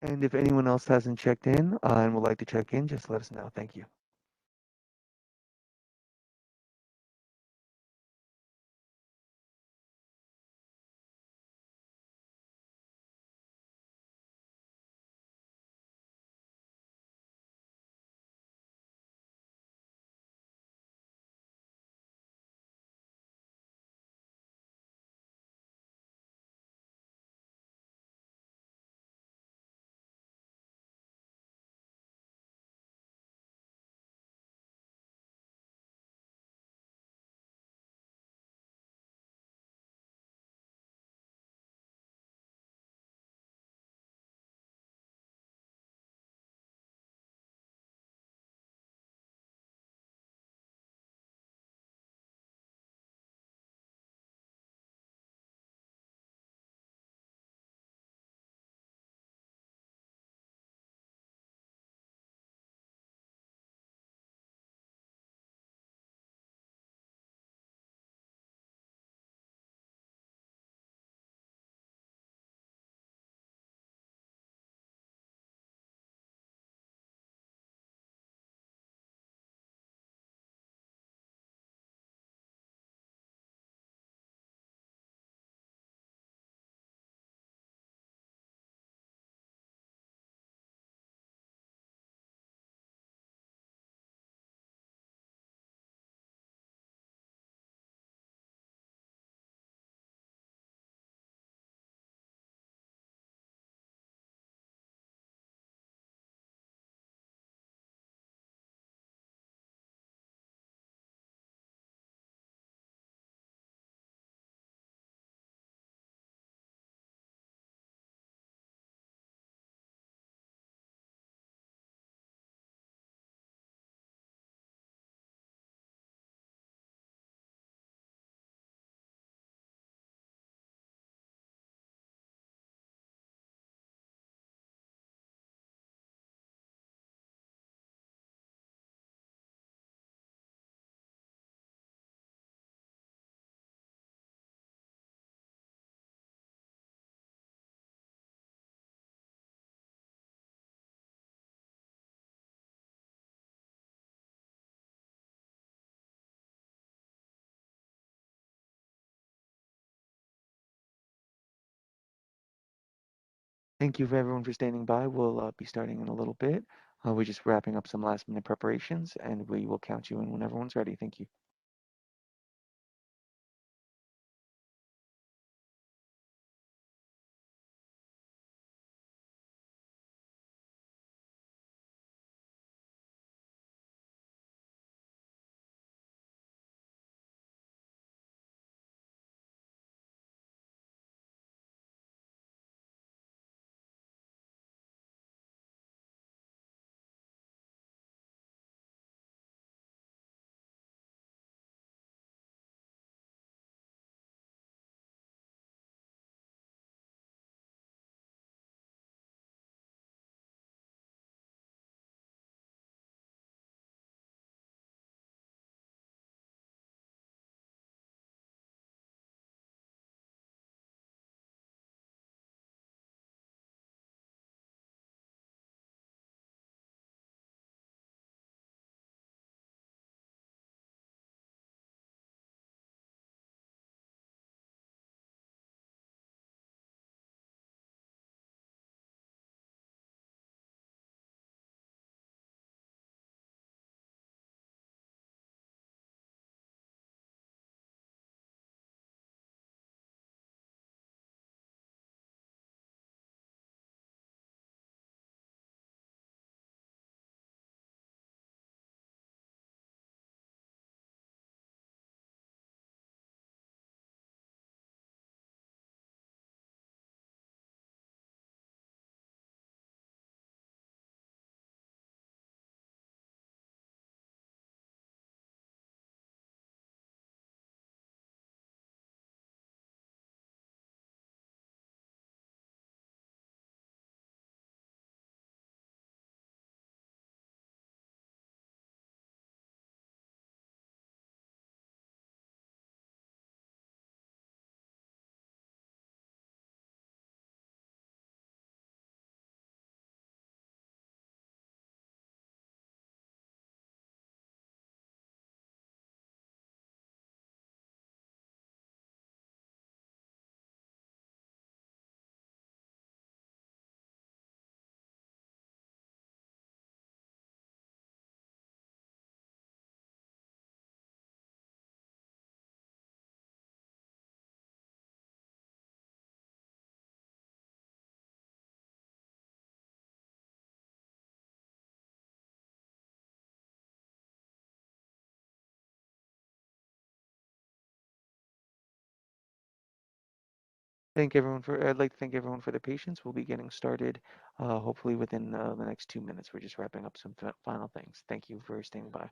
And if anyone else hasn't checked in and would like to check in, just let us know. Thank you. Thank you for everyone for standing by. We'll be starting in a little bit. We're just wrapping up some last minute preparations and we will count you in when everyone's ready. Thank you. I'd like to thank everyone for their patience. We'll be getting started hopefully within the next 2 minutes. We're just wrapping up some final things. Thank you for staying by.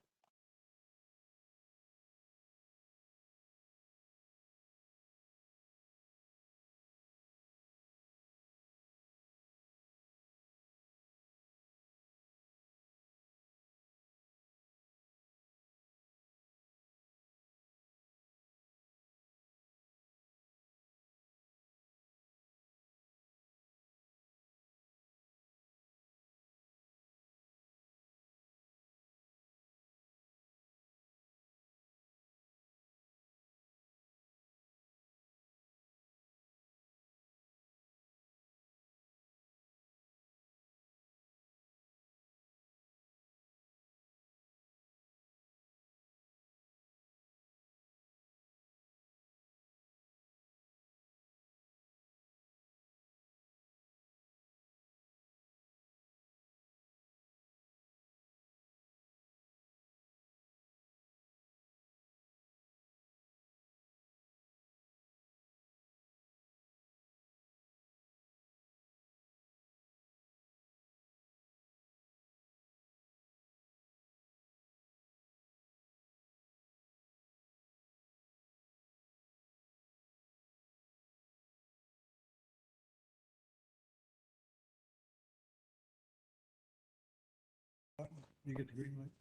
You get the green light.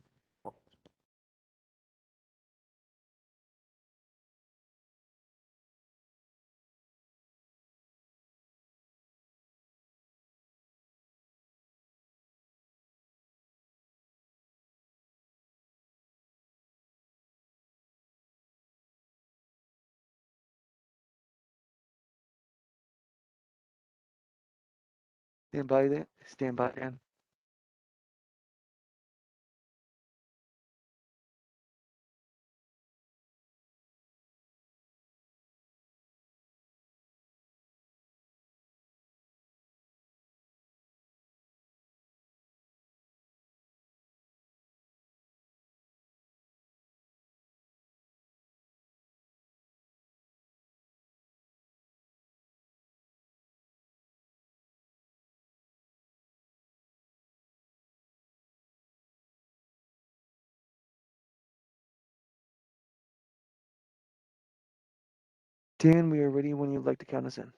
Stand by there. Stand by, Dan. Dan, we are ready when you'd like to count us in.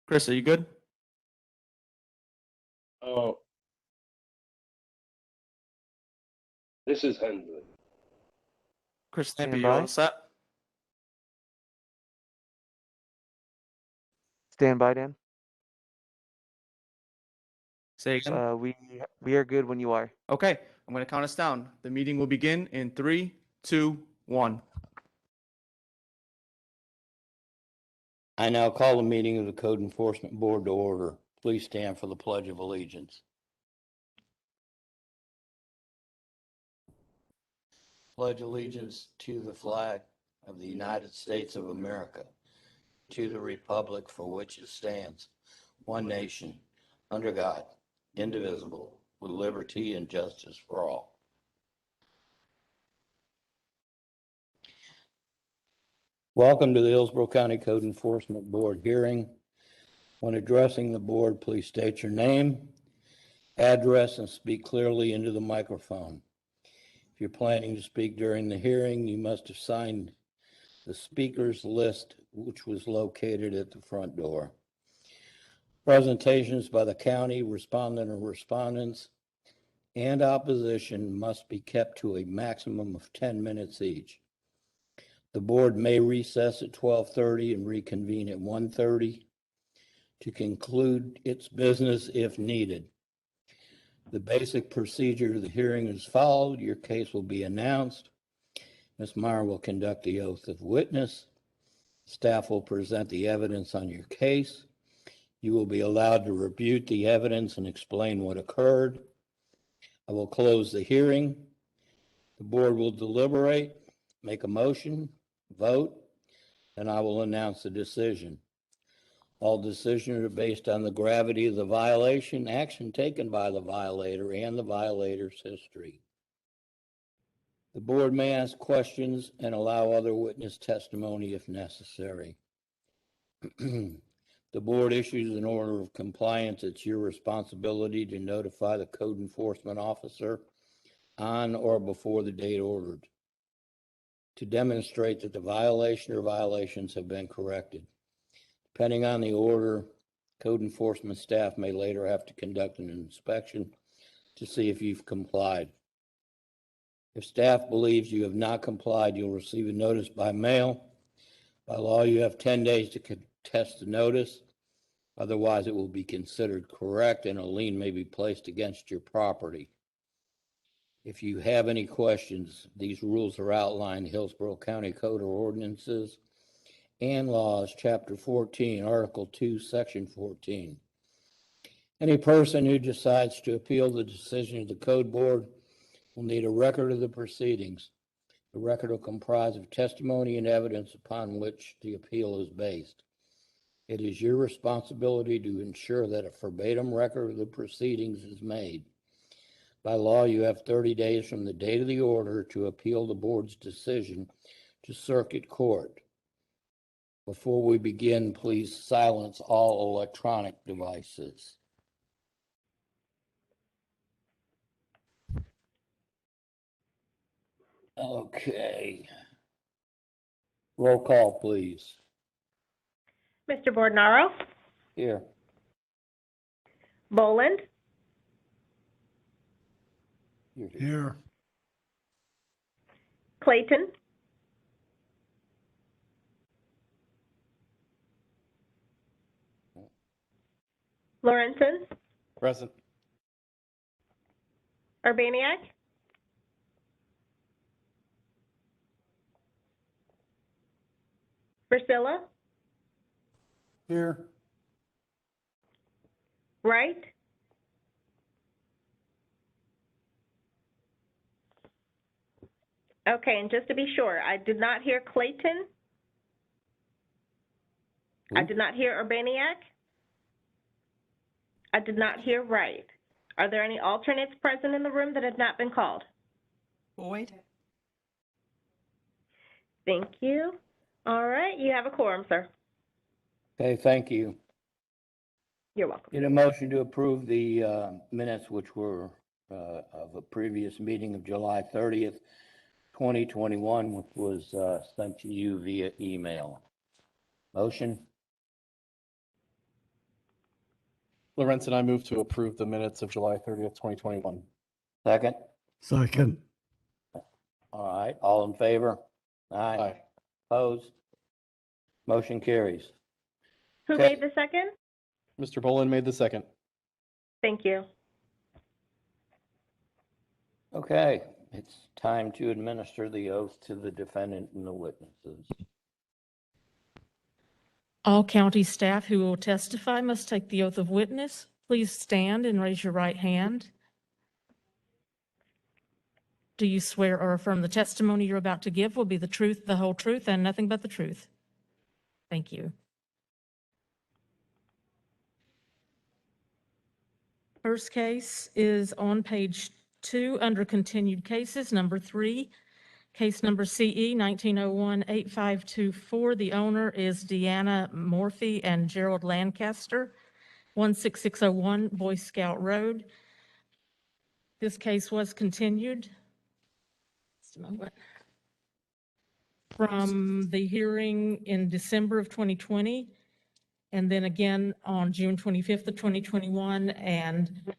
Chris, are you good? Oh, this is Hensley. Chris, Stand maybe you're by. all set? Stand by, Dan. Say again. We are good when you are. Okay, I'm going to count us down. The meeting will begin in 3, 2, 1. I now call the meeting of the Code Enforcement Board to order. Please stand for the Pledge of Allegiance. Pledge allegiance to the flag of the United States of America, to the republic for which it stands, one nation, under God, indivisible, with liberty and justice for all. Welcome to the Hillsborough County Code Enforcement Board hearing. When addressing the board, please state your name, address, and speak clearly into the microphone. If you're planning to speak during the hearing, you must have signed the speakers list, which was located at the front door. Presentations by the county, respondent or respondents, and opposition must be kept to a maximum of 10 minutes each. The board may recess at 12:30 and reconvene at 1:30 to conclude its business if needed. The basic procedure of the hearing is followed. Your case will be announced. Ms. Meyer will conduct the oath of witness. Staff will present the evidence on your case. You will be allowed to rebut the evidence and explain what occurred. I will close the hearing. The board will deliberate, make a motion, vote, and I will announce the decision. All decisions are based on the gravity of the violation, action taken by the violator, and the violator's history. The board may ask questions and allow other witness testimony if necessary. The board issues an order of compliance. It's your responsibility to notify the code enforcement officer on or before the date ordered to demonstrate that the violation or violations have been corrected. Depending on the order, code enforcement staff may later have to conduct an inspection to see if you've complied. If staff believes you have not complied, you'll receive a notice by mail. By law, you have 10 days to contest the notice. Otherwise, it will be considered correct and a lien may be placed against your property. If you have any questions, these rules are outlined in Hillsborough County Code of Ordinances and Laws, Chapter 14, Article 2, Section 14. Any person who decides to appeal the decision of the Code Board will need a record of the proceedings. The record will comprise of testimony and evidence upon which the appeal is based. It is your responsibility to ensure that a verbatim record of the proceedings is made. By law, you have 30 days from the date of the order to appeal the board's decision to circuit court. Before we begin, please silence all electronic devices. Okay. Roll call, please. Mr. Bordonaro, Here. Boland, Here. Clayton, Lorenzen, Present. Urbaniak, Priscilla, Here. Wright, okay, and just to be sure, I did not hear Clayton. I did not hear Urbaniak. I did not hear Wright. Are there any alternates present in the room that have not been called? Boyd? Thank you. All right, you have a quorum, sir. Okay, thank you. You're welcome. In a motion to approve the minutes, which were of a previous meeting of July 30th, 2021, which was sent to you via email. Motion? Lorenz and I move to approve the minutes of July 30th, 2021. Second? Second. All right, all in favor? Aye. Opposed? Motion carries. Who Okay. made the second? Mr. Boland made the second. Thank you. Okay, it's time to administer the oath to the defendant and the witnesses. All county staff who will testify must take the oath of witness. Please stand and raise your right hand. Do you swear or affirm the testimony you're about to give will be the truth, the whole truth, and nothing but the truth? Thank you. First case is on page 2 under continued cases, number 3. Case number CE 1901-8524. The owner is Deanna Morphy and Gerald Lancaster, 16601 Boy Scout Road. This case was continued. Just a moment. From the hearing in December of 2020, and then again on June 25th of 2021 and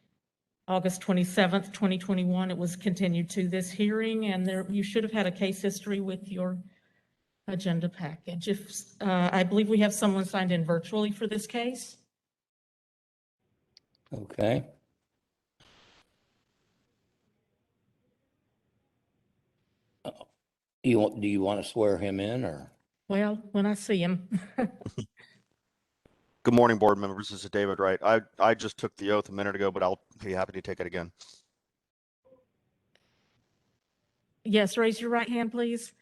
August 27th, 2021, it was continued to this hearing, and there, you should have had a case history with your agenda package. If, I believe we have someone signed in virtually for this case. Okay. Do you want to swear him in or? Well, when I see him. Good morning, board members. This is David Wright. I just took the oath a minute ago, but I'll be happy to take it again. Yes, raise your right hand, please.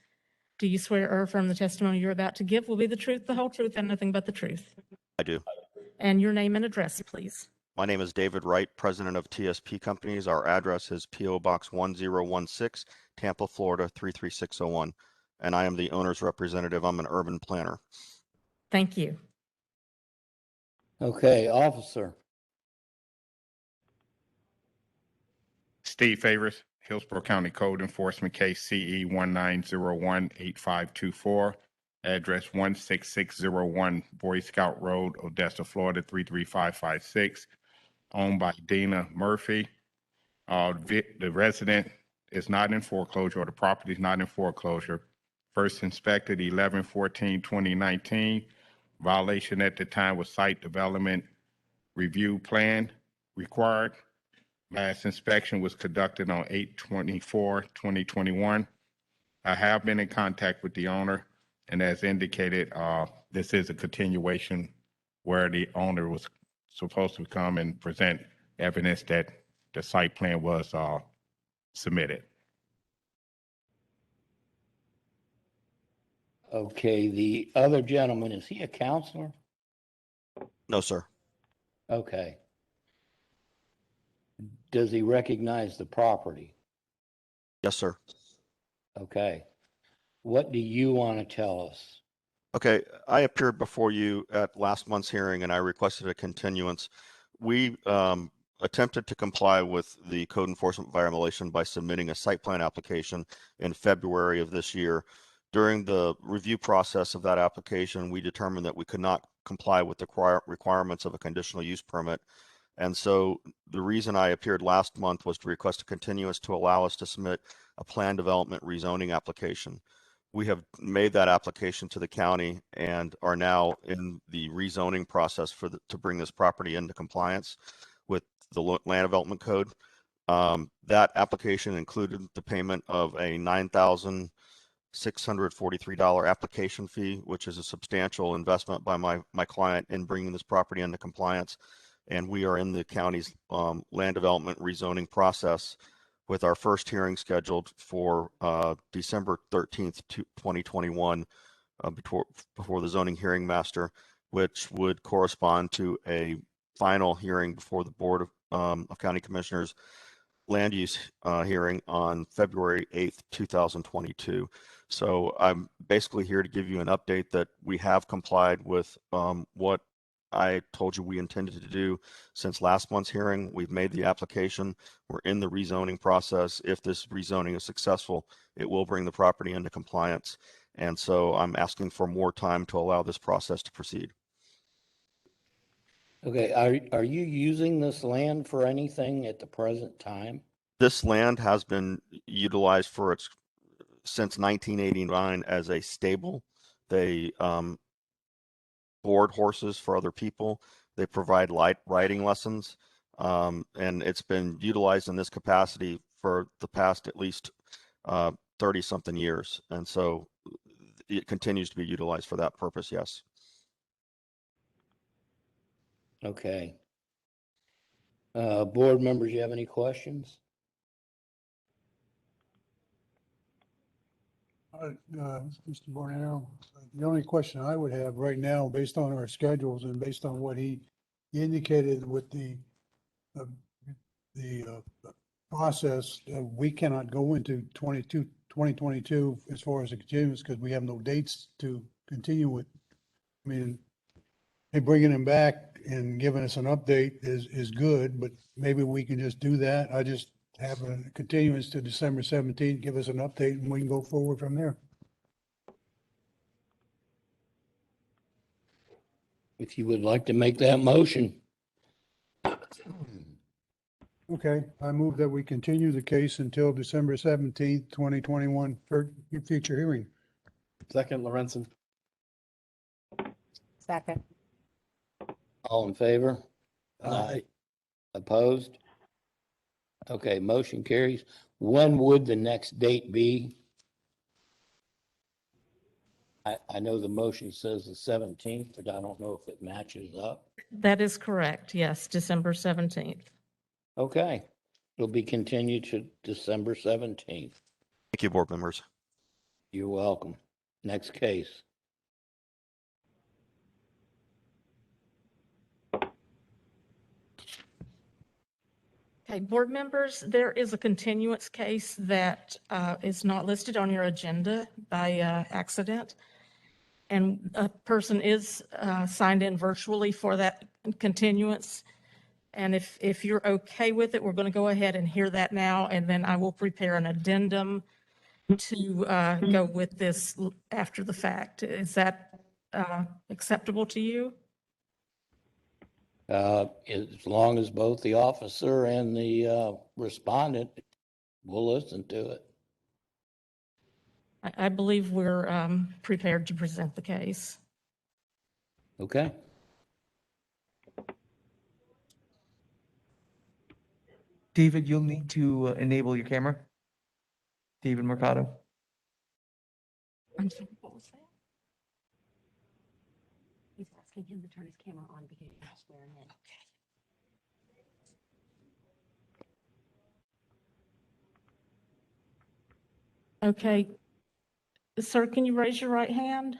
Do you swear or affirm the testimony you're about to give will be the truth, the whole truth, and nothing but the truth? I do. And your name and address, please. My name is David Wright, president of TSP Companies. Our address is P.O. Box 1016, Tampa, Florida 33601. And I am the owner's representative. I'm an urban planner. Thank you. Okay, officer. Steve Favors, Hillsborough County Code Enforcement Case CE 1901-8524, address 16601 Boy Scout Road, Odessa, Florida 33556, owned by Dana Murphy. The resident is not in foreclosure, or the property is not in foreclosure. First inspected 11/14/2019. Violation at the time was site development review plan required. Last inspection was conducted on 8/24/2021. I have been in contact with the owner, and as indicated, this is a continuation where the owner was supposed to come and present evidence that the site plan was submitted. Okay, the other gentleman, is he a counselor? No, sir. Okay. Does he recognize the property? Yes, sir. Okay. What do you want to tell us? Okay, I appeared before you at last month's hearing and I requested a continuance. We attempted to comply with the code enforcement violation by submitting a site plan application in February of this year. During the review process of that application, we determined that we could not comply with the requirements of a conditional use permit. And so the reason I appeared last month was to request a continuance to allow us to submit a plan development rezoning application. We have made that application to the county and are now in the rezoning process to bring this property into compliance with the land development code. That application included the payment of a $9,643 application fee, which is a substantial investment by my client in bringing this property into compliance. And we are in the county's land development rezoning process with our first hearing scheduled for December 13th, 2021, before the zoning hearing master, which would correspond to a final hearing before the Board of County Commissioners land use hearing on February 8th, 2022. So I'm basically here to give you an update that we have complied with what I told you we intended to do since last month's hearing. We've made the application. We're in the rezoning process. If this rezoning is successful, it will bring the property into compliance. And so I'm asking for more time to allow this process to proceed. Okay, are you using this land for anything at the present time? This land has been utilized for its since 1989 as a stable. They board horses for other people. They provide riding lessons, and it's been utilized in this capacity for the past at least 30 something years. And so it continues to be utilized for that purpose. Yes. Okay. Board members, you have any questions? Mr. Bornero, the only question I would have right now, based on our schedules and based on what he indicated with the process, we cannot go into 2022 as far as the continuance because we have no dates to continue with. I mean, hey, bringing him back and giving us an update is good, but maybe we can just do that. I just have a continuance to December 17th, give us an update and we can go forward from there. If you would like to make that motion. Okay, I move that we continue the case until December 17th, 2021 for future hearing. Second, Lorenzen. Second. All in favor? Aye. Opposed? Okay, motion carries. When would the next date be? I know the motion says the 17th, but I don't know if it matches up. That is correct. Yes, December 17th. Okay, it'll be continued to December 17th. Thank you, board members. You're welcome. Next case. Okay, board members, there is a continuance case that is not listed on your agenda by accident. And a person is signed in virtually for that continuance. And if you're okay with it, we're going to go ahead and hear that now, and then I will prepare an addendum to go with this after the fact. Is that acceptable to you? As long as both the officer and the respondent will listen to it. I believe we're prepared to present the case. Okay. David, you'll need to enable your camera. David Mercado. I'm sorry, what was that? He's asking him to turn his camera on because he's swearing in. Okay. Sir, can you raise your right hand?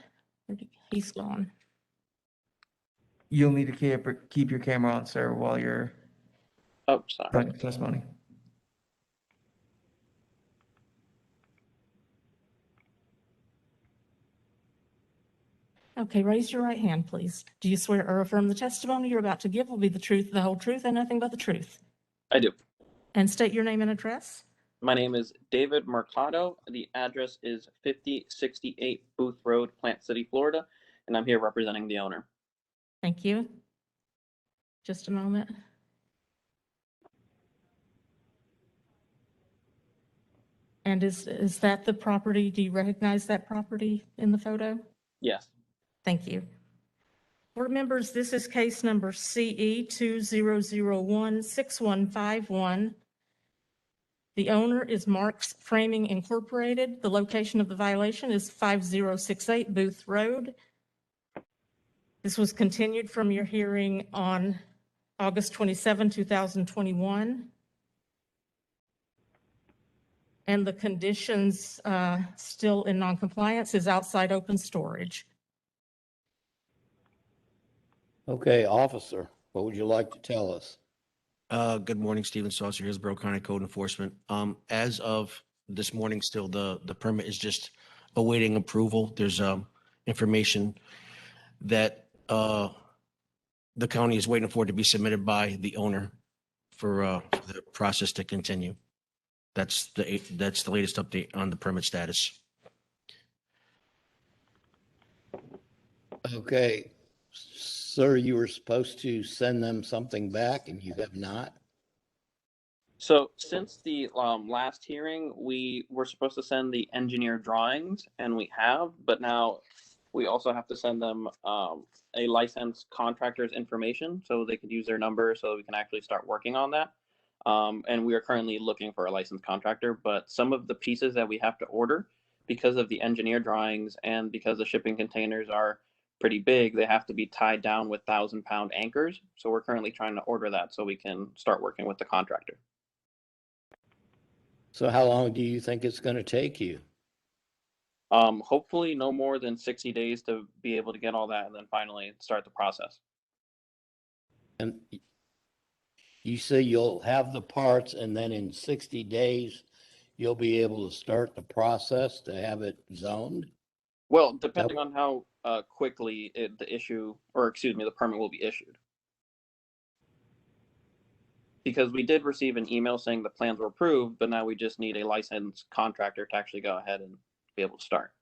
He's gone. You'll need to keep your camera on, sir, while you're providing testimony. Okay, raise your right hand, please. Do you swear or affirm the testimony you're about to give will be the truth, the whole truth, and nothing but the truth? I do. And state your name and address. My name is David Mercado. The address is 5068 Booth Road, Plant City, Florida, and I'm here representing the owner. Thank you. Just a moment. And is that the property? Do you recognize that property in the photo? Yes. Thank you. Board members, this is case number CE 2001-6151. The owner is Marks Framing Incorporated. The location of the violation is 5068 Booth Road. This was continued from your hearing on August 27, 2021. And the conditions still in noncompliance is outside open storage. Okay, officer, what would you like to tell us? Good morning, Stephen Saucer, Hillsborough County Code Enforcement. As of this morning, still the permit is just awaiting approval. There's information that the county is waiting for it to be submitted by the owner for the process to continue. That's the latest update on the permit status. Okay, Sir, you were supposed to send them something back and you have not? So since the last hearing, we were supposed to send the engineer drawings, and we have, but now we also have to send them a licensed contractor's information so they could use their number so we can actually start working on that. And we are currently looking for a licensed contractor, but some of the pieces that we have to order, because of the engineer drawings and because the shipping containers are pretty big, they have to be tied down with 1,000-pound anchors. So we're currently trying to order that so we can start working with the contractor. So how long do you think it's going to take you? Hopefully no more than 60 days to be able to get all that and then finally start the process. And you say you'll have the parts and then in 60 days, you'll be able to start the process to have it zoned? Well, depending on how quickly the permit will be issued. Because we did receive an email saying the plans were approved, but now we just need a licensed contractor to actually go ahead and be able to start.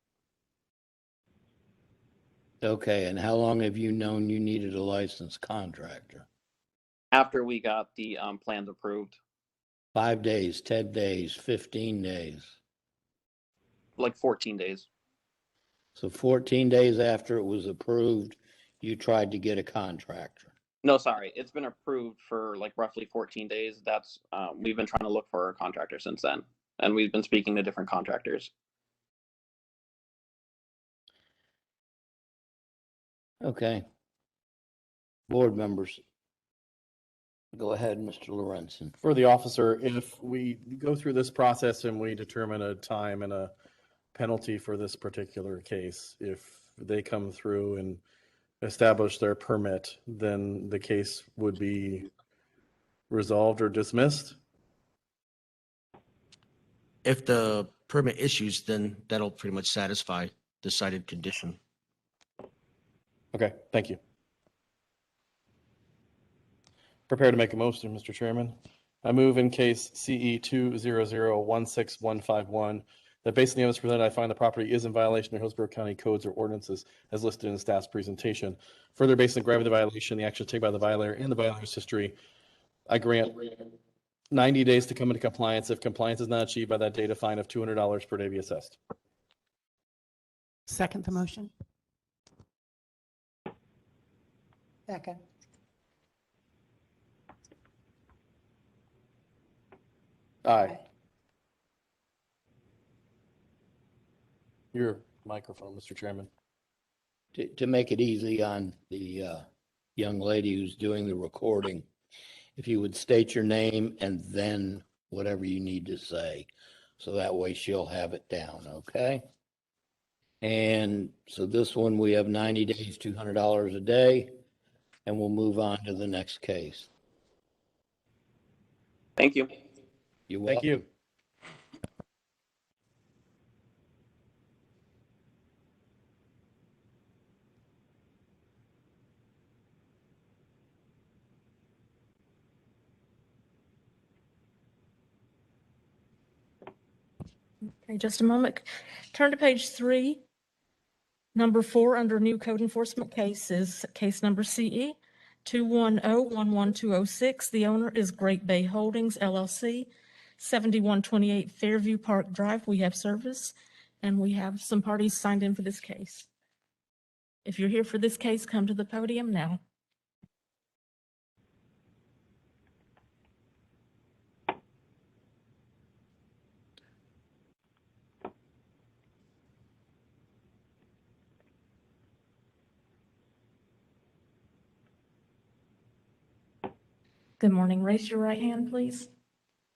Okay, and how long have you known you needed a licensed contractor? After we got the plans approved. 5 days, 10 days, 15 days? Like 14 days. So 14 days after it was approved, you tried to get a contractor? No, sorry. It's been approved for like roughly 14 days. That's we've been trying to look for a contractor since then. And we've been speaking to different contractors. Okay. Board members. Go ahead, Mr. Lorenzen. For the officer, if we go through this process and we determine a time and a penalty for this particular case, if they come through and establish their permit, then the case would be resolved or dismissed? If the permit issues, then that'll pretty much satisfy the cited condition. Okay, thank you. Prepared to make a motion, Mr. Chairman. I move in case CE 200-16151 that based on the evidence presented, I find the property is in violation of Hillsborough County codes or ordinances as listed in the staff's presentation. Further, based on the gravity of the violation, the action taken by the violator and the violator's history, I grant 90 days to come into compliance. If compliance is not achieved by that date, a fine of $200 per day be assessed. Second the motion. Second. Aye. Your microphone, Mr. Chairman. To make it easy on the young lady who's doing the recording, if you would state your name and then whatever you need to say, so that way she'll have it down, okay? And so this one, we have 90 days, $200 a day, and we'll move on to the next case. Thank you. You're welcome. Thank you. Okay, just a moment. Turn to page 3. Number 4 under new code enforcement cases, case number CE 210-11206. The owner is Great Bay Holdings LLC, 7128 Fairview Park Drive. We have service and we have some parties signed in for this case. If you're here for this case, come to the podium now. Good morning. Raise your right hand, please.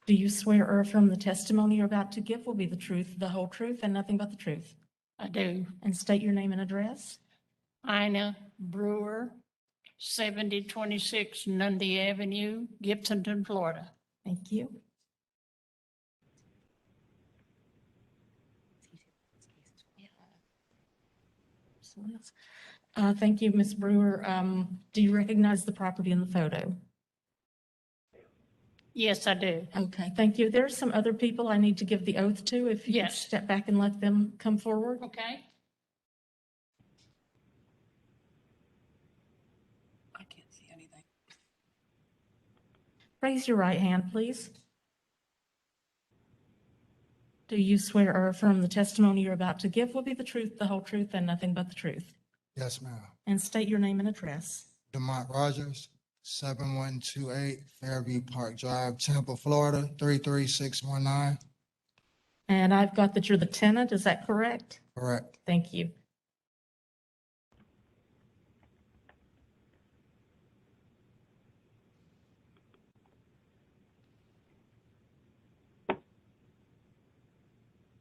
Do you swear or affirm the testimony you're about to give will be the truth, the whole truth, and nothing but the truth? I do. And state your name and address. Ina Brewer, 7026 Nundy Avenue, Gibsonton, Florida. Thank you. Thank you, Ms. Brewer. Do you recognize the property in the photo? Yes, I do. Okay, thank you. There are some other people I need to give the oath to. If you could Yes. step back and let them come forward. Okay. Raise your right hand, please. Do you swear or affirm the testimony you're about to give will be the truth, the whole truth, and nothing but the truth? Yes, ma'am. And state your name and address. Demont Rogers, 7128 Fairview Park Drive, Tampa, Florida, 33619. And I've got that you're the tenant, is that correct? Correct. Thank you.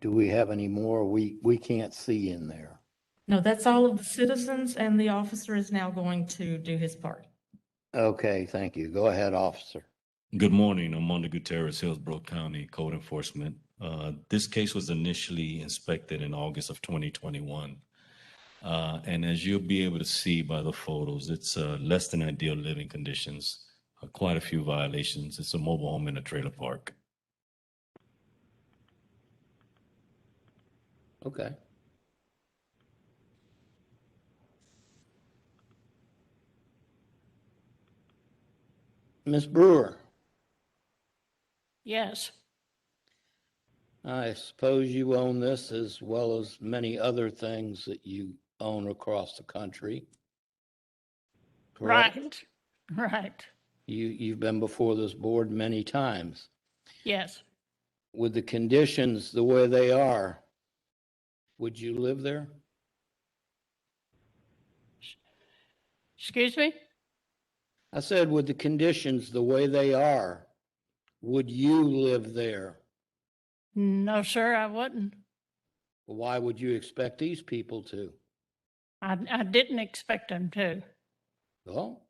Do we have any more? We can't see in there. No, that's all of the citizens, and the officer is now going to do his part. Okay, thank you. Go ahead, officer. Good morning. I'm Armando Gutierrez, Hillsborough County Code Enforcement. This case was initially inspected in August of 2021. And as you'll be able to see by the photos, it's less than ideal living conditions, quite a few violations. It's a mobile home in a trailer park. Okay. Ms. Brewer, Yes, I suppose you own this as well as many other things that you own across the country. Correct? right. You've been before this board many times. Yes, With the conditions the way they are, would you live there? excuse me? I said, with the conditions the way they are, would you live there? No, sir, I wouldn't. Why would you expect these people to? I didn't expect them to. Well,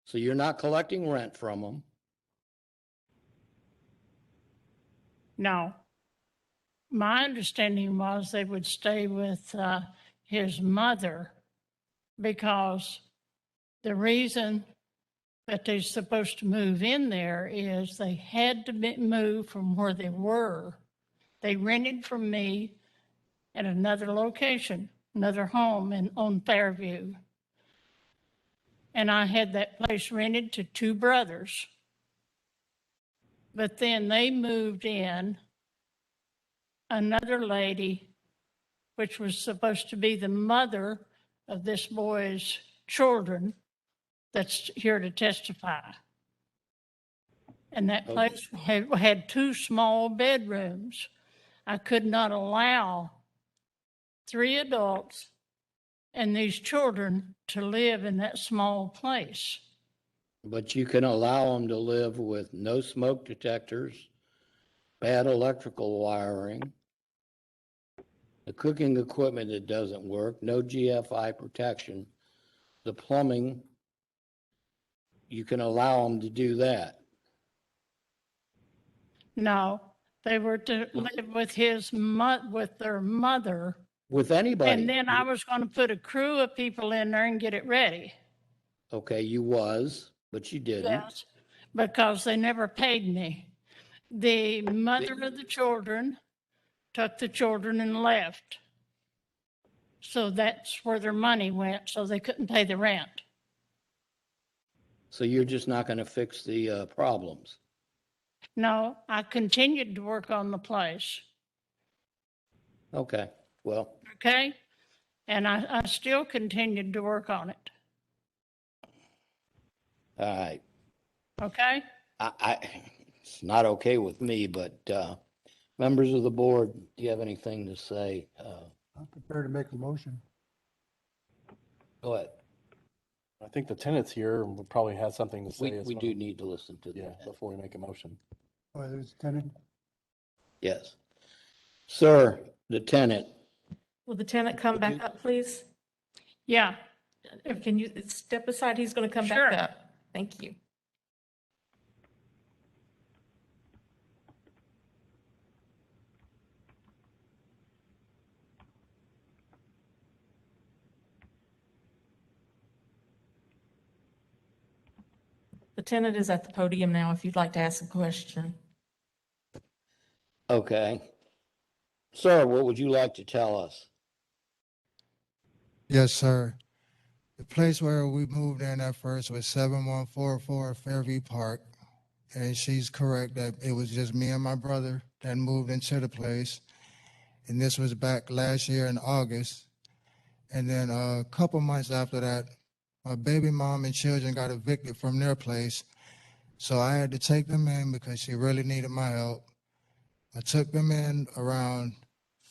so you're not collecting rent from them. No. My understanding was they would stay with his mother because the reason that they're supposed to move in there is they had to move from where they were. They rented from me at another location, another home on Fairview. And I had that place rented to two brothers. But then they moved in another lady, which was supposed to be the mother of this boy's children, that's here to testify. And that place had two small bedrooms. I could not allow 3 adults and these children to live in that small place. But you can allow them to live with no smoke detectors, bad electrical wiring, the cooking equipment that doesn't work, no GFI protection, the plumbing. You can allow them to do that. No, they were to live with with their mother. With anybody. And then I was going to put a crew of people in there and get it ready. Okay, you was, but you didn't. Yes, because they never paid me. The mother of the children took the children and left. So that's where their money went, so they couldn't pay the rent. So you're just not going to fix the problems. No, I continued to work on the place, Okay, well, okay? And I still continued to work on it, all right. okay? It's not okay with me, but members of the board, do you have anything to say? I'm prepared to make a motion. Go ahead. I think the tenants here would probably have something to say as We well. do need to listen to Yeah, that. before we make a motion. Oh, there's a tenant. Yes. Sir, the tenant, Will the tenant come back up, please? Yeah, Can you step aside? He's going to come Sure. back up. Thank you. The tenant is at the podium now if you'd like to ask a question. okay. Sir, what would you like to tell us? Yes, sir. The place where we moved in at first was 7144 Fairview Park. And she's correct that it was just me and my brother that moved into the place. And this was back last year in August. And then a couple months after that, my baby mom and children got evicted from their place. So I had to take them in because she really needed my help. I took them in around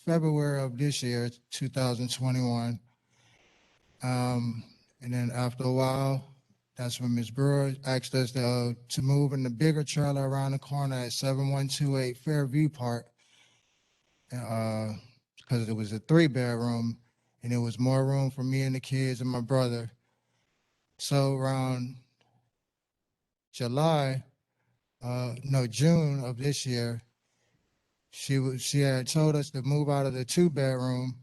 February of this year, 2021. And then after a while, that's when Ms. Brewer asked us to move in the bigger trailer around the corner at 7128 Fairview Park, because it was a 3-bedroom and it was more room for me and the kids and my brother. So around June of this year, she had told us to move out of the 2-bedroom,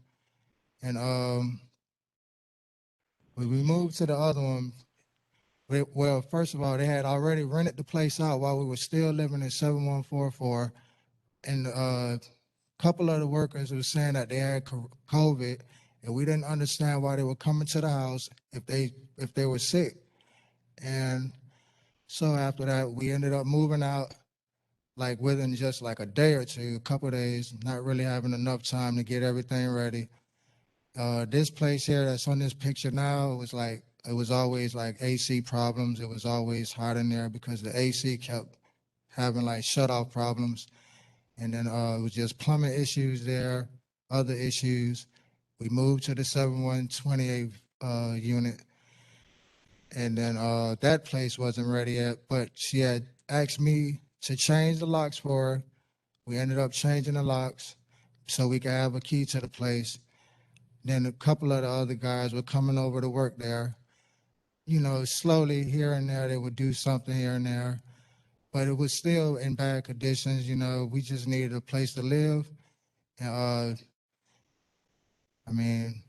and when we moved to the other one, well, first of all, they had already rented the place out while we were still living in 7144, and a couple of the workers were saying that they had COVID, and we didn't understand why they were coming to the house if they were sick. And so after that, we ended up moving out like within just like a day or two, a couple of days, not really having enough time to get everything ready. This place here that's on this picture now, it was always like AC problems. It was always hot in there because the AC kept having like shut-off problems. And then it was just plumbing issues there, other issues. We moved to the 7128 unit. And then that place wasn't ready yet, but she had asked me to change the locks for her. We ended up changing the locks so we could have a key to the place. Then a couple of the other guys were coming over to work there. You know, slowly here and there, they would do something here and there, but it was still in bad conditions. You know, we just needed a place to live. And I mean,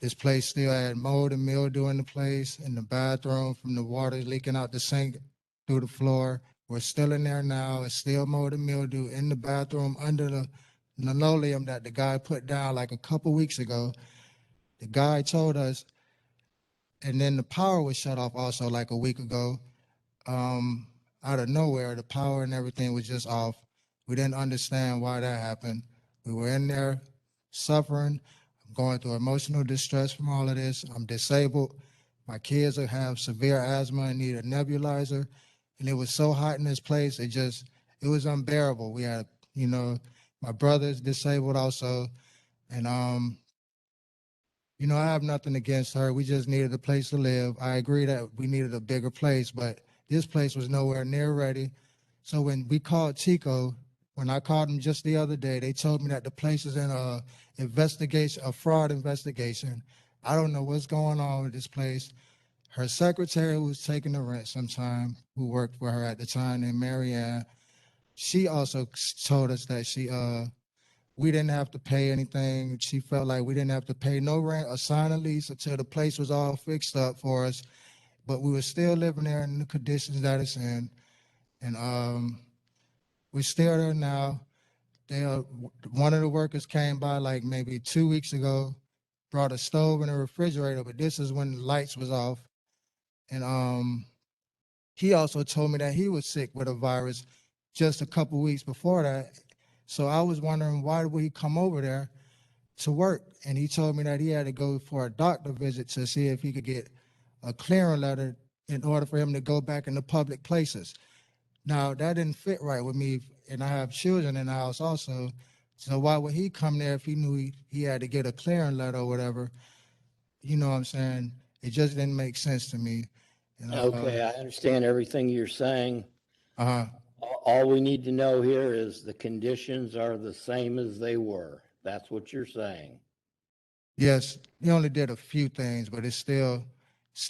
this place still had mold and mildew in the place, in the bathroom from the water leaking out the sink through the floor. We're still in there now. It's still mold and mildew in the bathroom under the linoleum that the guy put down like a couple weeks ago. The guy told us, and then the power was shut off also like a week ago. Out of nowhere, the power and everything was just off. We didn't understand why that happened. We were in there suffering. I'm going through emotional distress from all of this. I'm disabled. My kids have severe asthma and need a nebulizer. And it was so hot in this place, it was unbearable. We had, you know, my brother's disabled also. And, you know, I have nothing against her. We just needed a place to live. I agree that we needed a bigger place, but this place was nowhere near ready. So when we called Chico, when I called them just the other day, they told me that the place is in a fraud investigation. I don't know what's going on with this place. Her secretary was taking the rent sometime, who worked for her at the time, named Marianne. She also told us that we didn't have to pay anything. She felt like we didn't have to pay no rent or sign a lease until the place was all fixed up for us. But we were still living there in the conditions that it's in. And we're still there now. One of the workers came by like maybe 2 weeks ago, brought a stove and a refrigerator, but this is when the lights was off. And he also told me that he was sick with a virus just a couple weeks before that. So I was wondering, why would he come over there to work? And he told me that he had to go for a doctor visit to see if he could get a clearance letter in order for him to go back into public places. Now, that didn't fit right with me, and I have children in the house also. So why would he come there if he knew he had to get a clearance letter or whatever? You know what I'm saying? It just didn't make sense to me. And, Okay, I understand everything you're saying. Uh-huh. All we need to know here is the conditions are the same as they were. That's what you're saying. Yes, he only did a few things, but it's still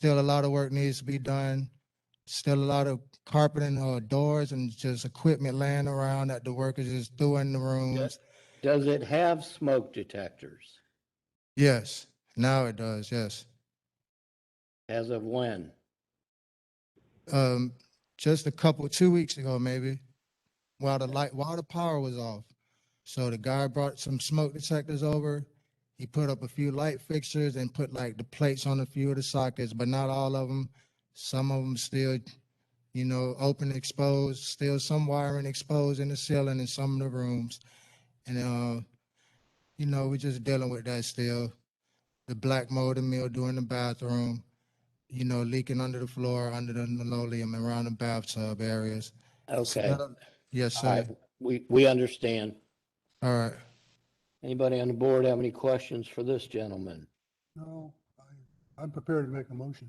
a lot of work needs to be done. Still a lot of carpeting or doors and just equipment laying around that the workers just threw in the rooms. Does it have smoke detectors? Yes, now it does, yes. As of when? Just 2 weeks ago, maybe, while the power was off. So the guy brought some smoke detectors over. He put up a few light fixtures and put like the plates on a few of the sockets, but not all of them. Some of them still, open exposed, still some wiring exposed in the ceiling in some of the rooms. And, we're just dealing with that still. The black mold and mildew in the bathroom, leaking under the floor, under the linoleum, and around the bathtub areas. Okay. Yes, All right, sir. we understand. All right. Anybody on the board have any questions for this gentleman? No, I'm prepared to make a motion.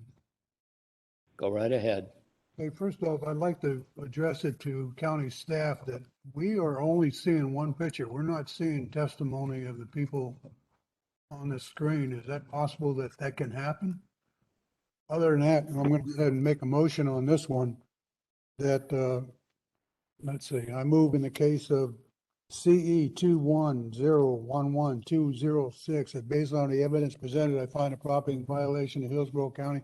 Go right ahead. Hey, first off, I'd like to address it to county staff that we are only seeing one picture. We're not seeing testimony of the people on the screen. Is that possible that that can happen? Other than that, I'm going to go ahead and make a motion on this one that, let's see, I move in the case of CE 21011-206, that based on the evidence presented, I find a property in violation of Hillsborough County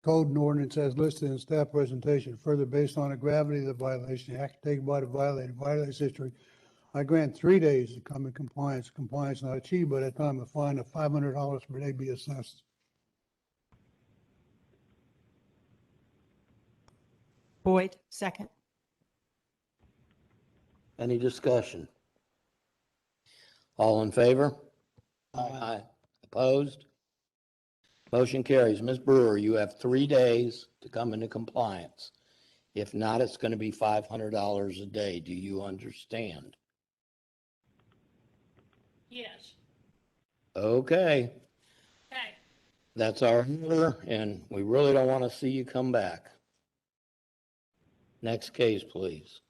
Code and ordinance as listed in staff presentation. Further, based on the gravity of the violation, the action taken by the violator's history, I grant 3 days to come in compliance. Compliance not achieved by that time, a fine of $500 per day be assessed. Boyd, second. Any discussion? All in favor? Aye. Opposed? Motion carries. Ms. Brewer, you have 3 days to come into compliance. If not, it's going to be $500 a day. Do you understand? Yes. Okay, Okay. that's our order, and we really don't want to see you come back. Next case, please.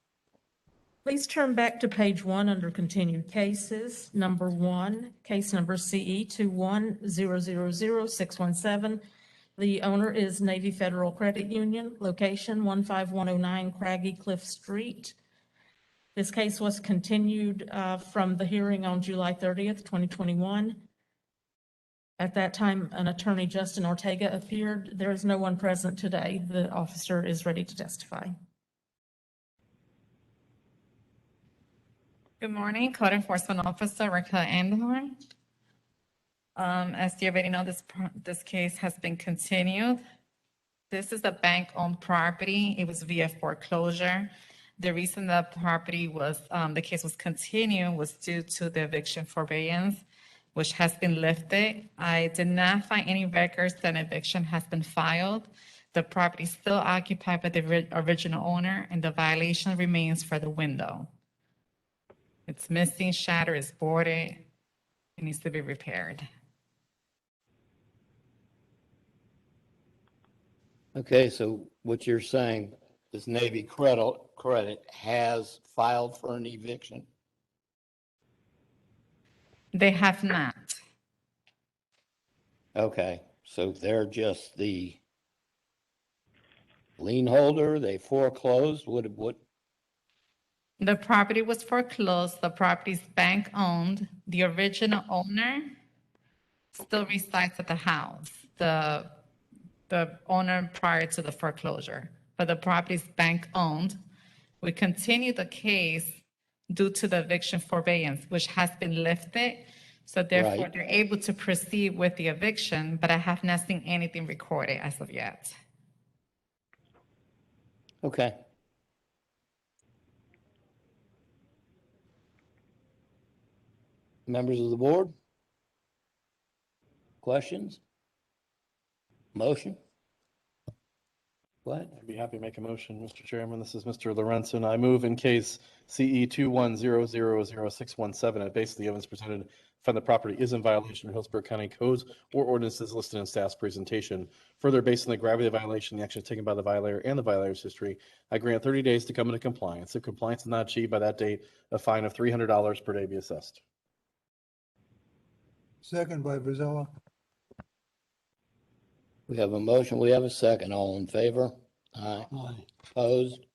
Please turn back to page 1 under continued cases. Number 1, case number CE 210000617. The owner is Navy Federal Credit Union, location 15109 Craggy Cliff Street. This case was continued from the hearing on July 30th, 2021. At that time, an attorney, Justin Ortega, appeared. There is no one present today. The officer is ready to testify. Good morning, Code Enforcement Officer Raquel Andhorn. As you already know, this case has been continued. This is a bank-owned property. It was via foreclosure. The reason the property was, the case was continued was due to the eviction forbearance, which has been lifted. I did not find any records that an eviction has been filed. The property is still occupied by the original owner, and the violation remains for the window. It's missing, shattered, it's boarded. It needs to be repaired. Okay, so what you're saying is Navy Credit has filed for an eviction? They have not. Okay, so they're just the lien holder, they foreclosed, what? The property was foreclosed. The property is bank owned. The original owner still resides at the house. The owner prior to the foreclosure, but the property is bank owned. We continue the case due to the eviction forbearance, which has been lifted. So therefore, Right. they're able to proceed with the eviction, but I have not seen anything recorded as of yet. Okay. Members of the board? Questions? Motion? What? I'd be happy to make a motion, Mr. Chairman. This is Mr. Lorenzen. I move in case CE 210000617, at based on the evidence presented, find the property is in violation of Hillsborough County codes or ordinances listed in staff's presentation. Further, based on the gravity of the violation, the action taken by the violator and the violator's history, I grant 30 days to come into compliance. If compliance is not achieved by that date, a fine of $300 per day be assessed. Second by Vizella. We have a motion, we have a second. All in favor? Aye. Opposed?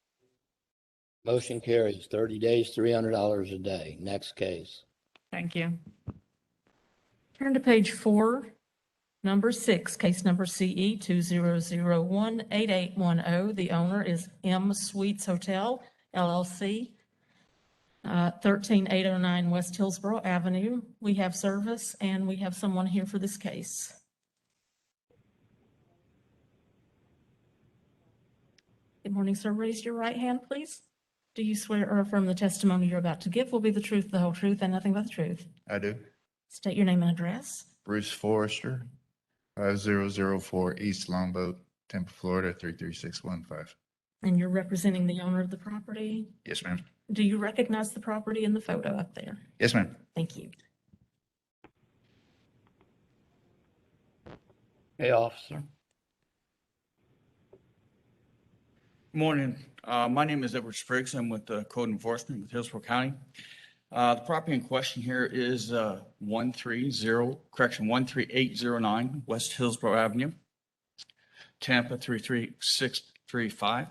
Motion carries. 30 days, $300 a day. Next case. Thank you. Turn to page 4, number 6, case number CE 20018810. The owner is M Suites Hotel, LLC. 13809 West Hillsborough Avenue. We have service and we have someone here for this case. Good morning, sir. Raise your right hand, please. Do you swear or affirm the testimony you're about to give will be the truth, the whole truth, and nothing but the truth? I do. State your name and address. Bruce Forrester, 5004 East Longboat, Tampa, Florida, 33615. And you're representing the owner of the property. Yes, ma'am. Do you recognize the property in the photo up there? Yes, ma'am. Thank you. Hey, officer. Morning. My name is Edward Spriggs. I'm with Code Enforcement with Hillsborough County. The property in question here is 13809 West Hillsborough Avenue, Tampa 33635.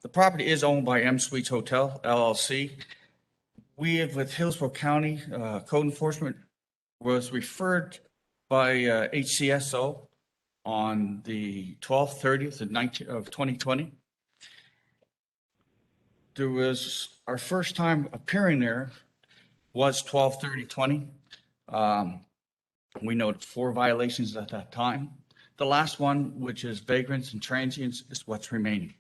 The property is owned by M Suites Hotel LLC. We have with Hillsborough County Code Enforcement was referred by HCSO on the 12th, 30th of 2020. There was our first time appearing there was 12/30/20. We noted 4 violations at that time. The last one, which is Vagrants and Transients, is what's remaining.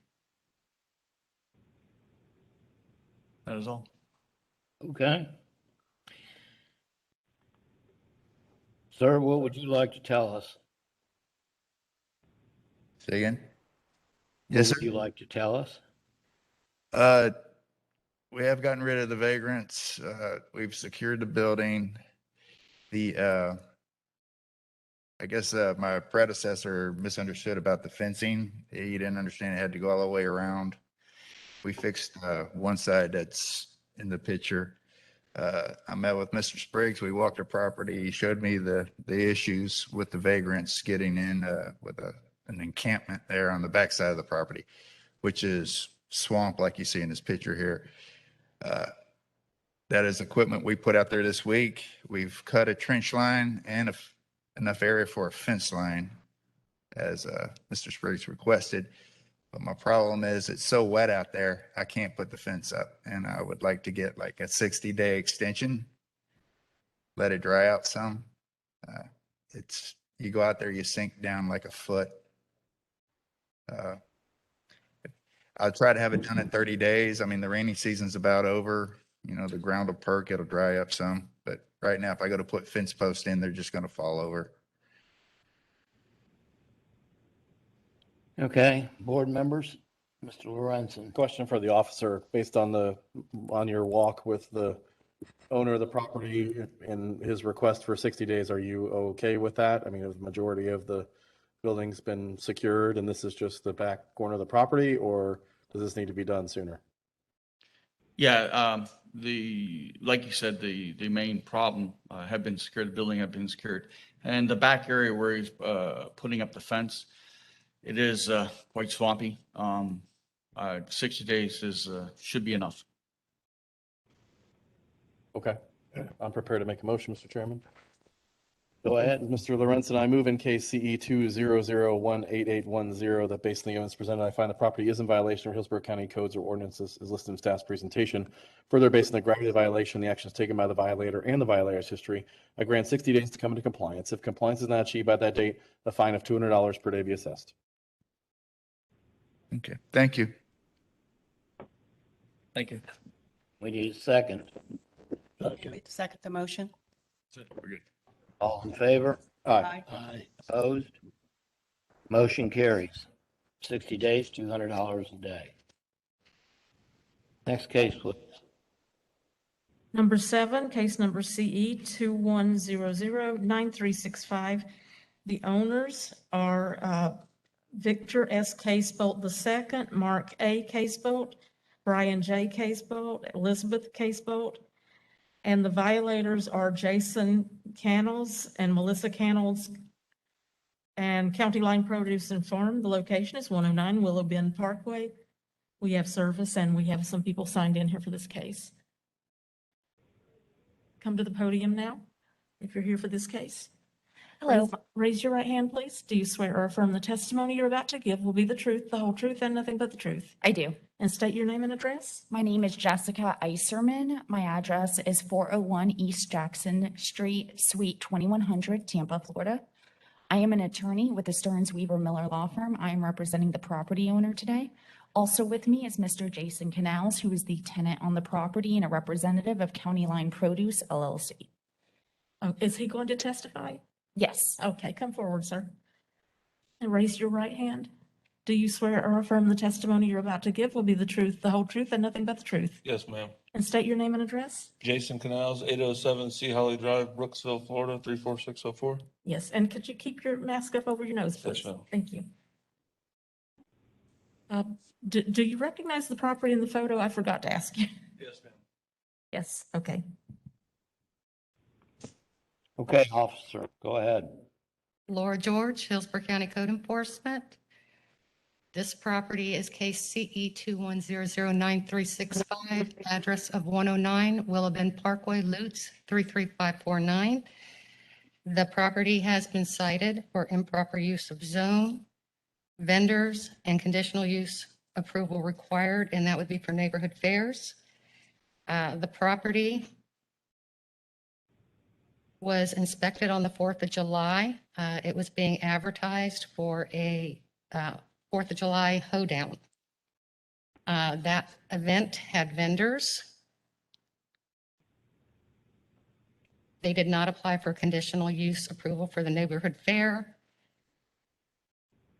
That is all. Okay. Sir, what would you like to tell us? Say again? What Yes, would sir. you like to tell us? We have gotten rid of the vagrants. We've secured the building. I guess my predecessor misunderstood about the fencing. He didn't understand it had to go all the way around. We fixed one side that's in the picture. I met with Mr. Spriggs. We walked the property. He showed me the issues with the vagrants getting in with an encampment there on the backside of the property, which is swamp like you see in this picture here. That is equipment we put out there this week. We've cut a trench line and enough area for a fence line as Mr. Spriggs requested. But my problem is it's so wet out there, I can't put the fence up. And I would like to get like a 60-day extension, let it dry out some. You go out there, you sink down like a foot. I'll try to have it done in 30 days. I mean, the rainy season's about over. You know, the ground will perk, it'll dry up some. But right now, if I go to put fence posts in, they're just going to fall over. Okay, board members, Mr. Lorenzen. Question for the officer, based on your walk with the owner of the property and his request for 60 days, are you okay with that? I mean, the majority of the building's been secured and this is just the back corner of the property, or does this need to be done sooner? Yeah, like you said, the main problem have been secured, the building have been secured. And the back area where he's putting up the fence, it is quite swampy. 60 days should be enough. Okay, I'm prepared to make a motion, Mr. Chairman. Go ahead. Mr. Lorenzen, I move in case CE 200018810 that based on the evidence presented, I find the property is in violation of Hillsborough County codes or ordinances as listed in staff's presentation. Further, based on the gravity of the violation, the actions taken by the violator and the violator's history, I grant 60 days to come into compliance. If compliance is not achieved by that date, a fine of $200 per day be assessed. Okay, thank you. Thank you. We need a second. Second the motion. We're good. All in favor? Aye. Aye. Opposed? Motion carries. 60 days, $200 a day. Next case, please. Number 7, case number CE 21009365. The owners are Victor S. Casebolt II, Mark A. Casebolt, Brian J. Casebolt, Elizabeth Casebolt, and the violators are Jason Cannels and Melissa Cannels and County Line Produce and Farm. The location is 109 Willow Bend Parkway. We have service and we have some people signed in here for this case. Come to the podium now, if you're here for this case. Hello. Raise your right hand, please. Do you swear or affirm the testimony you're about to give will be the truth, the whole truth, and nothing but the truth? I do. And state your name and address. My name is Jessica Iserman. My address is 401 East Jackson Street, Suite 2100, Tampa, Florida. I am an attorney with the Stearns Weaver Miller Law Firm. I am representing the property owner today. Also with me is Mr. Jason Canals, who is the tenant on the property and a representative of County Line Produce LLC. Oh, is he going to testify? Yes. Okay, come forward, sir. And raise your right hand. Do you swear or affirm the testimony you're about to give will be the truth, the whole truth, and nothing but the truth? Yes, ma'am. And state your name and address? Jason Canals, 807 C Holly Drive, Brooksville, Florida, 34604. Yes, and could you keep your mask up over your nose, please? Yes, ma'am. Thank you. Do you recognize the property in the photo? I forgot to ask you. Yes, ma'am. Yes, okay. Okay, officer, go ahead. Laura George, Hillsborough County Code Enforcement. This property is case CE 21009365, address of 109 Willow Bend Parkway, Lutz 33549. The property has been cited for improper use of zone, vendors, and conditional use approval required, and that would be for neighborhood fairs. The property was inspected on the 4th of July. It was being advertised for a 4th of July hoedown. That event had vendors. They did not apply for conditional use approval for the neighborhood fair.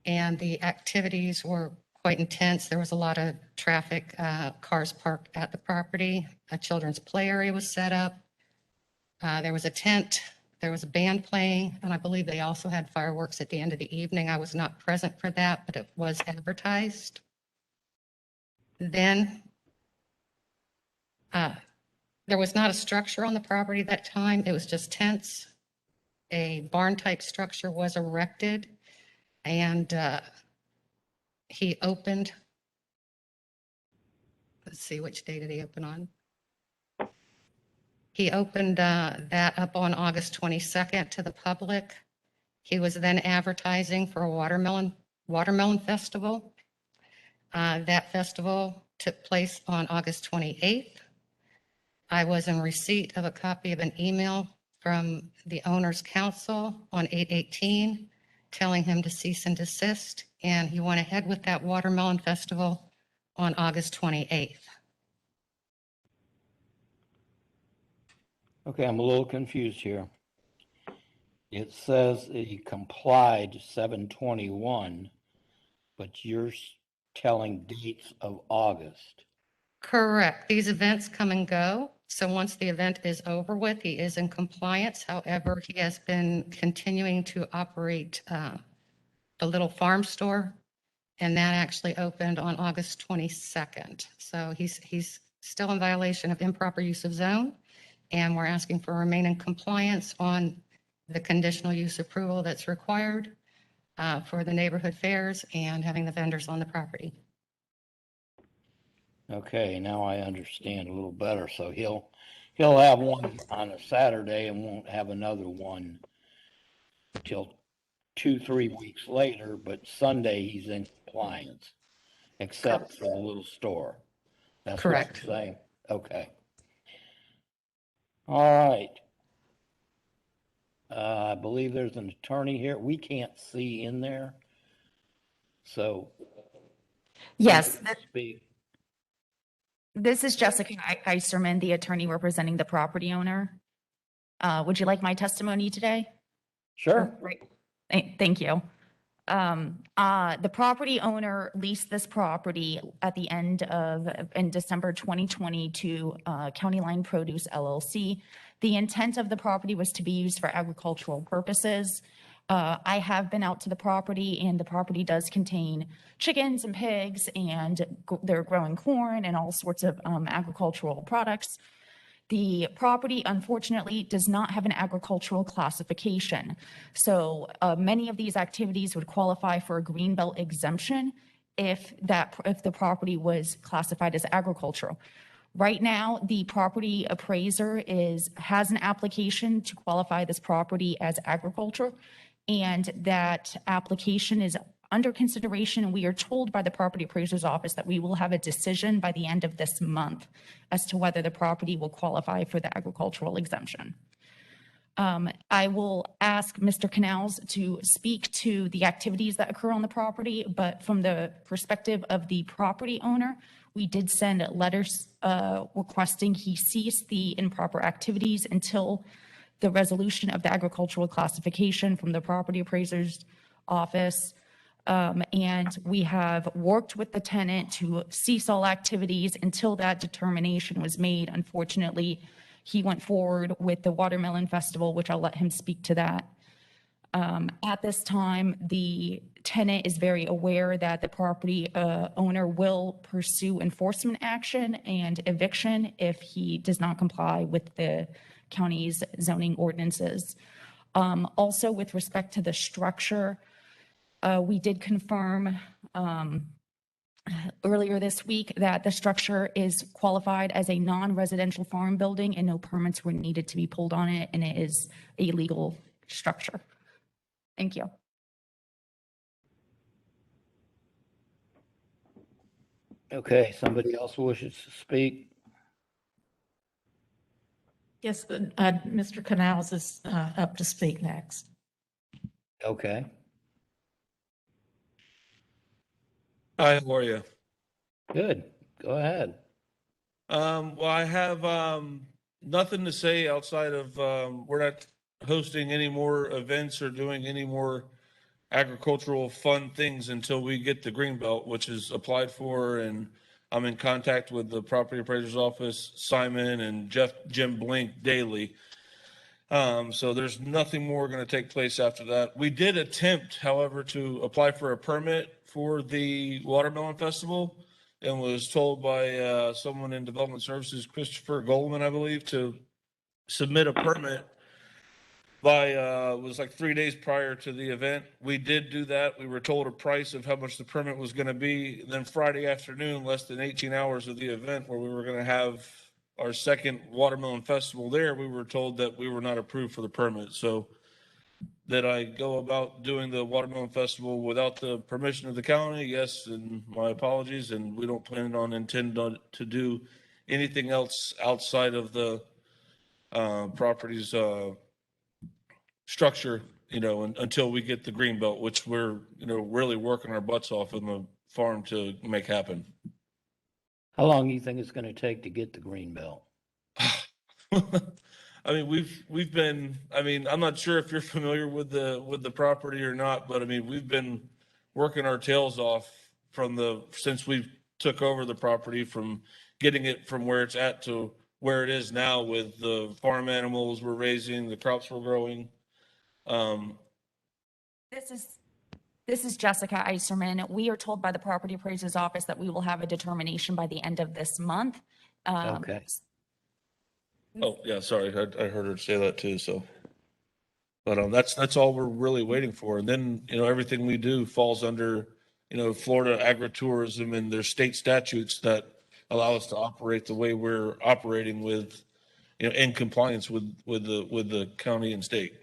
And the activities were quite intense. There was a lot of traffic, cars parked at the property. A children's play area was set up. There was a tent. There was a band playing, and I believe they also had fireworks at the end of the evening. I was not present for that, but it was advertised. Then there was not a structure on the property that time. It was just tents. A barn-type structure was erected, and he opened. Let's see, which day did he open on? He opened that up on August 22nd to the public. He was then advertising for a watermelon festival. That festival took place on August 28th. I was in receipt of a copy of an email from the owner's counsel on 8/18 telling him to cease and desist, and he went ahead with that watermelon festival on August 28th. Okay, I'm a little confused here. It says that he complied 7/21, but you're telling dates of August. Correct. These events come and go. So once the event is over with, he is in compliance. However, he has been continuing to operate the little farm store, and that actually opened on August 22nd. So he's still in violation of improper use of zone, and we're asking for remain in compliance on the conditional use approval that's required for the neighborhood fairs and having the vendors on the property. Okay, now I understand a little better. So he'll have one on a Saturday and won't have another one till 2-3 weeks later, but Sunday he's in compliance, except for the little store. That's correct. What you're saying? Okay. All right. I believe there's an attorney here. We can't see in there. So. Yes. Speak. This is Jessica Iserman, the attorney representing the property owner. Would you like my testimony today? Sure. Right. Thank you. The property owner leased this property at the end of, in December 2020 to County Line Produce LLC. The intent of the property was to be used for agricultural purposes. I have been out to the property, and the property does contain chickens and pigs, and they're growing corn and all sorts of agricultural products. The property, unfortunately, does not have an agricultural classification. So many of these activities would qualify for a greenbelt exemption if the property was classified as agricultural. Right now, the property appraiser has an application to qualify this property as agriculture, and that application is under consideration, and we are told by the property appraiser's office that we will have a decision by the end of this month as to whether the property will qualify for the agricultural exemption. I will ask Mr. Canals to speak to the activities that occur on the property, but from the perspective of the property owner, we did send letters requesting he cease the improper activities until the resolution of the agricultural classification from the property appraiser's office. And we have worked with the tenant to cease all activities until that determination was made. Unfortunately, he went forward with the Watermelon Festival, which I'll let him speak to that. At this time, the tenant is very aware that the property owner will pursue enforcement action and eviction if he does not comply with the county's zoning ordinances. Also, with respect to the structure, we did confirm earlier this week that the structure is qualified as a non-residential farm building and no permits were needed to be pulled on it, and it is a legal structure. Thank you. Okay, somebody else wishes to speak? Yes, Mr. Canals is up to speak next. Okay. Hi, how are you? Good. Go ahead. Well, I have nothing to say outside of we're not hosting any more events or doing any more agricultural fun things until we get the greenbelt, which is applied for, and I'm in contact with the property appraiser's office, Simon and Jim Blink daily. So there's nothing more going to take place after that. We did attempt, however, to apply for a permit for the Watermelon Festival and was told by someone in Development Services, Christopher Goldman, I believe, to submit a permit by, it was like 3 days prior to the event. We did do that. We were told a price of how much the permit was going to be. Then Friday afternoon, less than 18 hours of the event where we were going to have our second Watermelon Festival there, we were told that we were not approved for the permit. So that I go about doing the Watermelon Festival without the permission of the county, yes, and my apologies, and we don't plan on intending to do anything else outside of the property's structure, until we get the green belt, which we're, really working our butts off in the farm to make happen. How long do you think it's going to take to get the green belt? I mean, we've been, I'm not sure if you're familiar with the property or not, but we've been working our tails off since we took over the property, from getting it from where it's at to where it is now with the farm animals we're raising, the crops we're growing. This is Jessica Iserman. We are told by the property appraiser's office that we will have a determination by the end of this month. Okay. Oh, yeah, sorry. I heard her say that too. So, but that's all we're really waiting for. And then, everything we do falls under, Florida agritourism and their state statutes that allow us to operate the way we're operating with, in compliance with the county and state.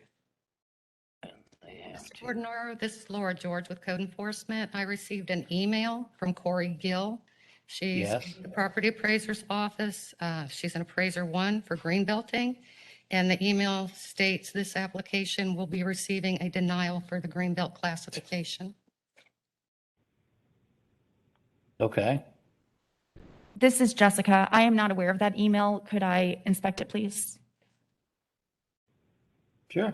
Ordinary, this is Laura George with Code Enforcement. I received an email from Corey Gill. She's Yes. the property appraiser's office. She's an appraiser 1 for green belting. And the email states this application will be receiving a denial for the green belt classification. Okay. This is Jessica. I am not aware of that email. Could I inspect it, please? Sure.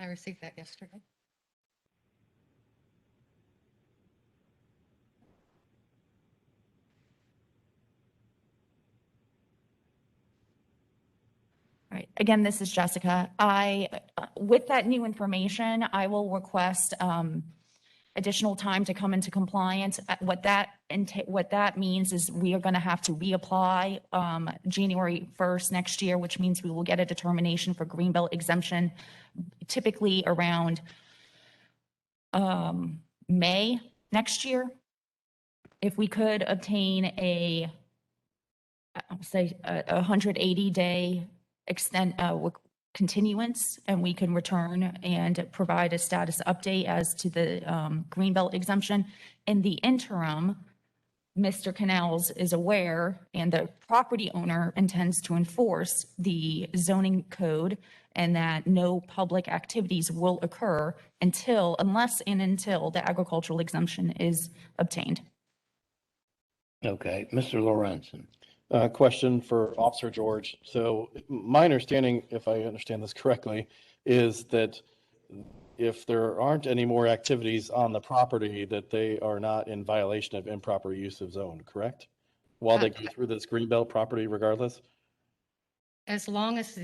I received that yesterday. All right. Again, this is Jessica. With that new information, I will request additional time to come into compliance. What that means is we are going to have to reapply January 1st next year, which means we will get a determination for greenbelt exemption typically around May next year. If we could obtain a 180-day continuance, and we can return and provide a status update as to the Greenbelt exemption. In the interim, Mr. Canals is aware, and the property owner intends to enforce the zoning code, and that no public activities will occur unless the agricultural exemption is obtained. Okay, Mr. Lorenzen. Question for Officer George. So my understanding, if I understand this correctly, is that if there aren't any more activities on the property, that they are not in violation of improper use of zone, correct? While they go through this Greenbelt property regardless? As long as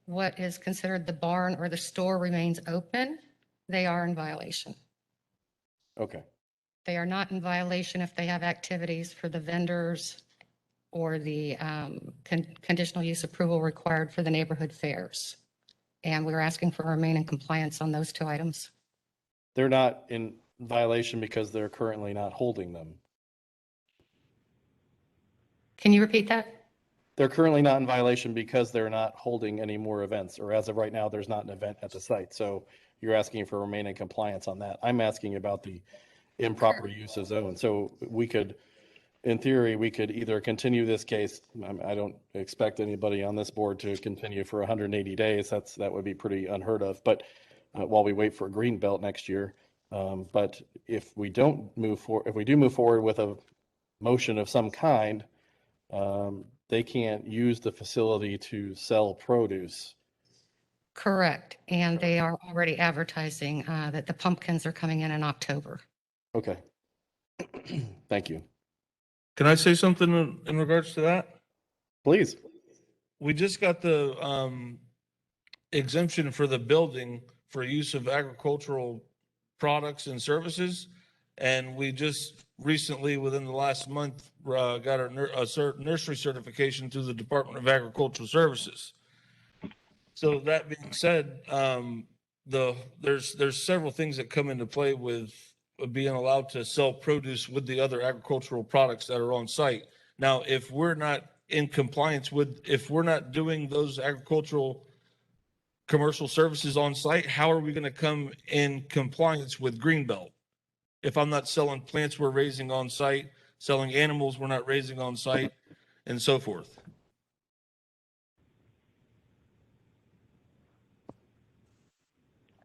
what is considered the barn or the store remains open, they are in violation. Okay. They are not in violation if they have activities for the vendors or the conditional use approval required for the neighborhood fairs. And we're asking for remain in compliance on those two items. They're not in violation because they're currently not holding them. Can you repeat that? They're currently not in violation because they're not holding any more events, or as of right now, there's not an event at the site. So you're asking for remain in compliance on that. I'm asking about the improper use of zone. So we could, in theory, we could either continue this case. I don't expect anybody on this board to continue for 180 days. That would be pretty unheard of. But while we wait for a green belt next year, but if we don't move forward, if we do move forward with a motion of some kind, they can't use the facility to sell produce. Correct. And they are already advertising that the pumpkins are coming in October. Okay. Thank you. Can I say something in regards to that? Please. We just got the exemption for the building for use of agricultural products and services. And we just recently, within the last month, got our nursery certification through the Department of Agricultural Services. So that being said, there's several things that come into play with being allowed to sell produce with the other agricultural products that are on site. Now, if we're not in compliance if we're not doing those agricultural commercial services on site, how are we going to come in compliance with Greenbelt? If I'm not selling plants we're raising on site, selling animals we're not raising on site, and so forth.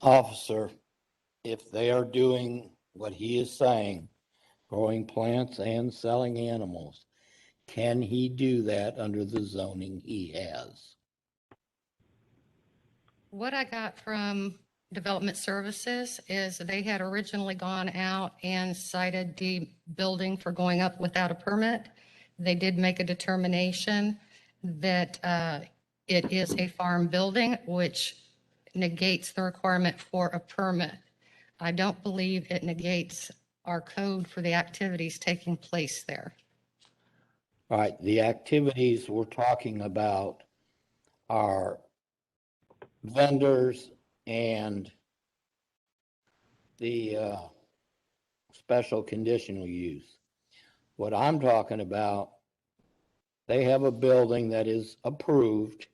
Officer, if they are doing what he is saying, growing plants and selling animals, can he do that under the zoning he has? What I got from Development Services is they had originally gone out and cited the building for going up without a permit. They did make a determination that it is a farm building, which negates the requirement for a permit. I don't believe it negates our code for the activities taking place there. All right, the activities we're talking about are vendors and the special conditional use. What I'm talking about, they have a building that is approved.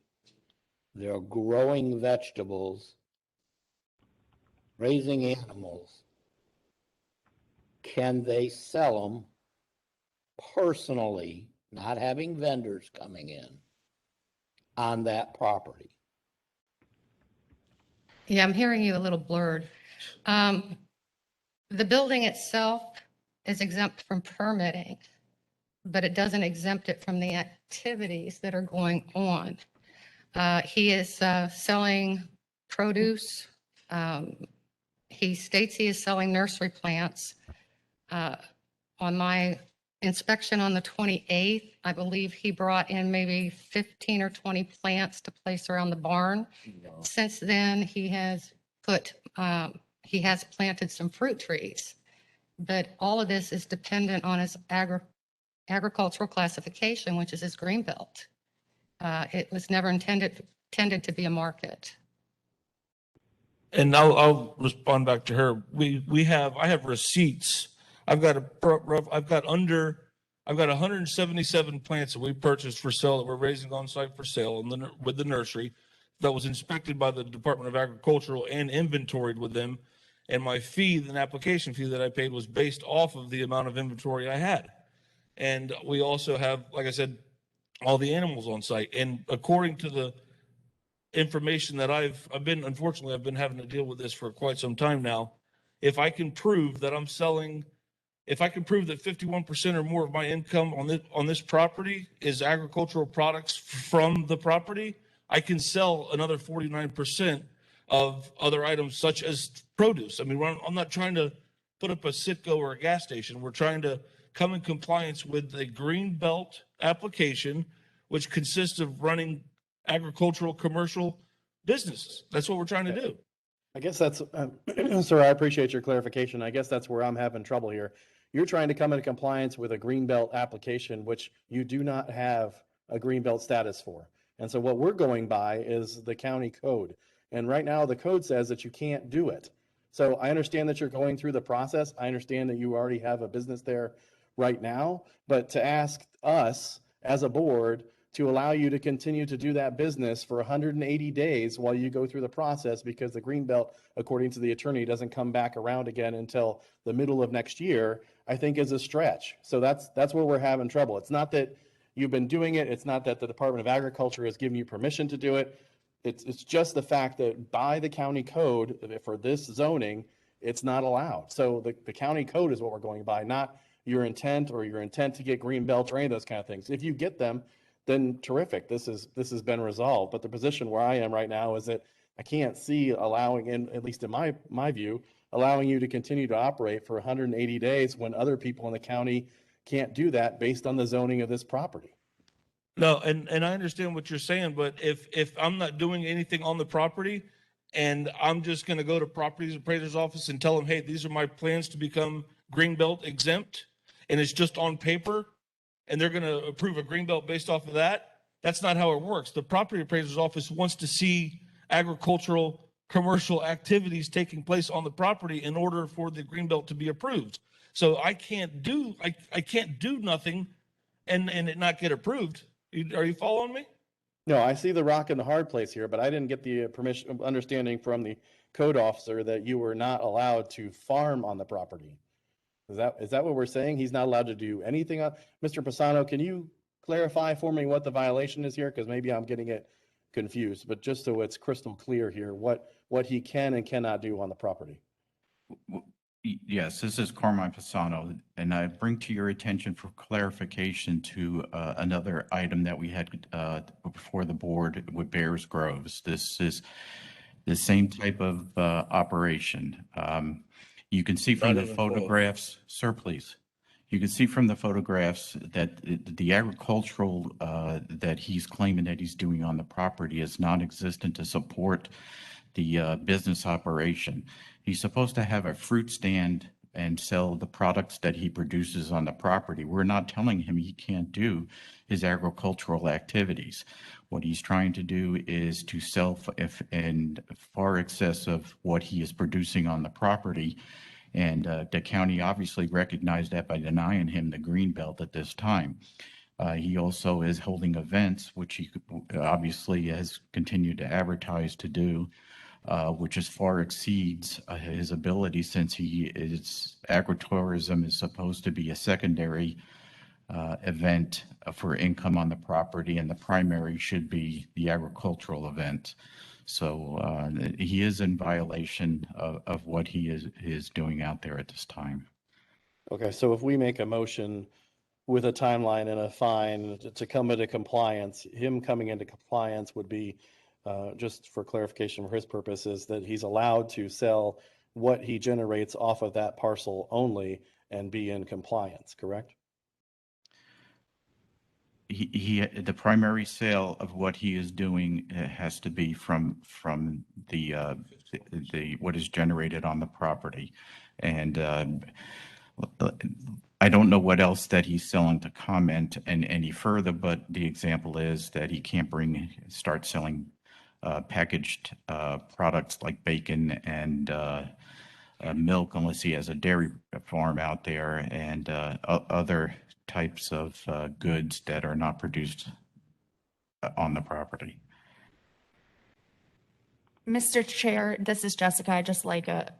They're growing vegetables, raising animals. Can they sell them personally, not having vendors coming in, on that property? Yeah, I'm hearing you a little blurred. The building itself is exempt from permitting, but it doesn't exempt it from the activities that are going on. He is selling produce. He states he is selling nursery plants. On my inspection on the 28th, I believe he brought in maybe 15 or 20 plants to place around the barn. Since then, he has planted some fruit trees, but all of this is dependent on his agricultural classification, which is his green belt. It was never intended to be a market. And I'll respond back to her. I have receipts. I've got 177 plants that we purchased for sale that we're raising on site for sale with the nursery. that was inspected by the Department of Agricultural and inventoried with them. And my fee, an application fee that I paid, was based off of the amount of inventory I had. And we also have, like I said, all the animals on site. And according to the information that unfortunately, I've been having to deal with this for quite some time now. If I can prove that if I can prove that 51% or more of my income on this property is agricultural products from the property, I can sell another 49% of other items such as produce. I mean, I'm not trying to put up a Citgo or a gas station. We're trying to come in compliance with the Green Belt application, which consists of running agricultural commercial businesses. That's what we're trying to do. I guess that's, sir, I appreciate your clarification. I guess that's where I'm having trouble here. You're trying to come into compliance with a Greenbelt application, which you do not have a Greenbelt status for. And so what we're going by is the county code. And right now the code says that you can't do it. So I understand that you're going through the process. I understand that you already have a business there right now, but to ask us as a board to allow you to continue to do that business for 180 days while you go through the process, because the Greenbelt, according to the attorney, doesn't come back around again until the middle of next year, I think is a stretch. So that's where we're having trouble. It's not that you've been doing it. It's not that the Department of Agriculture has given you permission to do it. It's just the fact that by the county code for this zoning, it's not allowed. So the county code is what we're going by, not your intent or your intent to get Greenbelt or any of those kind of things. If you get them, then terrific. This has been resolved. But the position where I am right now is that I can't see allowing, at least in my view, allowing you to continue to operate for 180 days when other people in the county can't do that based on the zoning of this property. No, and I understand what you're saying, but if I'm not doing anything on the property and I'm just going to go to properties appraiser's office and tell them, hey, these are my plans to become Greenbelt exempt, and it's just on paper, and they're going to approve a Greenbelt based off of that, that's not how it works. The property appraiser's office wants to see agricultural commercial activities taking place on the property in order for the Greenbelt to be approved. So I can't do nothing and it not get approved. Are you following me? No, I see the rock in the hard place here, but I didn't get the understanding from the code officer that you were not allowed to farm on the property. Is that what we're saying? He's not allowed to do anything? Mr. Pisano, can you clarify for me what the violation is here? Because maybe I'm getting it confused, but just so it's crystal clear here, what he can and cannot do on the property. Yes, this is Carmine Pisano, and I bring to your attention for clarification to another item that we had before the board with Bears Groves. This is the same type of operation. You can see from the photographs, sir, please. You can see from the photographs that the agricultural that he's claiming that he's doing on the property is non-existent to support the business operation. He's supposed to have a fruit stand and sell the products that he produces on the property. We're not telling him he can't do his agricultural activities. What he's trying to do is to sell in far excess of what he is producing on the property. And the county obviously recognized that by denying him the green belt at this time. He also is holding events, which he obviously has continued to advertise to do, which as far exceeds his ability, since agritourism is supposed to be a secondary event for income on the property, and the primary should be the agricultural event. So he is in violation of what he is doing out there at this time. Okay, so if we make a motion with a timeline and a fine to come into compliance, him coming into compliance would be, just for clarification for his purposes, that he's allowed to sell what he generates off of that parcel only and be in compliance, correct? The primary sale of what he is doing has to be from the what is generated on the property, and I don't know what else that he's selling to comment any further, but the example is that he can't start selling packaged products like bacon and milk unless he has a dairy farm out there, and other types of goods that are not produced on the property. Mr. Chair, this is Jessica. I'd just like a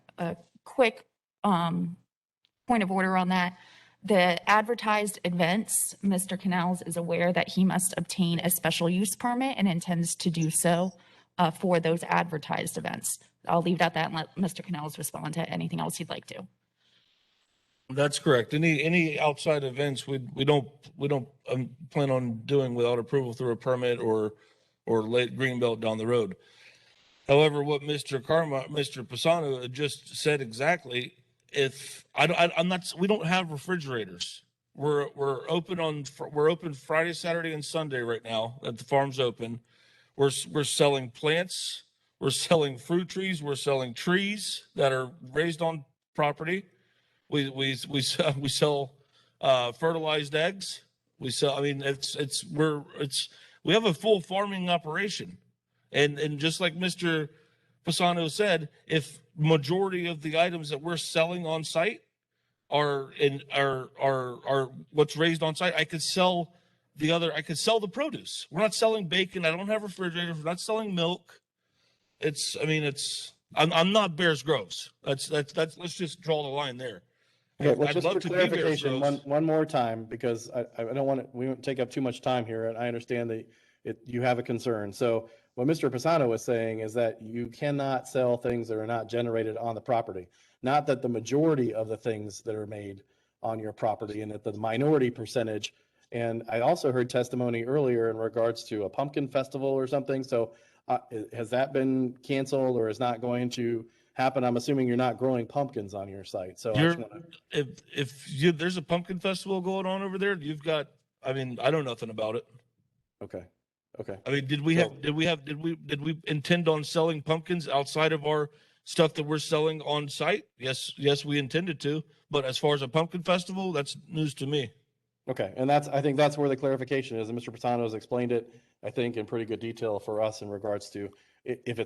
quick point of order on that. The advertised events, Mr. Canals is aware that he must obtain a special use permit and intends to do so for those advertised events. I'll leave it at that and let Mr. Canals respond to anything else he'd like to. That's correct. Any outside events we don't plan on doing without approval through a permit or late greenbelt down the road. However, what Mr. Pisano just said exactly, if I'm not, we don't have refrigerators. We're open Friday, Saturday, and Sunday right now that the farm's open. We're selling plants. We're selling fruit trees. We're selling trees that are raised on property. We sell fertilized eggs. We sell. I mean, we have a full farming operation. And just like Mr. Pisano said, if majority of the items that we're selling on site are what's raised on site, I could sell the produce. We're not selling bacon. I don't have refrigerators. We're not selling milk. I'm not Bears Groves. Let's just draw the line there. Okay, let's I'd just love for to be Bears clarification, Groves. one more time, because I don't want to, we won't take up too much time here, and I understand that you have a concern. So what Mr. Pisano was saying is that you cannot sell things that are not generated on the property. Not that the majority of the things that are made on your property, and that the minority percentage. And I also heard testimony earlier in regards to a pumpkin festival or something. So has that been canceled or is not going to happen? I'm assuming you're not growing pumpkins on your site. So I just want to. If there's a pumpkin festival going on over there, I know nothing about it. Okay. Okay. I mean, did we intend on selling pumpkins outside of our stuff that we're selling on site? Yes, we intended to. But as far as a pumpkin festival, that's news to me. Okay, and I think that's where the clarification is, and Mr. Pisano has explained it, I think, in pretty good detail for us in regards to if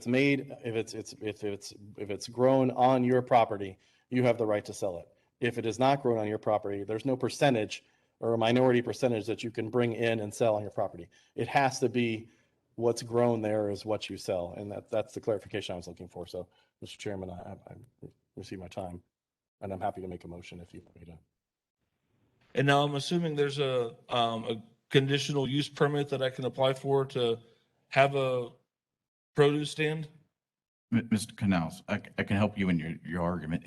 it's grown on your property, you have the right to sell it. If it is not grown on your property, there's no percentage or a minority percentage that you can bring in and sell on your property. It has to be what's grown there is what you sell, and that's the clarification I was looking for. So, Mr. Chairman, I received my time, and I'm happy to make a motion if you want me to. And now I'm assuming there's a conditional use permit that I can apply for to have a produce stand? Mr. Canals, I can help you in your argument.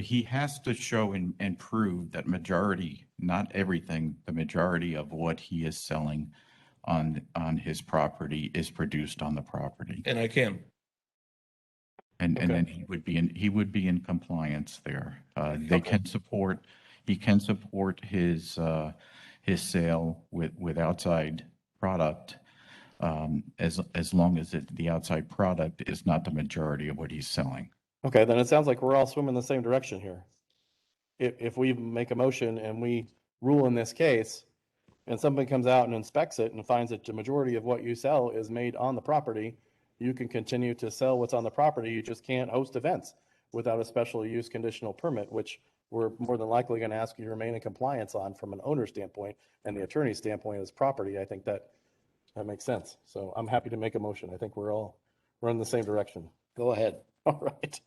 He has to show and prove that majority, not everything, the majority of what he is selling on his property is produced on the property. And I can. And then he would be in compliance there. He can support his sale with outside product, as long as the outside product is not the majority of what he's selling. Okay, then it sounds like we're all swimming the same direction here. If we make a motion and we rule in this case, and somebody comes out and inspects it and finds that the majority of what you sell is made on the property, you can continue to sell what's on the property. You just can't host events without a special use conditional permit, which we're more than likely going to ask you to remain in compliance on from an owner standpoint and the attorney's standpoint as property. I think that makes sense. So I'm happy to make a motion. I think we're in the same direction. Go ahead. All right.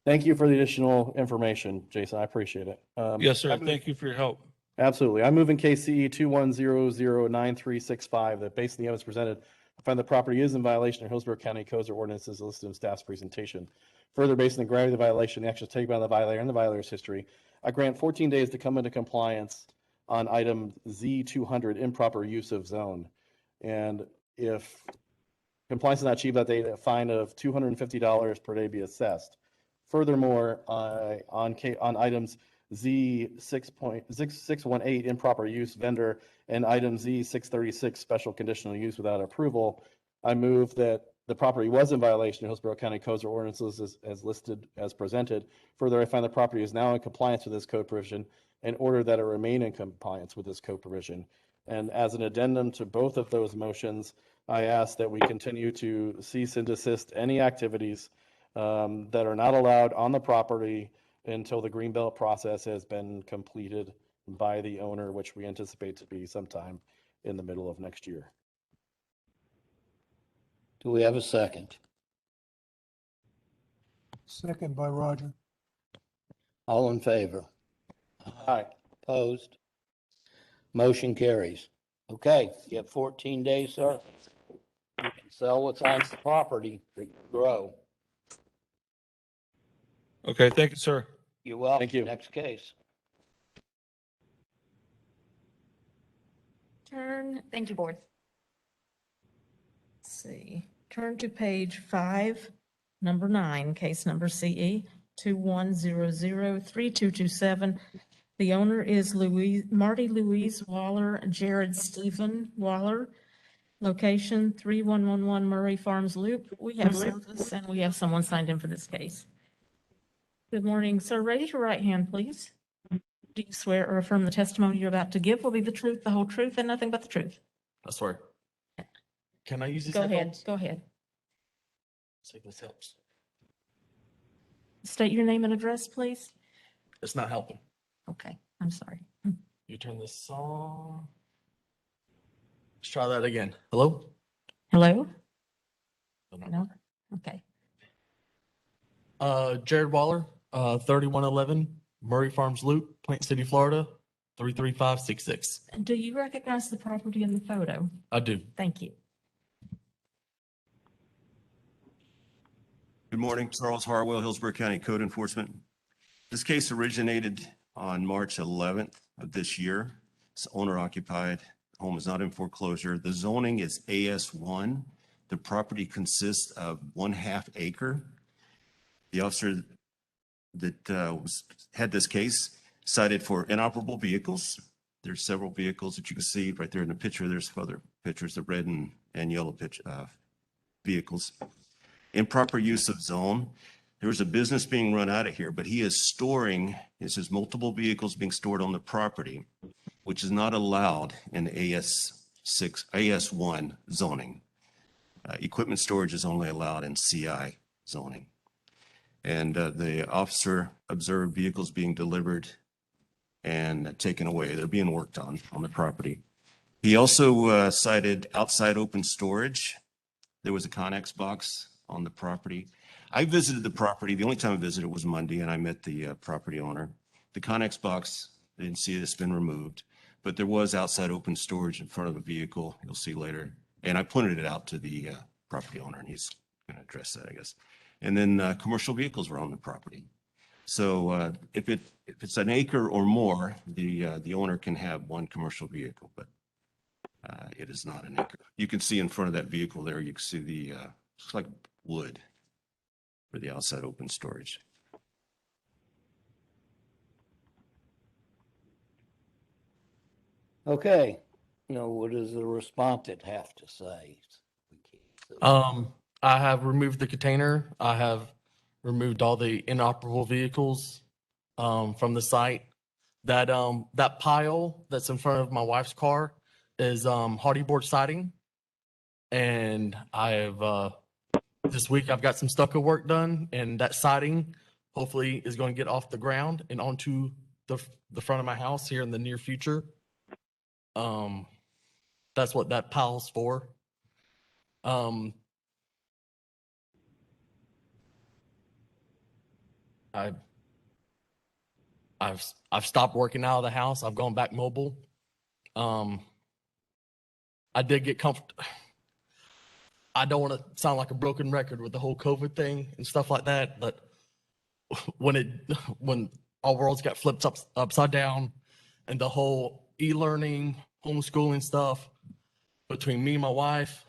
Thank you for the additional information, Jason. I appreciate it. Yes, sir. Thank you for your help. Absolutely. I move in KCE 21009365 that based on the evidence presented, I find the property is in violation of Hillsborough County codes or ordinances listed in staff's presentation. Further, based on the gravity of the violation, the actions taken by the violator and the violator's history, I grant 14 days to come into compliance on item Z200, improper use of zone. And if compliance is not achieved that day, a fine of $250 per day be assessed. Furthermore, on items Z618, improper use vendor, and item Z636, special conditional use without approval, I move that the property was in violation of Hillsborough County codes or ordinances as listed as presented. Further, I find the property is now in compliance with this code provision and order that it remain in compliance with this code provision. And as an addendum to both of those motions, I ask that we continue to cease and desist any activities that are not allowed on the property until the greenbelt process has been completed by the owner, which we anticipate to be sometime in the middle of next year. Do we have a second? Second by Roger. All in favor? Aye. Opposed? Motion carries. Okay, you have 14 days, sir. You can sell what's on the property to grow. Okay, thank you, sir. You're welcome. Thank you. Next case. Thank you, board. Let's see, turn to page 5, number 9, case number CE 21003227. The owner is Marty Louise Waller, Jared Stephen Waller. Location 3111 Murray Farms Loop. We have service and we have someone signed in for this case. Good morning, sir. Raise your right hand, please. Do you swear or affirm the testimony you're about to give will be the truth, the whole truth, and nothing but the truth? I swear. Can I use these Go ahead, headphones? go ahead. See if this helps. State your name and address, please. It's not helping. Okay, I'm sorry. You turn this on. Let's try that again. Hello? Hello? No? Okay. Jared Waller, 3111 Murray Farms Loop, Plant City, Florida, 33566. Do you recognize the property in the photo? I do. Thank you. Good morning, Charles Harwell, Hillsborough County Code Enforcement. This case originated on March 11th of this year. It's owner occupied. The home is not in foreclosure. The zoning is AS1. The property consists of 1/2 acre. The officer that had this case cited for inoperable vehicles. There's several vehicles that you can see right there in the picture. There's other pictures, the red and yellow vehicles. Improper use of zone. There was a business being run out of here, but he is storing, it says multiple vehicles being stored on the property, which is not allowed in AS1 zoning. Equipment storage is only allowed in CI zoning. And the officer observed vehicles being delivered and taken away. They're being worked on the property. He also cited outside open storage. There was a Connex box on the property. I visited the property. The only time I visited was Monday, and I met the property owner. The Connex box, I didn't see it. It's been removed, but there was outside open storage in front of the vehicle. You'll see later. And I pointed it out to the property owner, and he's going to address that, I guess. And then commercial vehicles were on the property. So if it's an acre or more, the owner can have one commercial vehicle, but it is not an acre. You can see in front of that vehicle there, you can see the looks like wood for the outside open storage. Okay. Now, what does the respondent have to say? I have removed the container. I have removed all the inoperable vehicles from the site. That pile that's in front of my wife's car is hardy board siding. And I have this week I've got some stucco work done, and that siding hopefully is going to get off the ground and onto the front of my house here in the near future. That's what that pile's for. I've stopped working out of the house. I've gone back mobile. I did get comfortable. I don't want to sound like a broken record with the whole COVID thing and stuff like that, but when our worlds got flipped upside down and the whole e-learning, homeschooling stuff between me and my wife,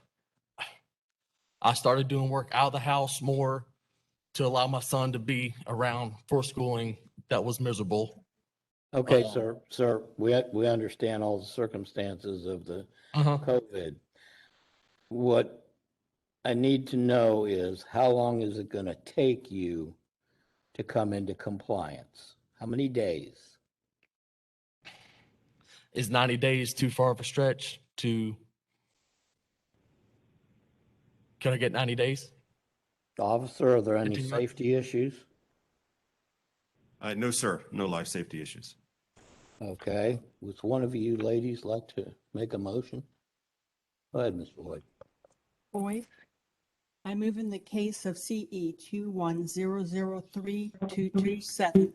I started doing work out of the house more to allow my son to be around for schooling. That was miserable. Okay, sir, we understand all the circumstances of the COVID. What I need to know is how long is it going to take you to come into compliance? How many days? Is 90 days too far of a stretch to, can I get 90 days? Officer, are there any 15 months? safety issues? No, sir. No life safety issues. Okay, would one of you ladies like to make a motion? Go ahead, Ms. Boyd. Boyd? I move in the case of CE 21003-227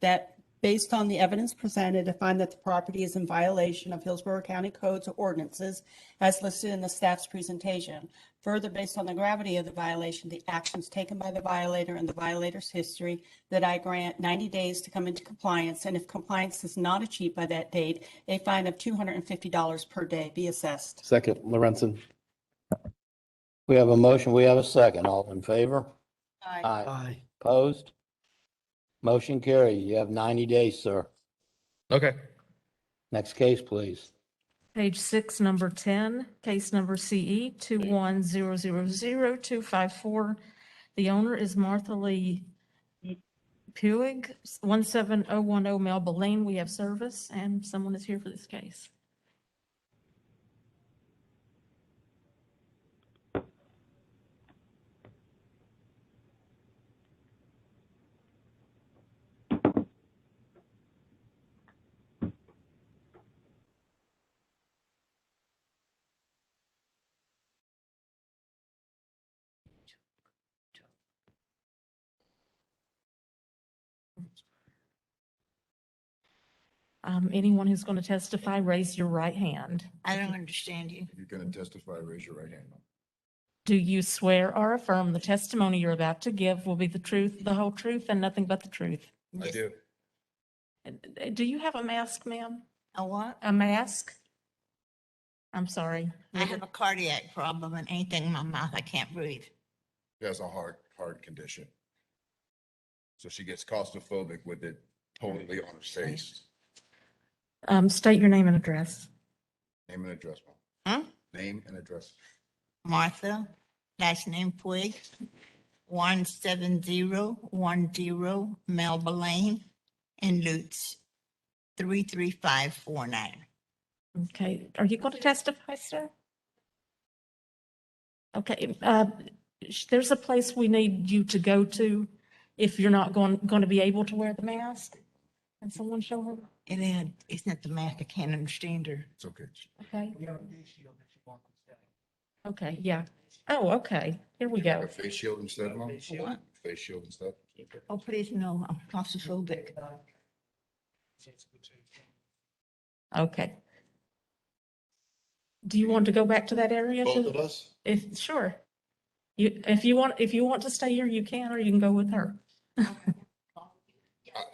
that based on the evidence presented, I find that the property is in violation of Hillsborough County codes or ordinances as listed in the staff's presentation. Further, based on the gravity of the violation, the actions taken by the violator and the violator's history, that I grant 90 days to come into compliance, and if compliance is not achieved by that date, a fine of $250 per day be assessed. Second, Lorenzen. We have a motion, we have a second. All in favor? Aye. Aye. Opposed? Motion carried. You have 90 days, sir. Okay. Next case, please. Page 6, number 10, case number CE 210000254. The owner is Martha Lee Puig, 17010 Melba Lane. We have service, and someone is here for this case. Anyone who's going to testify, raise your right hand. I don't understand you. If you're going to testify, raise your right hand. Do you swear or affirm the testimony you're about to give will be the truth, the whole truth, and nothing but the truth? I do. Do you have a mask, ma'am? A what? A mask? I'm sorry. I have a cardiac problem and anything in my mouth, I can't breathe. She has a heart condition. So she gets claustrophobic with it totally on her face. State your name and address. Name and address. Huh? Name and address. Martha, last name Puig, 17010 Melba Lane in Lutz, 33549. Okay, are you going to testify, sir? Okay, there's a place we need you to go to if you're not going to be able to wear the mask. Can someone show her? It's not the mask, I can't understand her. It's okay. Okay. Okay, yeah. Oh, okay, here we go. A face shield instead, Mom? What? Face shield instead. Oh, please, no, I'm claustrophobic. Okay. Do you want to go back to that area? Both of us? Sure. If you want to stay here, you can, or you can go with her.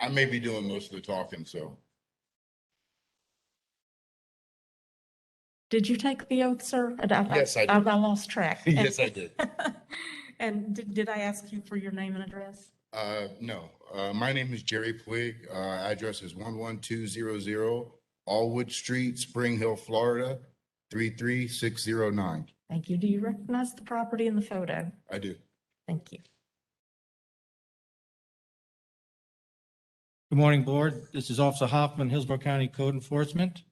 I may be doing most of the talking, so. Did you take the oath, sir? Yes, I did. I lost track. Yes, I did. And did I ask you for your name and address? No, my name is Jerry Puig. Address is 11200 Allwood Street, Spring Hill, Florida, 33609. Thank you. Do you recognize the property in the photo? I do. Thank you. Good morning, Board. This is Officer Hoffman, Hillsborough County Code Enforcement.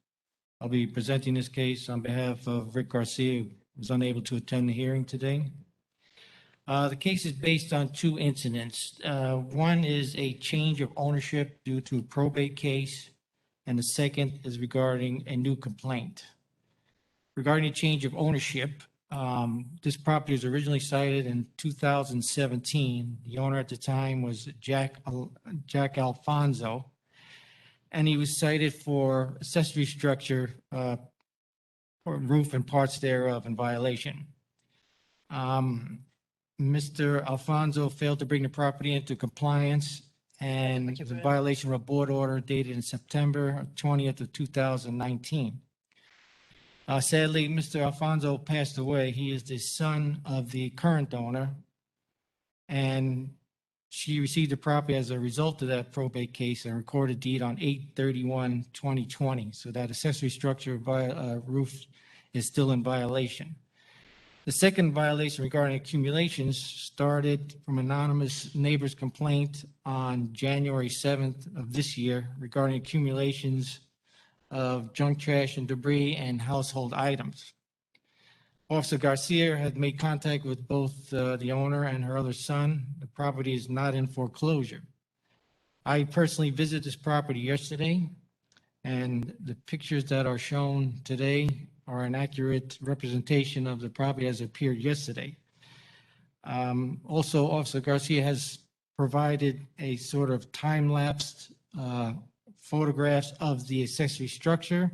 I'll be presenting this case on behalf of Rick Garcia, who was unable to attend the hearing today. The case is based on two incidents. One is a change of ownership due to a probate case, and the second is regarding a new complaint. Regarding a change of ownership, this property was originally cited in 2017. The owner at the time was Jack Alfonso, and he was cited for accessory structure or roof and parts thereof in violation. Mr. Alfonso failed to bring the property into compliance and was in violation of a board order dated in September 20th of 2019. Sadly, Mr. Alfonso passed away. He is the son of the current owner, and she received the property as a result of that probate case and recorded deed on 8/31/2020. So that accessory structure roof is still in violation. The second violation regarding accumulations started from anonymous neighbor's complaint on January 7th of this year regarding accumulations of junk, trash, and debris and household items. Officer Garcia had made contact with both the owner and her other son. The property is not in foreclosure. I personally visited this property yesterday, and the pictures that are shown today are an accurate representation of the property as it appeared yesterday. Also, Officer Garcia has provided a sort of time-lapsed photographs of the accessory structure.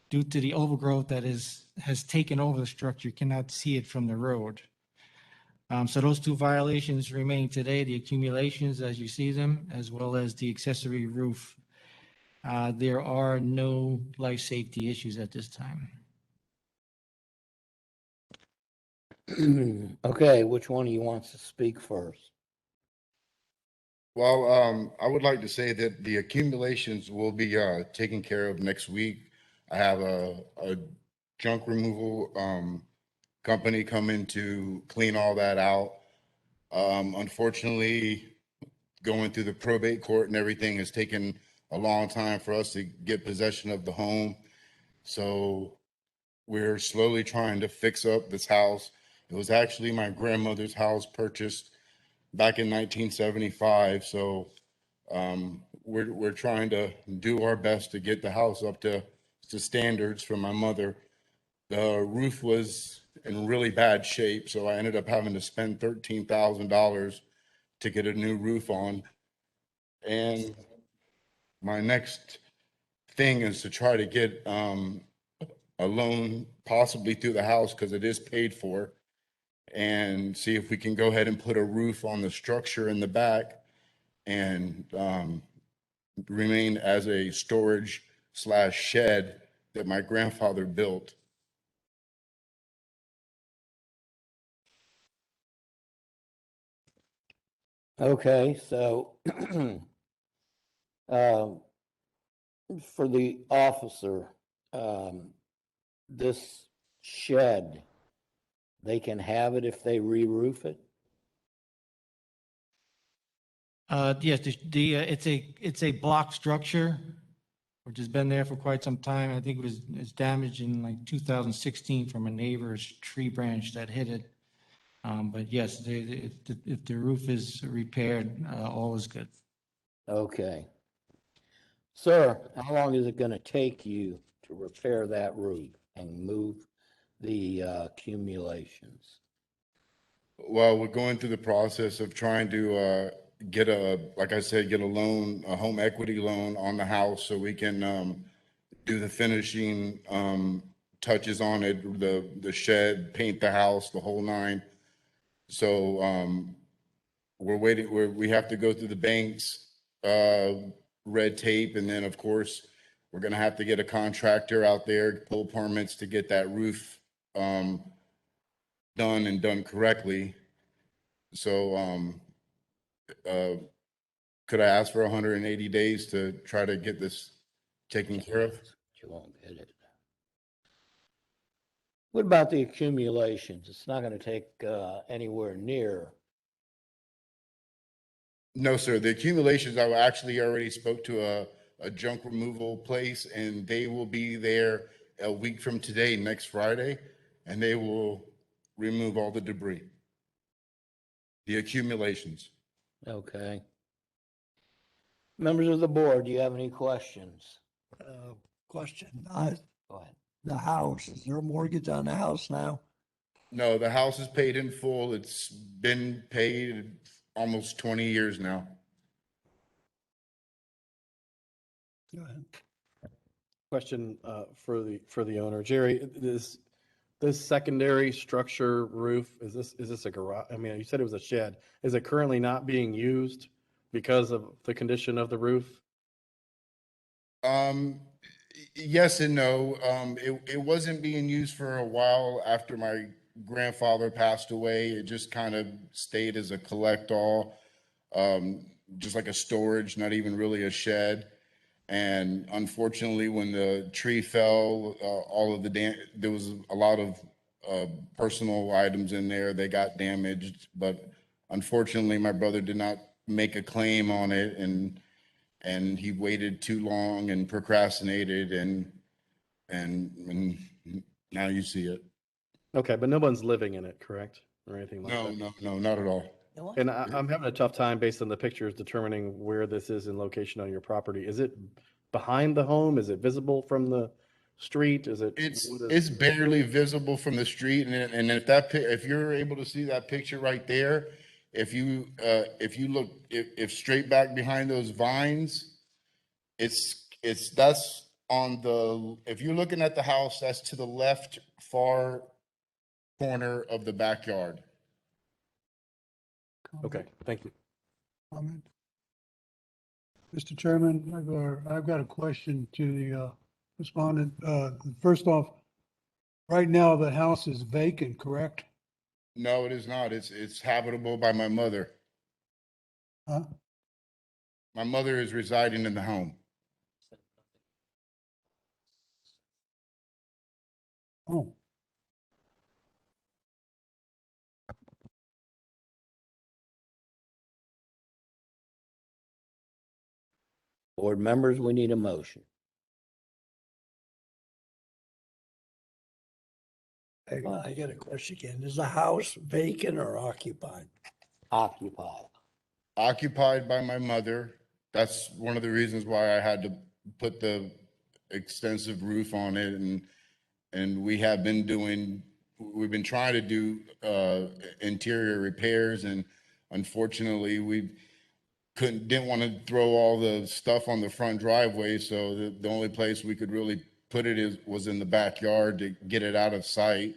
Due to the overgrowth that has taken over the structure, you cannot see it from the road. So those two violations remain today, the accumulations as you see them, as well as the accessory roof. There are no life safety issues at this time. Okay, which one of you wants to speak first? Well, I would like to say that the accumulations will be taken care of next week. I have a junk removal company coming to clean all that out. Unfortunately, going through the probate court and everything has taken a long time for us to get possession of the home. So we're slowly trying to fix up this house. It was actually my grandmother's house, purchased back in 1975. So we're trying to do our best to get the house up to standards for my mother. The roof was in really bad shape, so I ended up having to spend $13,000 to get a new roof on. And my next thing is to try to get a loan possibly through the house, because it is paid for, and see if we can go ahead and put a roof on the structure in the back and remain as a storage / shed that my grandfather built. Okay, so for the officer, this shed, they can have it if they re-roof it? Yes, it's a block structure, which has been there for quite some time. I think it's damaged in like 2016 from a neighbor's tree branch that hit it. But yes, if the roof is repaired, all is good. Okay. Sir, how long is it going to take you to repair that roof and move the accumulations? Well, we're going through the process of trying to get like I said, get a loan, a home equity loan on the house, so we can do the finishing touches on it, the shed, paint the house, the whole nine. So we're waiting. We have to go through the bank's red tape, and then of course we're going to have to get a contractor out there, pull permits to get that roof done and done correctly. So could I ask for 180 days to try to get this taken care of? You won't get it. What about the accumulations? It's not going to take anywhere near. No, sir. The accumulations, I actually already spoke to a junk removal place, and they will be there a week from today, next Friday, and they will remove all the debris, the accumulations. Okay. Members of the board, do you have any questions? Question. Go ahead. The house, is there a mortgage on the house now? No, the house is paid in full. It's been paid almost 20 years now. Go ahead. Question for the owner, Jerry. This secondary structure roof, is this a garage? I mean, you said it was a shed. Is it currently not being used because of the condition of the roof? Yes and no. It wasn't being used for a while after my grandfather passed away. It just kind of stayed as a collect-all, just like a storage, not even really a shed. And unfortunately, when the tree fell, there was a lot of personal items in there. They got damaged, but unfortunately, my brother did not make a claim on it, and he waited too long and procrastinated, and now you see it. Okay, but no one's living in it, correct? Or anything like that? No, not at all. And I'm having a tough time based on the pictures determining where this is in location on your property. Is it behind the home? Is it visible from the street? Is it? It's what is- it's barely visible from the street, and if if you're able to see that picture right there, if you look if straight back behind those vines, that's on the, if you're looking at the house, that's to the left far corner of the backyard. Okay, thank you. Comment? Mr. Chairman, I've got a question to the respondent. First off, right now the house is vacant, correct? No, it is not. It's habitable by my mother. Huh? My mother is residing in the home. Oh, Board members, we need a motion. I got a question again. Is the house vacant or occupied? Occupied. Occupied by my mother. That's one of the reasons why I had to put the extensive roof on it, and we've been trying to do interior repairs, and unfortunately we didn't want to throw all the stuff on the front driveway, so the only place we could really put it was in the backyard to get it out of sight.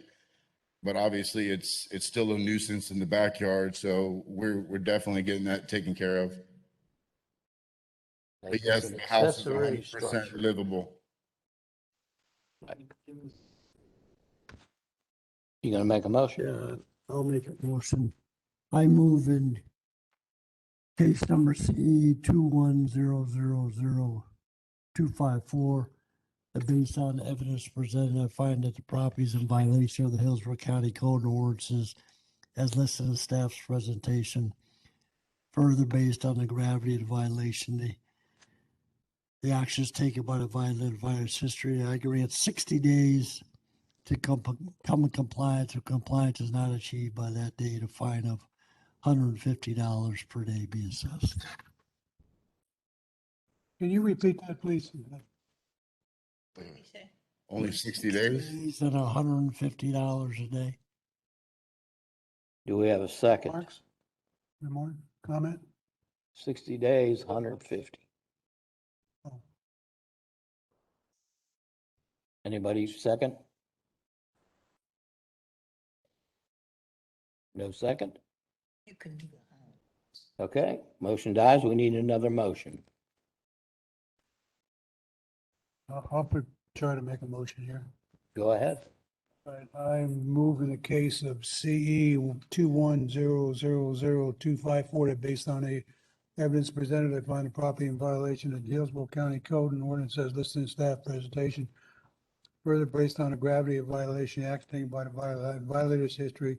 But obviously it's still a nuisance in the backyard, so we're definitely getting that taken care of. But yes, It's an the house is accessory 100% structure. livable. You gonna make a motion? Yeah, I'll make a motion. I move in case number C 210000254. That based on evidence presented, I find that the property is in violation of the Hillsborough County Code and ordinances as listed in staff's presentation. Further, based on the gravity of the violation, the actions taken by the violence history, I grant 60 days to come in compliance. If compliance is not achieved by that date, a fine of $150 per day be assessed. can you repeat that, please? Only 60 days? And $150 a day. Do we have a second? Marks? Any more comment? 60 days, 150. Oh. Anybody second? No second? You can do that. Okay, motion dies. We need another motion. I'll try to make a motion here. Go ahead. Right, I'm moving the case of CE 210000254 that based on the evidence presented, I find the property in violation of the Hillsborough County Code and ordinance as listed in staff presentation. Further, based on the gravity of violation acting by the violator's history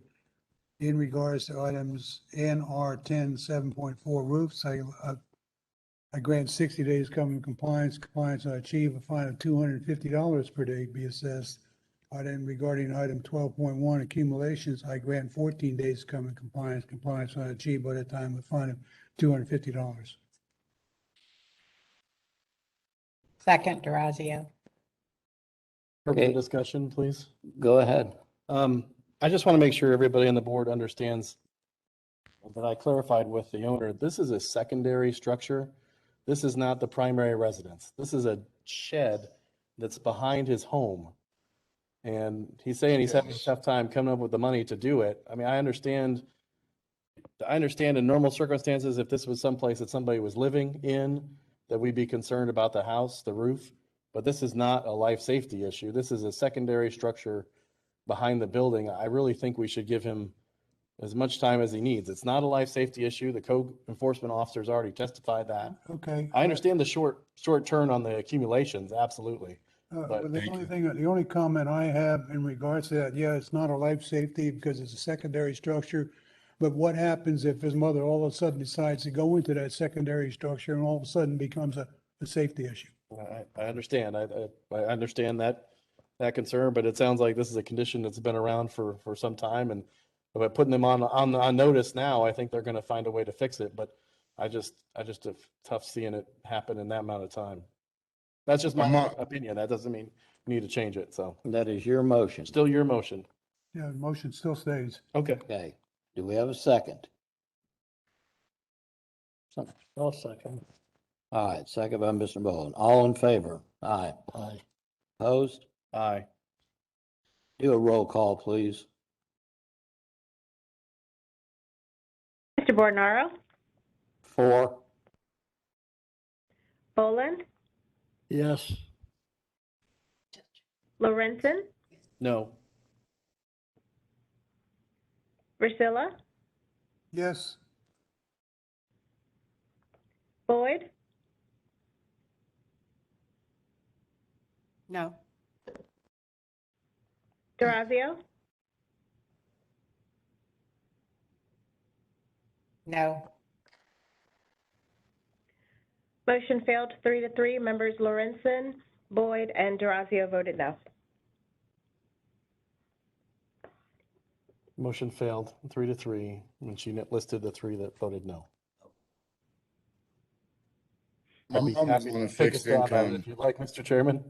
in regards to items NR 10-7.4 roofs, I grant 60 days coming compliance. Compliance not achieved, a fine of $250 per day be assessed. Item regarding item 12.1 accumulations, I grant 14 days coming compliance. Compliance not achieved by the time, a fine of $250. Second, Durazio. Further Okay. discussion, please. Go ahead. I just want to make sure everybody on the board understands that I clarified with the owner, this is a secondary structure. This is not the primary residence. This is a shed that's behind his home. And he's saying he's having a tough time coming up with the money to do it. I mean, I understand in normal circumstances, if this was someplace that somebody was living in, that we'd be concerned about the house, the roof, but this is not a life safety issue. This is a secondary structure behind the building. I really think we should give him as much time as he needs. It's not a life safety issue. The code enforcement officers already testified that. Okay. I understand the short turn on the accumulations, absolutely. But the only comment I have in regards to that, yeah, it's not a life safety because it's a secondary structure. But what happens if his mother all of a sudden decides to go into that secondary structure and all of a sudden becomes a safety issue? I understand. I understand that concern, but it sounds like this is a condition that's been around for some time, and by putting them on notice now, I think they're going to find a way to fix it. But I just have tough seeing it happen in that amount of time. That's just my opinion. That doesn't mean need to change it, so. That is your motion. Still your motion. Yeah, the motion still stays. Okay. Okay. Do we have a second? I'll second. All right, second by Mr. Bowen. All in favor? Aye. Aye. Opposed? Aye. Do a roll call, please. Mr. Bornaro, 4. Boland, Yes. Lorenzen, No. Versilla, Yes. Boyd, No. Durazio, No. motion failed 3-3. Members Lorenzen, Boyd, and Durazio voted no. Motion failed 3-3, and she listed the 3 that voted no. My I'd be mom was happy on a to take a fixed stab at it income. if you'd like, Mr. Chairman.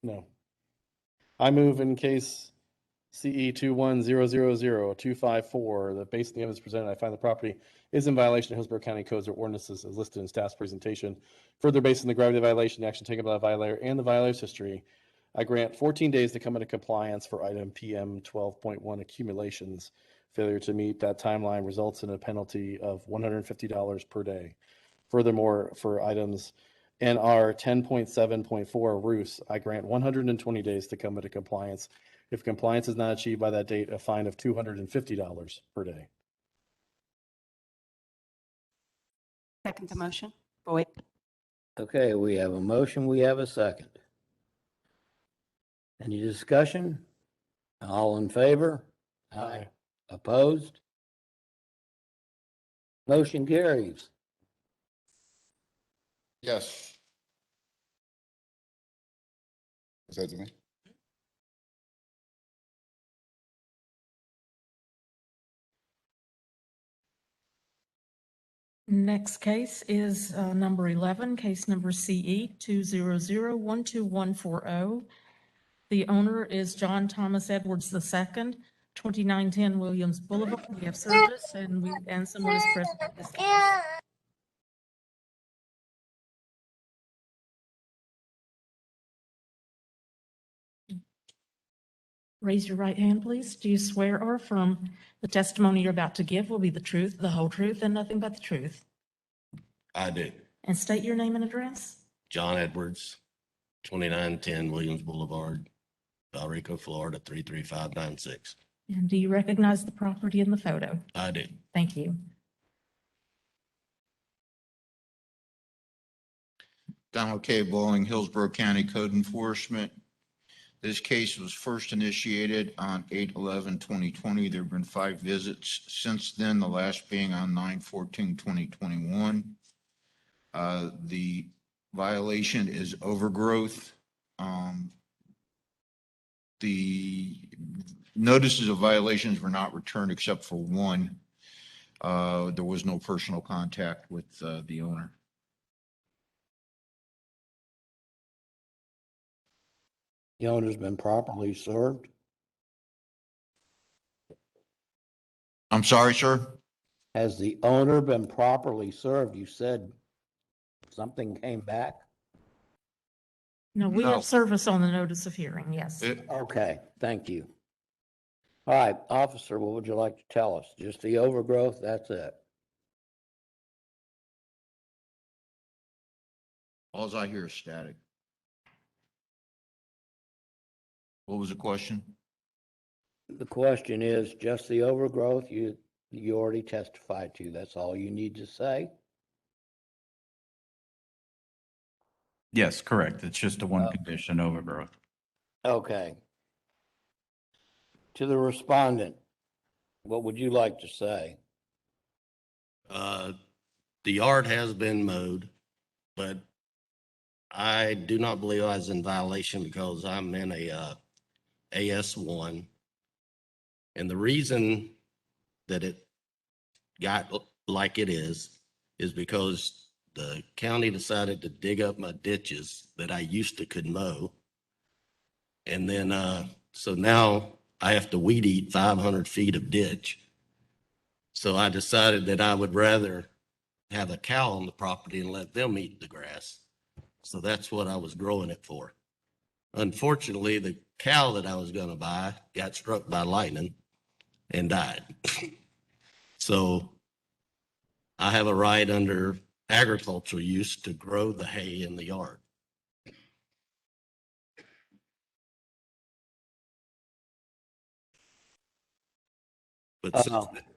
No. I move in case CE 21000254, that based on the evidence presented, I find the property is in violation of Hillsborough County codes or ordinances as listed in staff's presentation. Further, based on the gravity of the violation, the action taken by the violator and the violator's history, I grant 14 days to come into compliance for item PM 12.1 accumulations. Failure to meet that timeline results in a penalty of $150 per day. Furthermore, for items NR 10.7.4 roofs, I grant 120 days to come into compliance. If compliance is not achieved by that date, a fine of $250 per day. Second the motion. Boyd. Okay, we have a motion, we have a second. Any discussion? All in favor? Aye. Opposed? Motion carries. Yes. Is that to me? Next case is number 11, case number CE 200-12140. The owner is John Thomas Edwards II, 2910 Williams Boulevard. We have service and someone is present in this case. Raise your right hand, please. Do you swear or affirm the testimony you're about to give will be the truth, the whole truth, and nothing but the truth? I do. And state your name and address. John Edwards, 2910 Williams Boulevard, Valrico, Florida, 33596. And do you recognize the property in the photo? I do. Thank you. Donald K. Bowling, Hillsborough County Code Enforcement. This case was first initiated on 8/11/2020. There have been 5 visits since then, the last being on 9/14/2021. The violation is overgrowth. The notices of violations were not returned except for one. There was no personal contact with the owner. The owner's been properly served. I'm sorry, sir? Has the owner been properly served? You said something came back? No, we No. have service on the notice of hearing, yes. Okay, thank you. All right, officer, what would you like to tell us? Just the overgrowth, that's it? All I hear is static. What was the question? The question is just the overgrowth you already testified to. That's all you need to say? Yes, correct. It's just a one condition overgrowth. Okay. To the respondent, what would you like to say? The yard has been mowed, but I do not believe I was in violation because I'm in a AS1. And the reason that it got like it is because the county decided to dig up my ditches that I used to could mow. And then, so now I have to weed eat 500 feet of ditch. So I decided that I would rather have a cow on the property and let them eat the grass. So that's what I was growing it for. Unfortunately, the cow that I was going to buy got struck by lightning and died. So I have a right under agricultural use to grow the hay in the yard.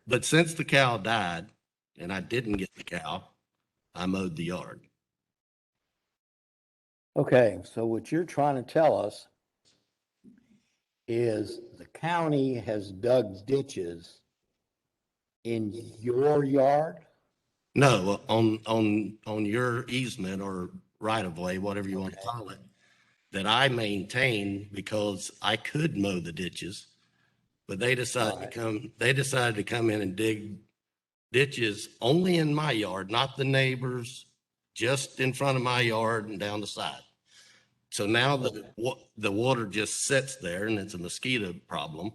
But since the cow died and I didn't get the cow, I mowed the yard. Okay, so what you're trying to tell us is the county has dug ditches in your yard? No, on your easement or right of way, whatever you want to call it, that I maintain because I could mow the ditches, but they decided to come in and dig ditches only in my yard, not the neighbors, just in front of my yard and down the side. So now the water just sits there and it's a mosquito problem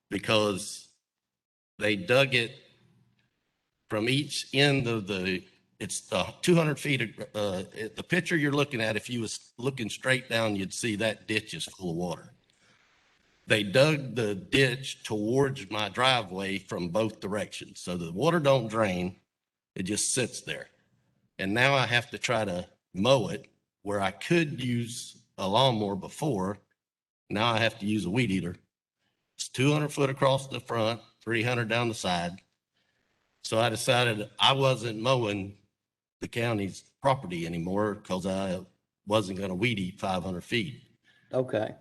because they dug it from each end of it's 200 feet. The picture you're looking at, if you was looking straight down, you'd see that ditch is full of water. They dug the ditch towards my driveway from both directions. So the water don't drain. It just sits there. And now I have to try to mow it where I could use a lawnmower before. Now I have to use a weed eater. It's 200 foot across the front, 300 down the side. So I decided I wasn't mowing the county's property anymore because I wasn't going to weed eat 500 feet. Okay.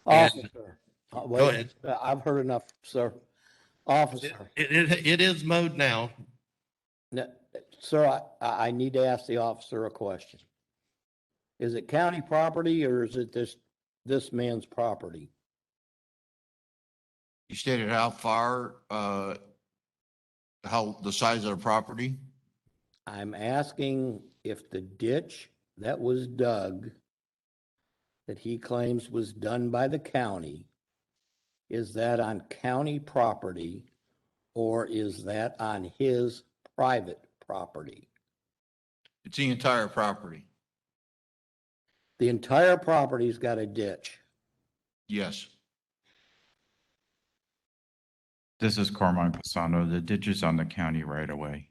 And- Officer. Go ahead. I've heard enough, sir. Officer. It is mowed now. No, sir, I need to ask the officer a question. Is it county property or is it this man's property? You stated how far, how the size of the property? I'm asking if the ditch that was dug that he claims was done by the county, is that on county property or is that on his private property? It's the entire property. The entire property's got a ditch. Yes. This is Carmine Pisano. The ditch is on the county right away.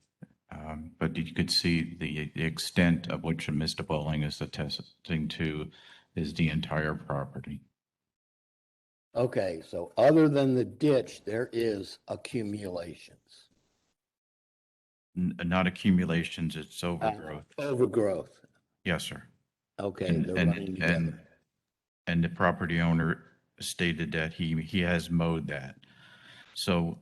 But you could see the extent of which Mr. Bowling is attesting to is the entire property. Okay, so other than the ditch, there is accumulations. Not accumulations, it's overgrowth. Overgrowth. Yes, sir. Okay, And, they're and, running together. and the property owner stated that he has mowed that. So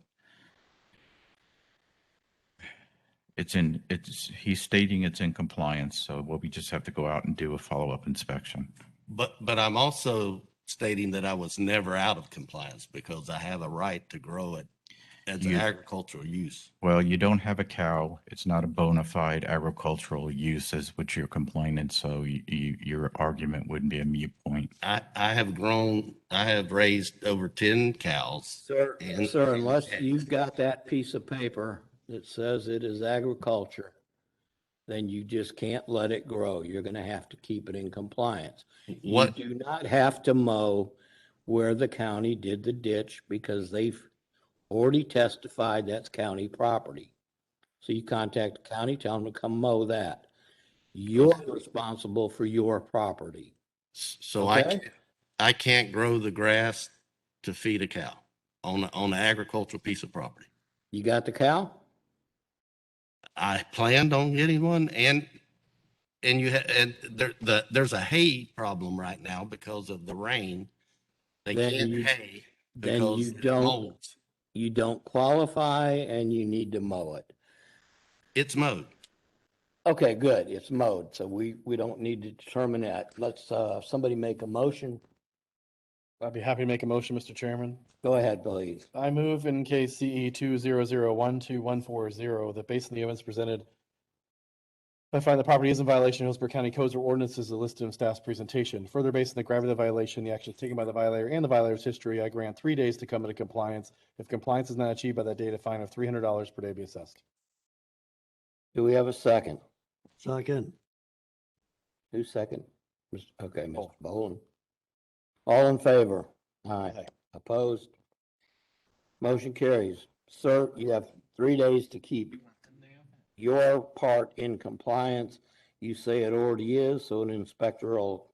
he's stating it's in compliance. So we just have to go out and do a follow-up inspection. But I'm also stating that I was never out of compliance because I have a right to grow it as an agricultural use. Well, you don't have a cow. It's not a bona fide agricultural use as what you're complaining. So your argument wouldn't be a moot point. I have raised over 10 cows. Sir, unless you've got that piece of paper that says it is agriculture, then you just can't let it grow. You're going to have to keep it in compliance. You do not have to mow where the county did the ditch because they've already testified that's county property. So you contact the county, tell them to come mow that. You're responsible for your property. So Okay? I can't grow the grass to feed a cow on an agricultural piece of property. You got the cow? I planned on getting one, and there's a hay problem right now because of the rain. They can't hay because it molds. You don't qualify and you need to mow it. It's mowed. Okay, good. It's mowed, so we don't need to determine that. Let's somebody make a motion. I'd be happy to make a motion, Mr. Chairman. Go ahead, please. I move in case CE 200121140 that based on the evidence presented, I find the property is in violation of Hillsborough County codes or ordinances as listed in staff's presentation. Further, based on the gravity of the violation, the actions taken by the violator and the violator's history, I grant 3 days to come into compliance. If compliance is not achieved by that date, a fine of $300 per day be assessed. Do we have a second? Second. Who's second? Okay, Mr. Bowen. All in favor? Aye. Opposed? Motion carries. Sir, you have 3 days to keep your part in compliance. You say it already is, so an inspector will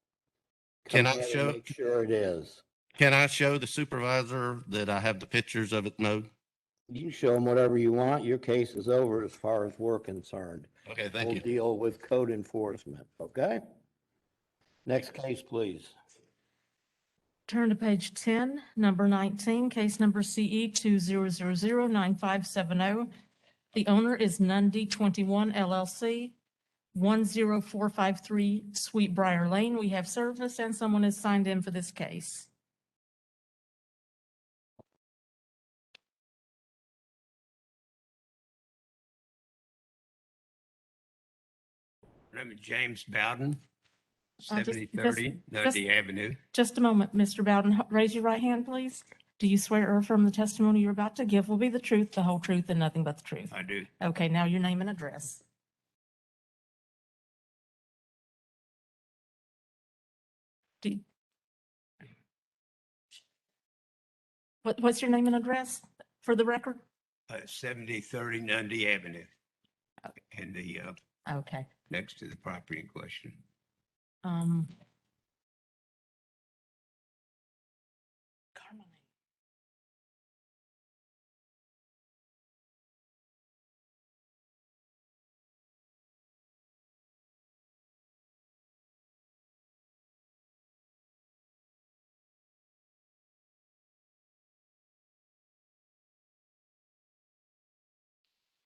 come Can I in and show- make sure it is. Can I show the supervisor that I have the pictures of it mowed? You can show them whatever you want. Your case is over as far as we're concerned. Okay, thank We'll you. deal with code enforcement, okay? Next case, please. Turn to page 10, number 19, case number CE 200095570. The owner is Nundy 21 LLC, 10453 Sweetbriar Lane. We have service and someone is signed in for this case. My name is James Bowden, Just- 7030 Nundy Avenue. Just a moment, Mr. Bowden. Raise your right hand, please. Do you swear or affirm the testimony you're about to give will be the truth, the whole truth, and nothing but the truth? I do. Okay, now your name and address. What's your name and address for the record? 7030 Nundy Avenue. And the, Okay. next to the property in question.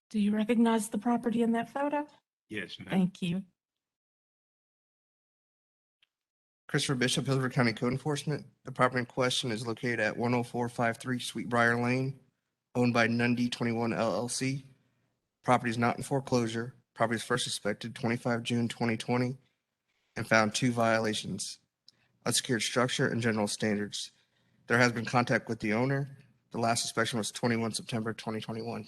Do you recognize the property in that photo? Yes, ma'am. Thank you. Christopher Bishop, Hillsborough County Code Enforcement. The property in question is located at 10453 Sweetbriar Lane, owned by Nundy 21 LLC. Property is not in foreclosure. Property is first inspected 25 June 2020 and found 2 violations: unsecured structure and general standards. There has been contact with the owner. The last inspection was 21 September 2021.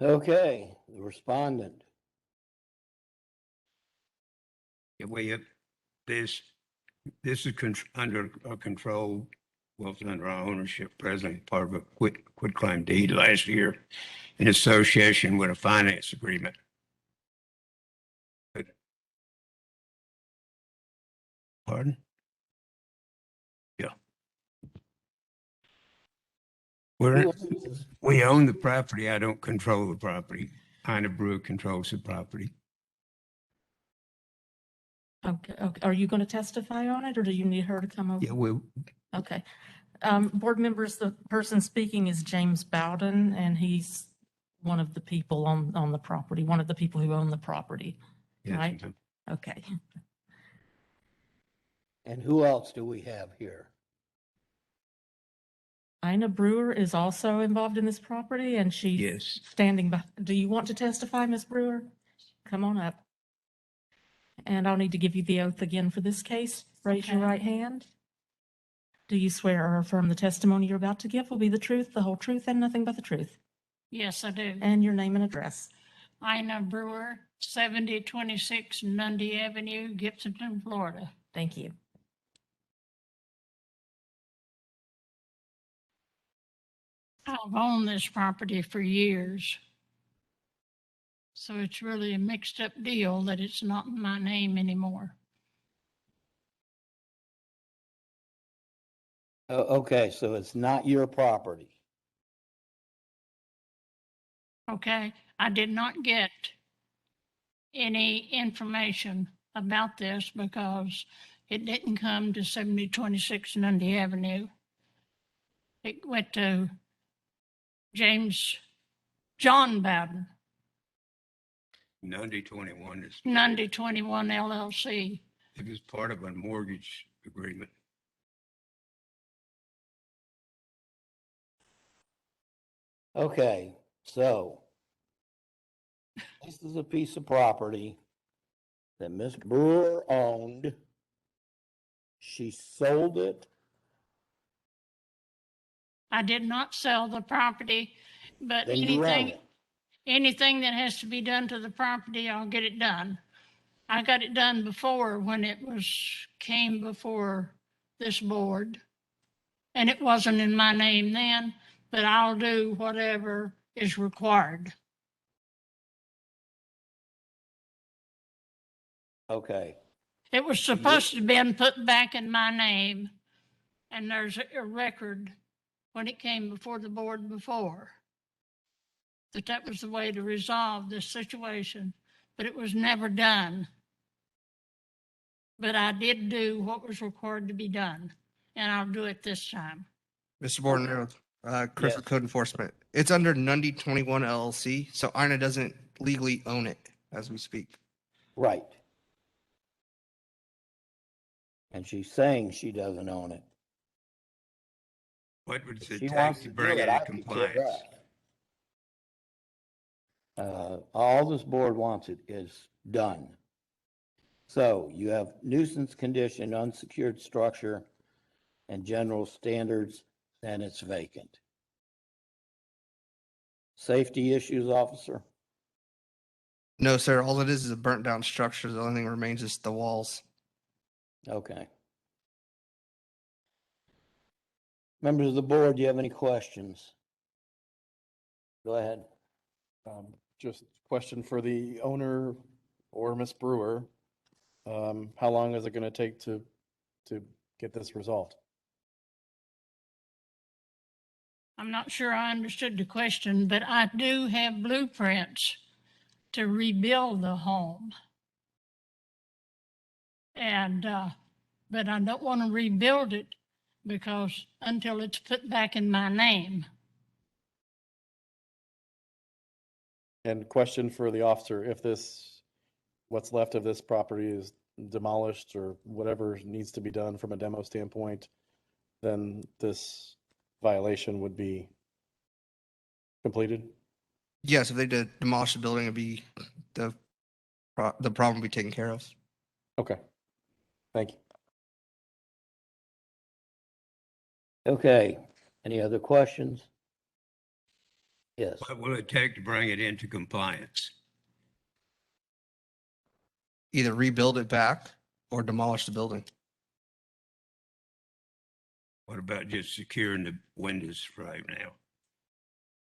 Okay, the respondent. Yeah, this is under our control, well, it's under our ownership presently, part of a quit claim deed last year in association with a finance agreement. Pardon? Yeah. We own the property. I don't control the property. Ina Brewer controls the property. Okay. Are you going to testify on it or do you need her to come over? Yeah, well, Okay. Board members, the person speaking is James Bowden, and he's one of the people on the property, one of the people who own the property, yes, right? ma'am. Okay. And who else do we have here? Ina Brewer is also involved in this property, and she's Yes. standing by. Do you want to testify, Ms. Brewer? Come on up. And I'll need to give you the oath again for this case. Raise your right hand. Do you swear or affirm the testimony you're about to give will be the truth, the whole truth, and nothing but the truth? Yes, I do. And your name and address. Ina Brewer, 7026 Nundy Avenue, Gibsonton, Florida. Thank you. I've owned this property for years. So it's really a mixed up deal that it's not in my name anymore. Okay, so it's not your property. Okay, I did not get any information about this because it didn't come to 7026 Nundy Avenue. It went to John Bowden, Nundy 21 is, Nundy 21 LLC. it was part of a mortgage agreement. Okay, so this is a piece of property that Miss Brewer owned. She sold it. I did not sell the property, but Then you own it. anything that has to be done to the property, I'll get it done. I got it done before when came before this board. And it wasn't in my name then, but I'll do whatever is required. Okay, It was supposed to have been put back in my name, and there's a record when it came before the board before that was the way to resolve this situation, but it was never done. But I did do what was required to be done, and I'll do it this time. Mr. Bordenero, Chris with Code Enforcement. It's under Nundy 21 LLC, so Ina doesn't legally own it as we speak. right. And she's saying she doesn't own it. What would If it she take wants to to bring do it I in could care compliance? less. All this board wants it is done. So you have nuisance condition, unsecured structure, and general standards, and it's vacant. Safety issues, officer? No, sir. All it is a burnt down structure. The only thing that remains is the walls. Okay. Members of the board, do you have any questions? Go ahead. Just question for the owner or Miss Brewer. How long is it going to take to get this resolved? I'm not sure I understood the question, but I do have blueprints to rebuild the home. And, but I don't want to rebuild it because until it's put back in my name. And question for the officer, if what's left of this property is demolished or whatever needs to be done from a demo standpoint, then this violation would be completed? Yes, if they did demolish the building, it'd be the problem would be taken care of. Okay, thank you. Okay, any other questions? Yes. What will it take to bring it into compliance? Either rebuild it back or demolish the building. What about just securing the windows right now?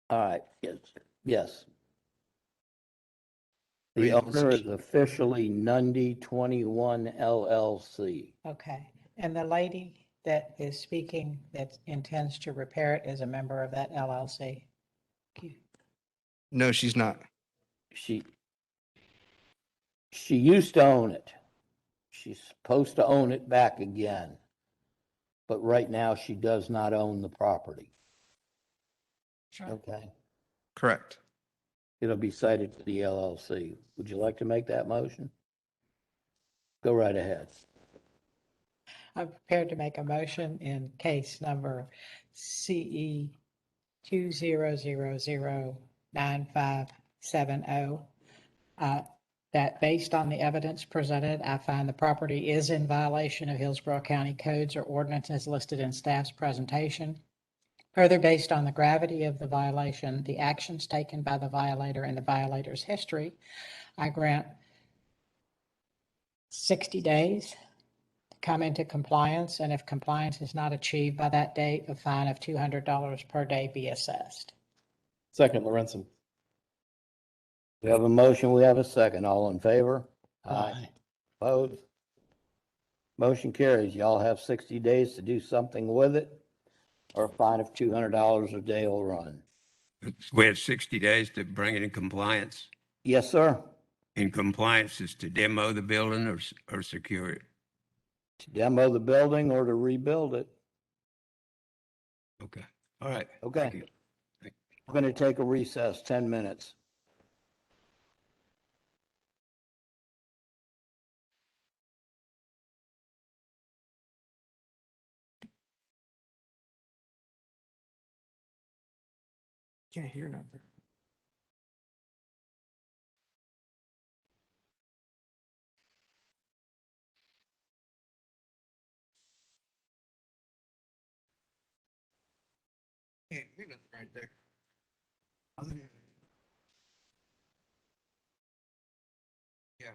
All right, yes, yes. The Real owner is officially Nundy 21 LLC. Okay, and the lady that is speaking that intends to repair it is a member of that LLC? No, she's not. She used to own it. She's supposed to own it back again. But right now, she does not own the property. Okay, Correct. it'll be cited to the LLC. Would you like to make that motion? Go right ahead. I'm prepared to make a motion in case number CE 2000957 that based on the evidence presented, I find the property is in violation of Hillsborough County codes or ordinances listed in staff's presentation. Further, based on the gravity of the violation, the actions taken by the violator and the violator's history, I grant 60 days to come into compliance, and if compliance is not achieved by that date, a fine of $200 per day be assessed. Second, Lorenzen. We have a motion, we have a second. All in favor? Aye. Opposed? Motion carries. Y'all have 60 days to do something with it, or a fine of $200 a day will run. We have 60 days to bring it in compliance. Yes, sir. In compliance is to demo the building or secure it. To demo the building or to rebuild it. Okay. All right. Okay. Thank you. We're going to take a recess, 10 minutes. Can't hear nothing. Yeah, right there. Yeah.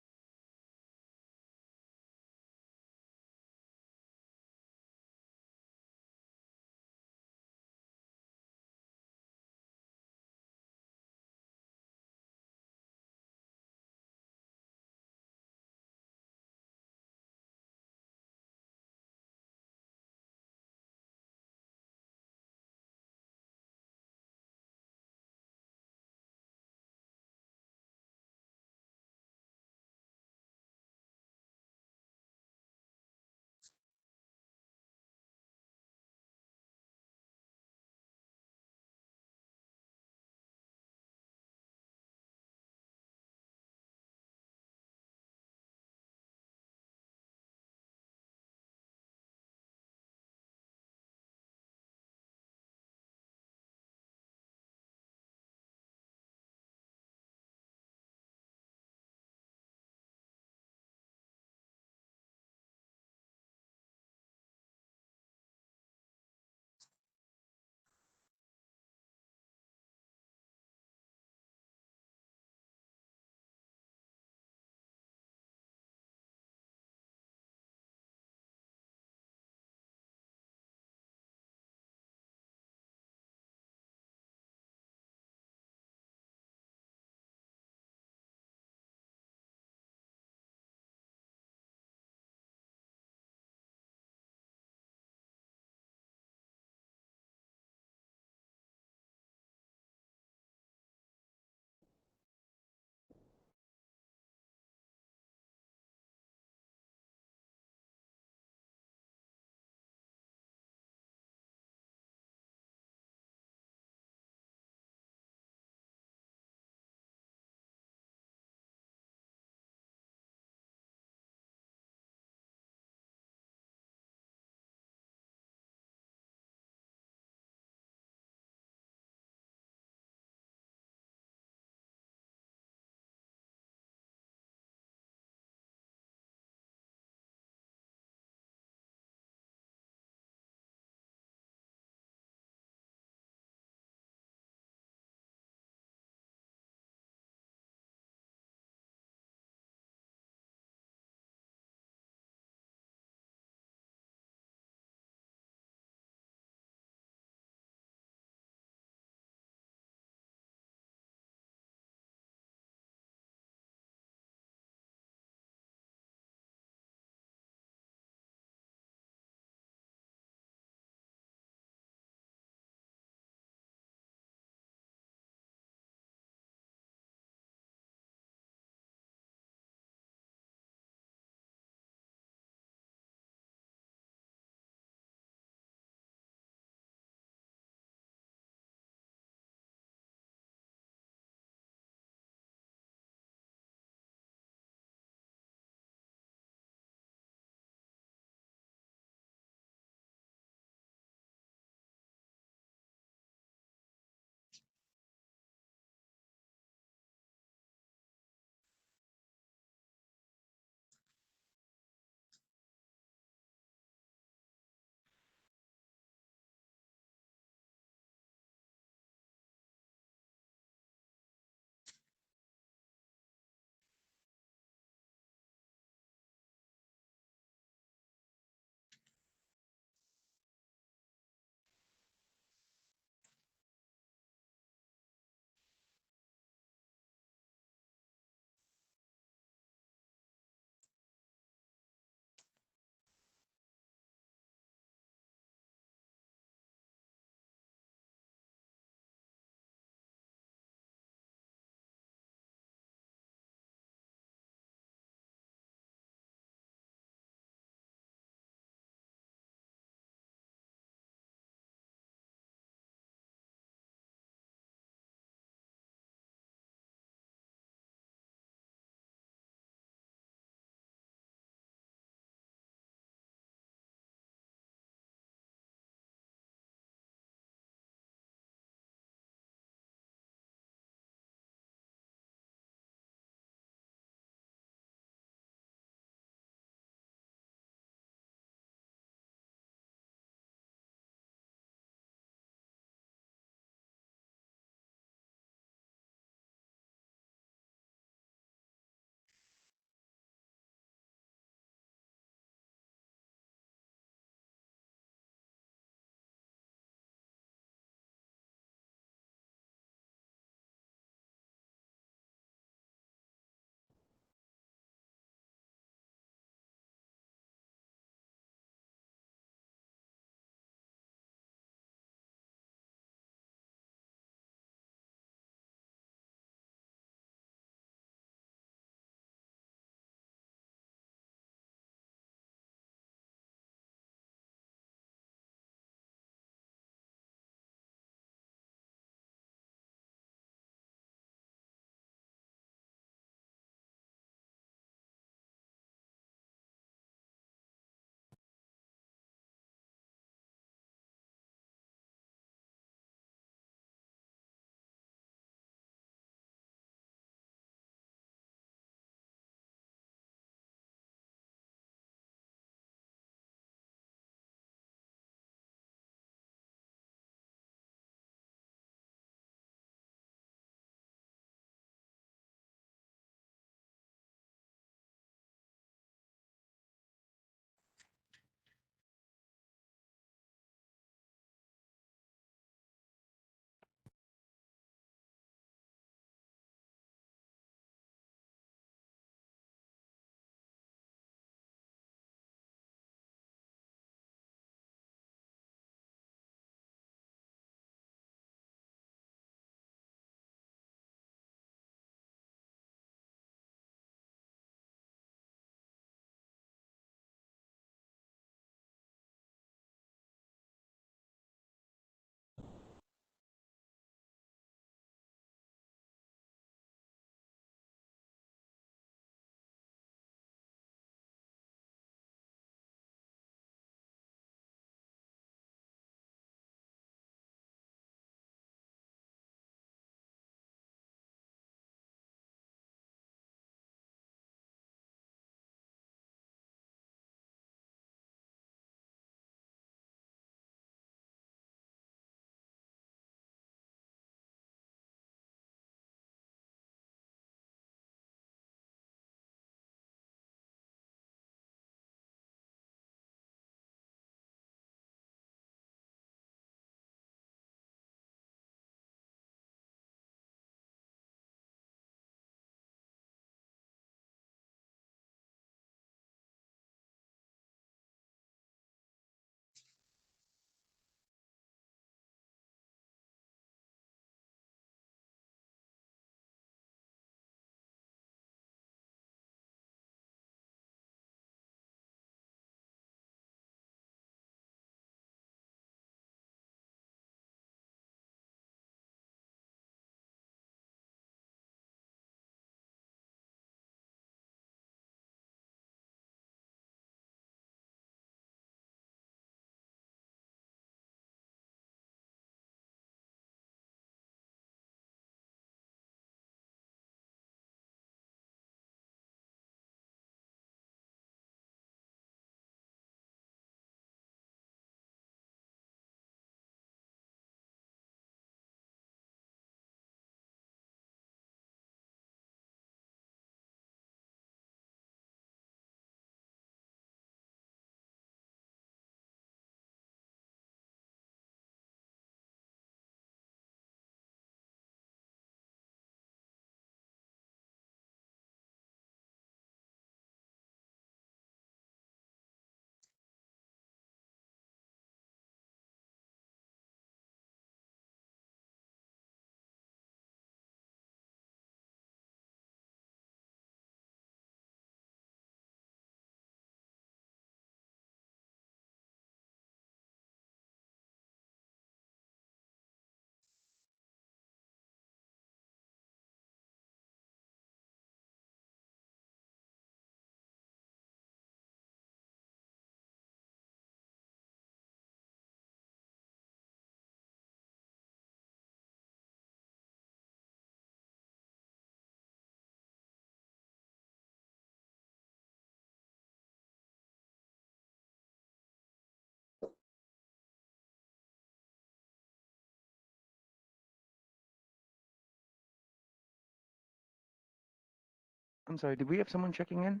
I'm sorry, did we have someone checking in?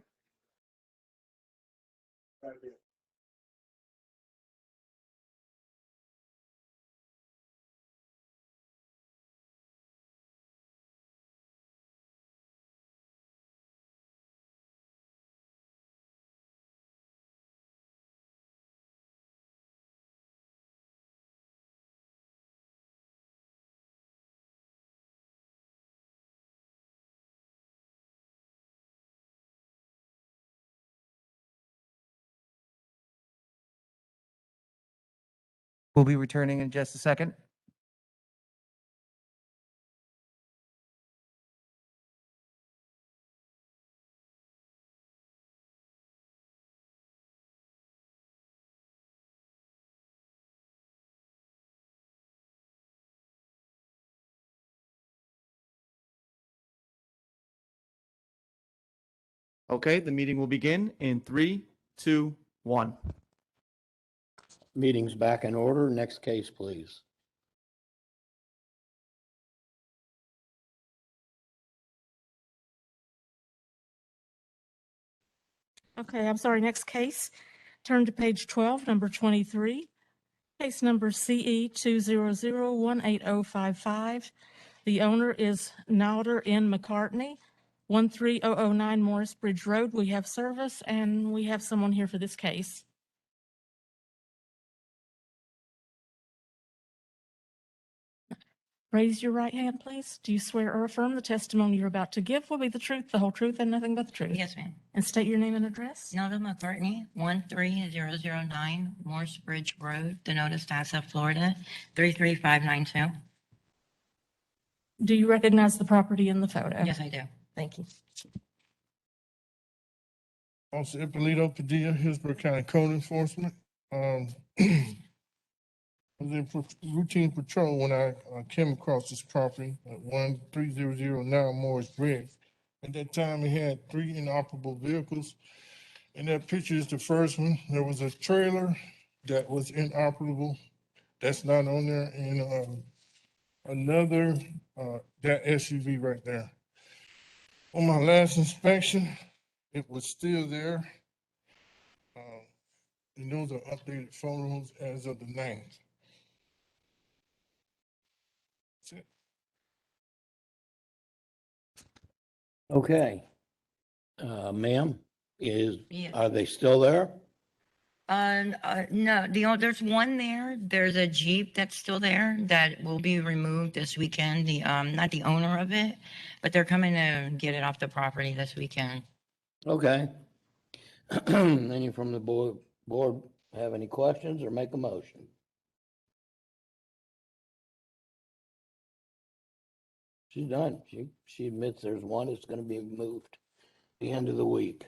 We'll be returning in just a second. Okay, the meeting will begin in 3, 2, 1. Meeting's back in order. Next case, please. Okay, I'm sorry, next case. Turn to page 12, number 23. Case number CE 200180055. The owner is Nalder N. McCartney, 13009 Morris Bridge Road. We have service and we have someone here for this case. Raise your right hand, please. Do you swear or affirm the testimony you're about to give will be the truth, the whole truth, and nothing but the truth? Yes, ma'am. And state your name and address. Nelda McCartney, 13009 Morse Bridge Road, Denotus, Tassa, Florida, 33592. Do you recognize the property in the photo? Yes, I do. Thank you. Officer Ippolito Padilla, Hillsborough County Code Enforcement. I was in routine patrol when I came across this property at 13009 Morris Bridge. At that time, it had 3 inoperable vehicles. And that picture is the first one. There was a trailer that was inoperable. That's not on there. And another, that SUV right there. On my last inspection, it was still there. And those are updated photos as of the 9th. That's it. Okay. Ma'am, Yes. are they still there? No, there's one there. There's a Jeep that's still there that will be removed this weekend. Not the owner of it, but they're coming to get it off the property this weekend. Okay. Any from the board have any questions or make a motion? She's done. She admits there's one. It's going to be moved the end of the week.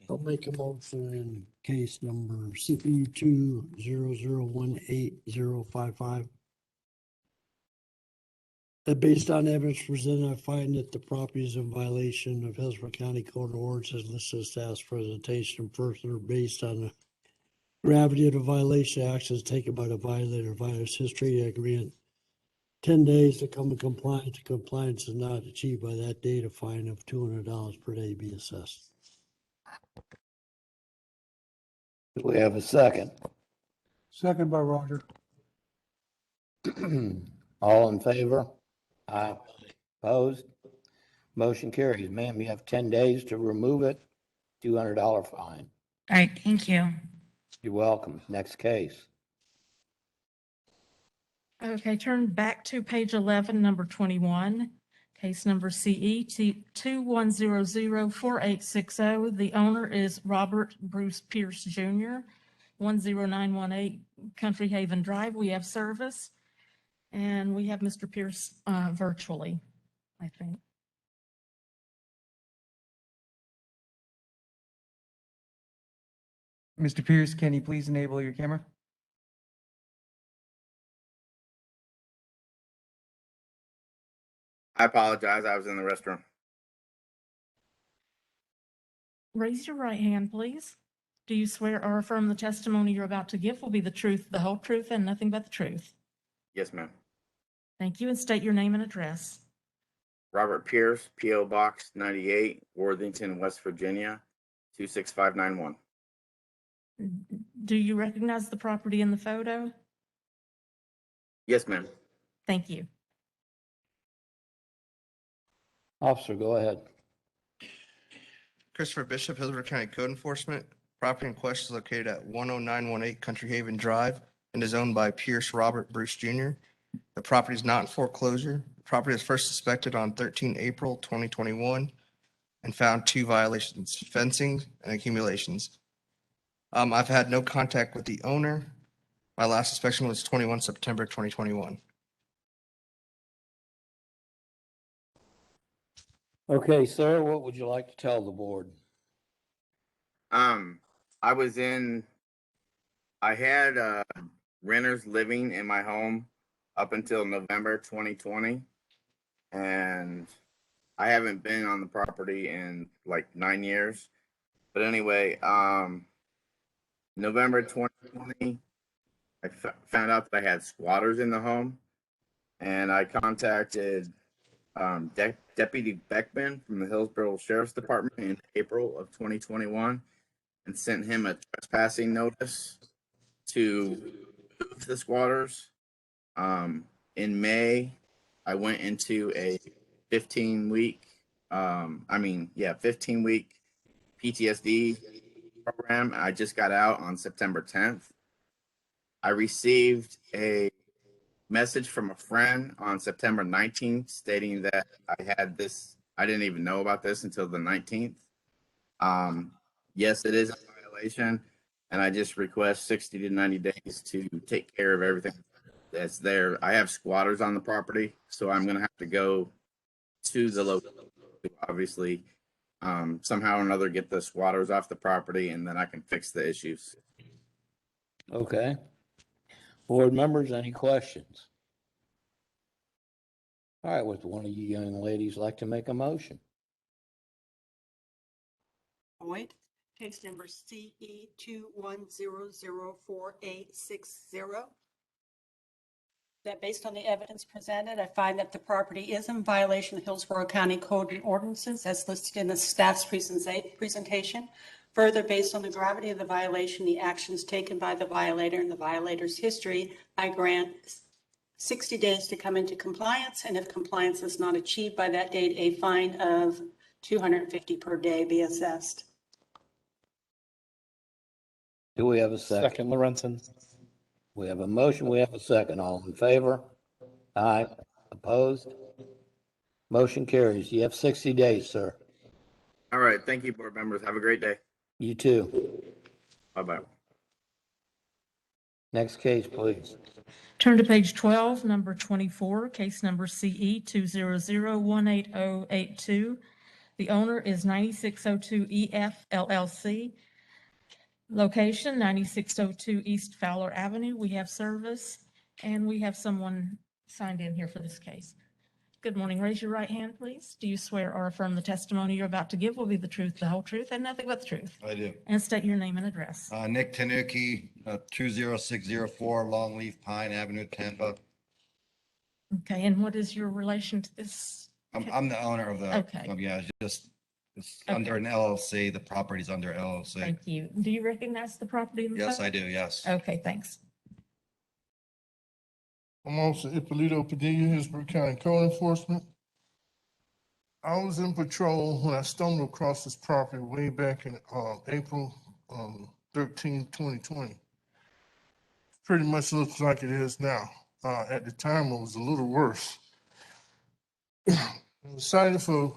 I'll make a motion in case number CE 200180055. That based on evidence presented, I find that the property is in violation of Hillsborough County Code of Ordinances listed as staff's presentation. Further, based on the gravity of the violation, actions taken by the violator, violator's history, agreement 10 days to come in compliance. If compliance is not achieved by that date, a fine of $200 per day be assessed. Do we have a second? Second by Roger. All in favor? Aye. Opposed? Motion carries. Ma'am, you have 10 days to remove it. $200 fine. All right, thank you. You're welcome. Next case. Okay, turn back to page 11, number 21. Case number CE 21004860. The owner is Robert Bruce Pierce Jr., 10918 Country Haven Drive. We have service. And we have Mr. Pierce virtually, I think. Mr. Pierce, can you please enable your camera? I apologize. I was in the restroom. Raise your right hand, please. Do you swear or affirm the testimony you're about to give will be the truth, the whole truth, and nothing but the truth? Yes, ma'am. Thank you, and state your name and address. Robert Pierce, P.O. Box 98, Worthington, West Virginia, 26591. Do you recognize the property in the photo? Yes, ma'am. Thank you. Officer, go ahead. Christopher Bishop, Hillsborough County Code Enforcement. Property in question is located at 10918 Country Haven Drive and is owned by Pierce Robert Bruce Jr. The property is not in foreclosure. The property was first inspected on 13 April 2021 and found 2 violations, fencing and accumulations. I've had no contact with the owner. My last inspection was 21 September 2021. Okay, sir, what would you like to tell the board? I had renters living in my home up until November 2020, and I haven't been on the property in like 9 years. But anyway, November 2020, I found out that I had squatters in the home, and I contacted Deputy Beckman from the Hillsborough Sheriff's Department in April of 2021 and sent him a trespassing notice to move the squatters. In May, I went into a 15-week PTSD program. I just got out on September 10th. I received a message from a friend on September 19th stating that I had this. I didn't even know about this until the 19th. Yes, it is a violation, and I just request 60 to 90 days to take care of everything that's there. I have squatters on the property, so I'm going to have to go to the local, obviously, somehow or another get the squatters off the property, and then I can fix the issues. Okay. Board members, any questions? All right, would one of you young ladies like to make a motion? Boyd, case number CE 21004860. That based on the evidence presented, I find that the property is in violation of Hillsborough County Code and ordinances as listed in the staff's presentation. Further, based on the gravity of the violation, the actions taken by the violator and the violator's history, I grant 60 days to come into compliance, and if compliance is not achieved by that date, a fine of $250 per day be assessed. Do we have a second? Second, Lorenzen. We have a motion, we have a second. All in favor? Aye. Opposed? Motion carries. You have 60 days, sir. All right. Thank you, board members. Have a great day. You too. Bye-bye. Next case, please. Turn to page 12, number 24, case number CE 200188082. The owner is 9602 EF LLC. Location 9602 East Fowler Avenue. We have service, and we have someone signed in here for this case. Good morning. Raise your right hand, please. Do you swear or affirm the testimony you're about to give will be the truth, the whole truth, and nothing but the truth? I do. And state your name and address. Nick Tanuki, 20604 Longleaf Pine Avenue, Tampa. Okay, and what is your relation to this? I'm the owner of the, Okay. it's under an LLC. The property's under LLC. Thank you. Do you recognize the property? in the Yes, photo? I do, yes. Okay, thanks. I'm Officer Ippolito Padilla, Hillsborough County Code Enforcement. I was in patrol when I stumbled across this property way back in April 13, 2020. Pretty much looks like it is now. At the time, it was a little worse. I was cited for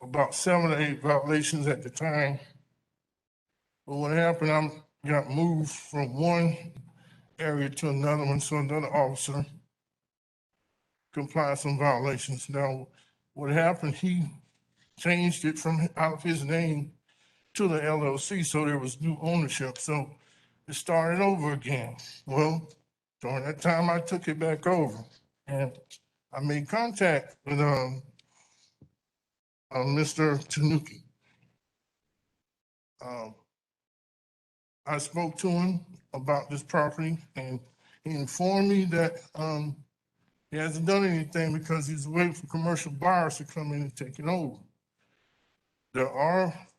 about 7 or 8 violations at the time. But what happened, I got moved from one area to another one, so another officer complied some violations. Now, what happened, he changed it from out of his name to the LLC, so there was new ownership. So it started over again. Well, during that time, I took it back over, and I made contact with Mr. Tanuki. I spoke to him about this property, and he informed me that He hasn't done anything because he's waiting for commercial buyers to come in and take it over.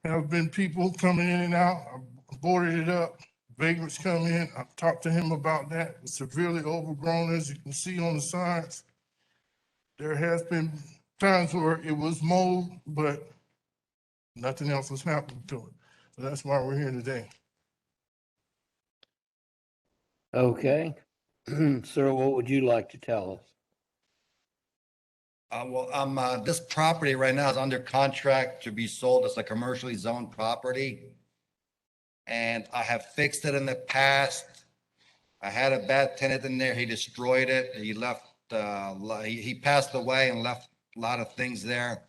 Have been people coming in and out. I boarded it up. Vagrants come in. I talked to him about that. It's severely overgrown, as you can see on the sides. There has been times where it was mowed, but nothing else was happening to it. So that's why we're here today. Okay. Sir, what would you like to tell us? This property right now is under contract to be sold as a commercially zoned property. And I have fixed it in the past. I had a bad tenant in there. He destroyed it. He left, he passed away and left a lot of things there.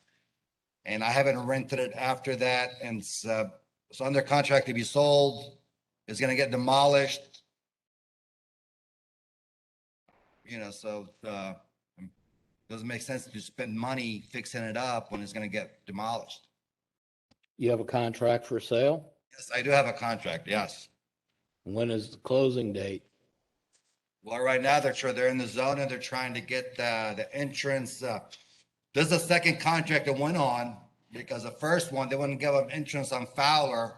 And I haven't rented it after that. And it's under contract to be sold. It's gonna get demolished. So doesn't make sense to spend money fixing it up when it's gonna get demolished. You have a contract for sale? Yes, I do have a contract, yes. When is the closing date? Well, right now, they're in the zone and they're trying to get the entrance. This is the second contract that went on because the first one, they wouldn't give them entrance on Fowler.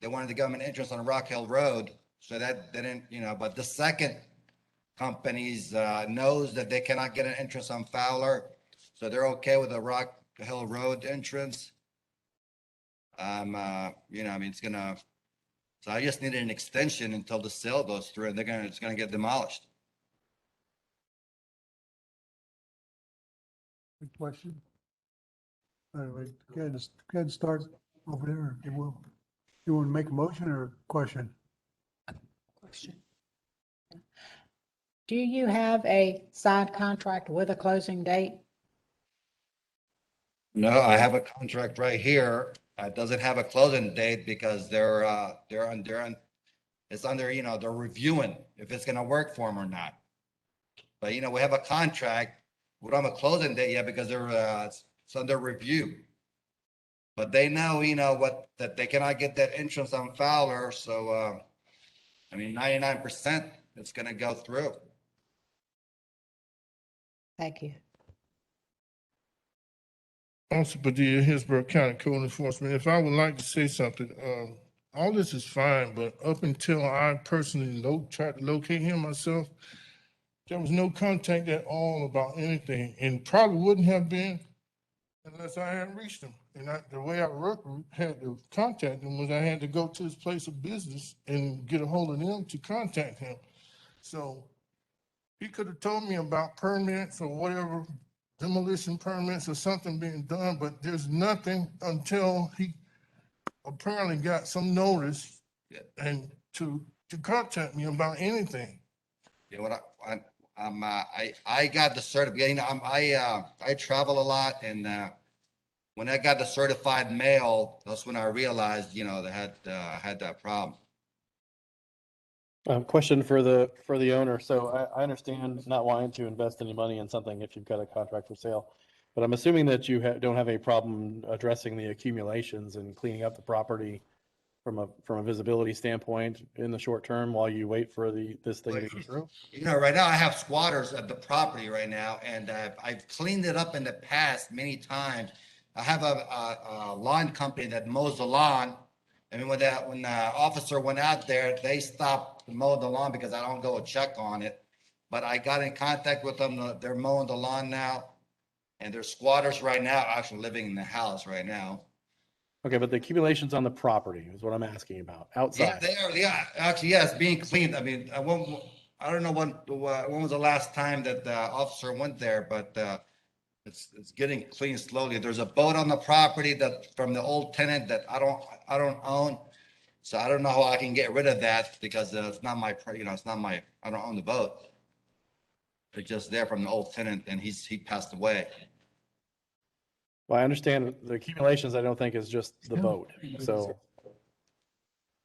They wanted to give them an entrance on Rock Hill Road. So that didn't, but the second companies knows that they cannot get an entrance on Fowler. So they're okay with the Rock Hill Road entrance. It's gonna, so I just needed an extension until the sale goes through and it's gonna get demolished. Good question. All right, go ahead and start over there. You want to make a motion or a question? Question. Do you have a signed contract with a closing date? No, I have a contract right here. It doesn't have a closing date because it's under, they're reviewing if it's gonna work for them or not. But, we have a contract. We don't have a closing date yet because it's under review. But they know, that they cannot get that entrance on Fowler. So, 99% it's gonna go through. Thank you. Officer Padilla, Hillsborough County Code Enforcement. If I would like to say something, all this is fine, but up until I personally tried to locate him myself, there was no contact at all about anything, and probably wouldn't have been unless I hadn't reached him. And the way I had to contact him was I had to go to his place of business and get a hold of them to contact him. So he could have told me about permits or whatever, demolition permits or something being done, but there's nothing until he apparently got some notice and to contact me about anything. Yeah, I got the certificate. I travel a lot, and when I got the certified mail, that's when I realized, they had that problem. Question for the owner. So I understand not wanting to invest any money in something if you've got a contract for sale, but I'm assuming that you don't have any problem addressing the accumulations and cleaning up the property from a visibility standpoint in the short term while you wait for this thing to go through? Right now I have squatters at the property right now, and I've cleaned it up in the past many times. I have a lawn company that mows the lawn. I mean, when the officer went out there, they stopped mowing the lawn because I don't go check on it. But I got in contact with them. They're mowing the lawn now, and they're squatters right now, actually living in the house right now. Okay, but the accumulations on the property is what I'm asking about outside. Yeah, they are. Yeah, actually, yes, being cleaned. I mean, I don't know when was the last time that the officer went there, but it's getting cleaned slowly. There's a boat on the property that from the old tenant that I don't own, so I don't know how I can get rid of that because it's not my, it's not my. I don't own the boat. It's just there from the old tenant, and he passed away. Well, I understand the accumulations. I don't think is just the boat. So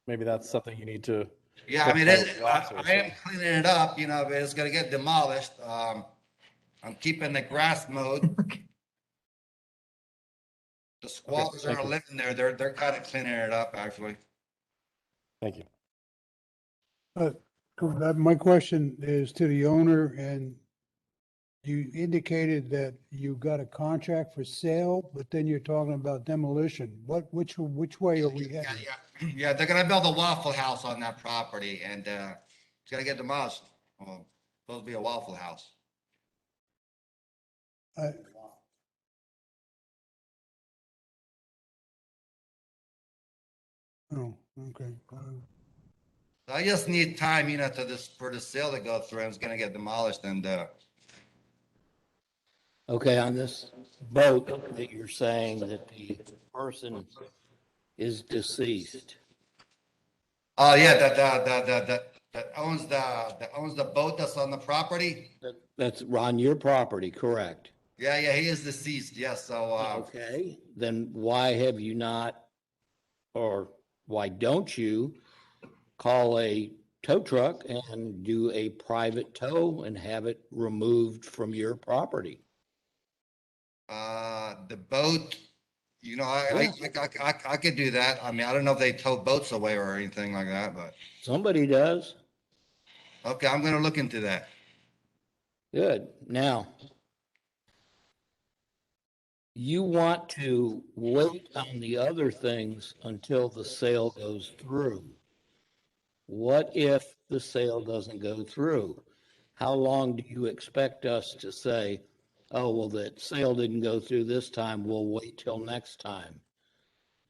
maybe that's something you need to. Yeah, I mean, I am cleaning it up, but it's gonna get demolished. I'm keeping the grass mowed. The squatters are living there. They're kind of cleaning it up, actually. Thank you. My question is to the owner, and You indicated that you got a contract for sale, but then you're talking about demolition. Which way are we Yeah, headed? yeah, they're gonna build a Waffle House on that property and, it's gonna get demolished. Supposed to be a Waffle House. I- Oh, okay. I just need time, for the sale to go through. It's gonna get demolished and, Okay, on this boat that you're saying that the person is deceased. oh, yeah, that owns the boat that's on the property. That's on your property, correct? Yeah, he is deceased, yes, so, Okay, then why have you not, or why don't you call a tow truck and do a private tow and have it removed from your property? the boat, I could do that. I mean, I don't know if they tow boats away or anything like that, but, Somebody does. okay, I'm gonna look into that. Good. Now, you want to wait on the other things until the sale goes through. What if the sale doesn't go through? How long do you expect us to say, oh, well, that sale didn't go through this time, we'll wait till next time?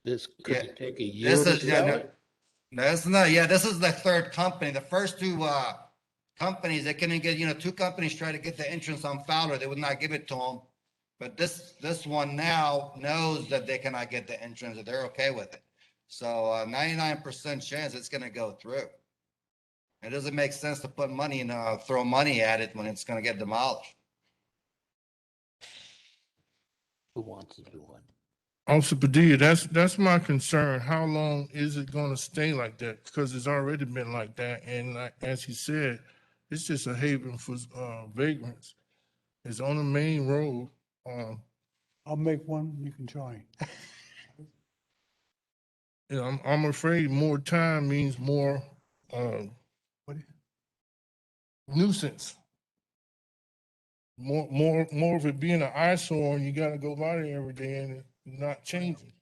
This Yeah, could take a year to This is, yeah, sell no, it? no, this is not, yeah, this is the third company. The first two, companies, they couldn't get, two companies tried to get the entrance on Fowler. They would not give it to them. But this one now knows that they cannot get the entrance, that they're okay with it. So 99% chance it's gonna go through. It doesn't make sense to put money and throw money at it when it's gonna get demolished. Who wants to do one? Officer Padilla, that's my concern. How long is it gonna stay like that? Because it's already been like that, and as he said, it's just a haven for vagrants. It's on the main road. I'll make one, you can try. Yeah, I'm afraid more time means more What? nuisance. More of it being an eyesore, and you gotta go by there every day and it's not changing.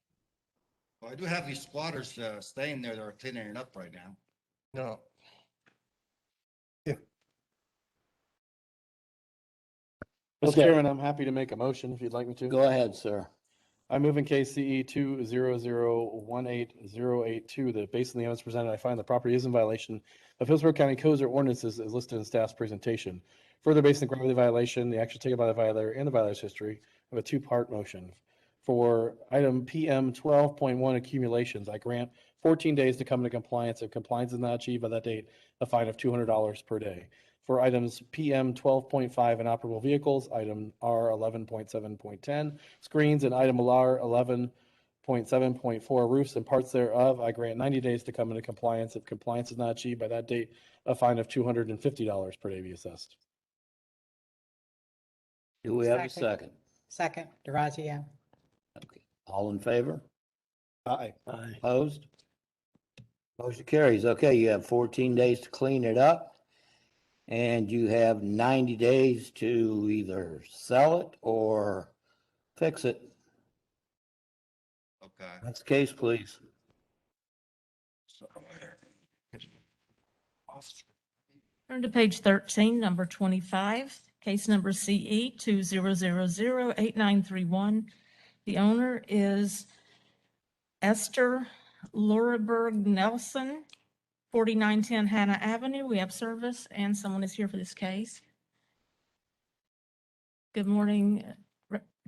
Well, I do have these squatters staying there that are cleaning it up right now. No. Mr. Okay. Chairman, I'm happy to make a motion if you'd like me to. Go ahead, sir. I move in case CE 200188082 that based on the evidence presented, I find the property is in violation of Hillsborough County codes or ordinances as listed in staff's presentation. Further, based on the gravity of the violation, the action taken by the violator, and the violator's history, I have a two-part motion. For item PM 12.1 accumulations, I grant 14 days to come into compliance. If compliance is not achieved by that date, a fine of $200 per day. For items PM 12.5 inoperable vehicles, item R 11.7.10 screens, and item R 11.7.4 roofs and parts thereof, I grant 90 days to come into compliance. If compliance is not achieved by that date, a fine of $250 per day be assessed. Do we have a second? Second, DeRazio. Okay. All in favor? Aye. Opposed? Motion carries. Okay, you have 14 days to clean it up. And you have 90 days to either sell it or fix it. Okay. That's the case, please. Turn to page 13, number 25, case number CE 20008931. The owner is Esther Loriberg Nelson, 4910 Hannah Avenue. We have service and someone is here for this case. Good morning.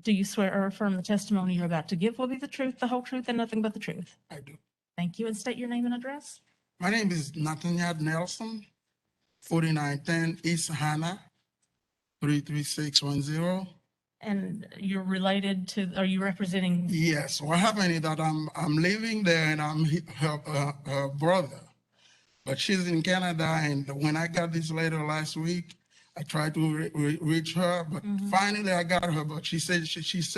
Do you swear or affirm the testimony you're about to give will be the truth, the whole truth, and nothing but the truth? I do. Thank you, and state your name and address. My name is Nathaniel Nelson, 4910 East Hannah, 33610. And you're related to, are you representing? Yes, what happened is that I'm living there and I'm her brother, but she's in Canada. And when I got this letter last week, I tried to reach her, but finally I got her. But she said she was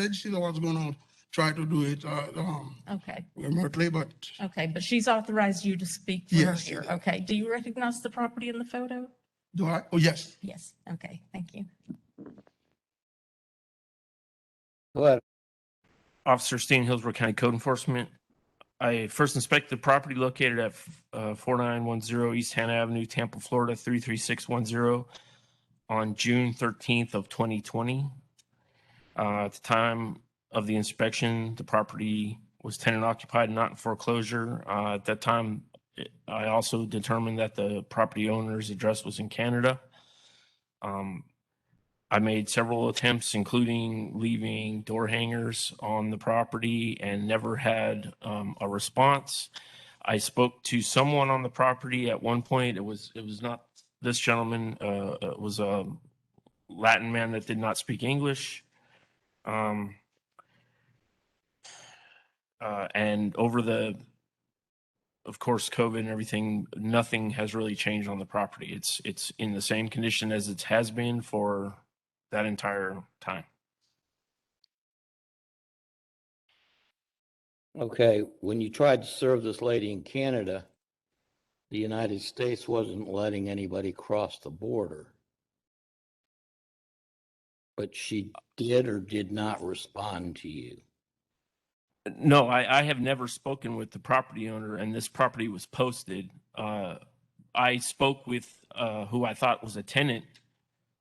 going to try to do it Okay. remotely, but Okay, but she's authorized you to speak for her Yes. here. Okay, do you recognize the property in the photo? do I? Oh, yes. Yes, okay, thank you. Go ahead. Officer Steen, Hillsborough County Code Enforcement. I first inspected the property located at 4910 East Hannah Avenue, Tampa, Florida, 33610 on June 13th of 2020. At the time of the inspection, the property was tenant occupied, not in foreclosure. At that time, I also determined that the property owner's address was in Canada. I made several attempts, including leaving door hangers on the property, and never had a response. I spoke to someone on the property at one point. It was not this gentleman. It was a Latin man that did not speak English. And over of course, COVID and everything, nothing has really changed on the property. It's in the same condition as it has been for that entire time. Okay, when you tried to serve this lady in Canada, the United States wasn't letting anybody cross the border. But she did or did not respond to you? No, I have never spoken with the property owner, and this property was posted. I spoke with who I thought was a tenant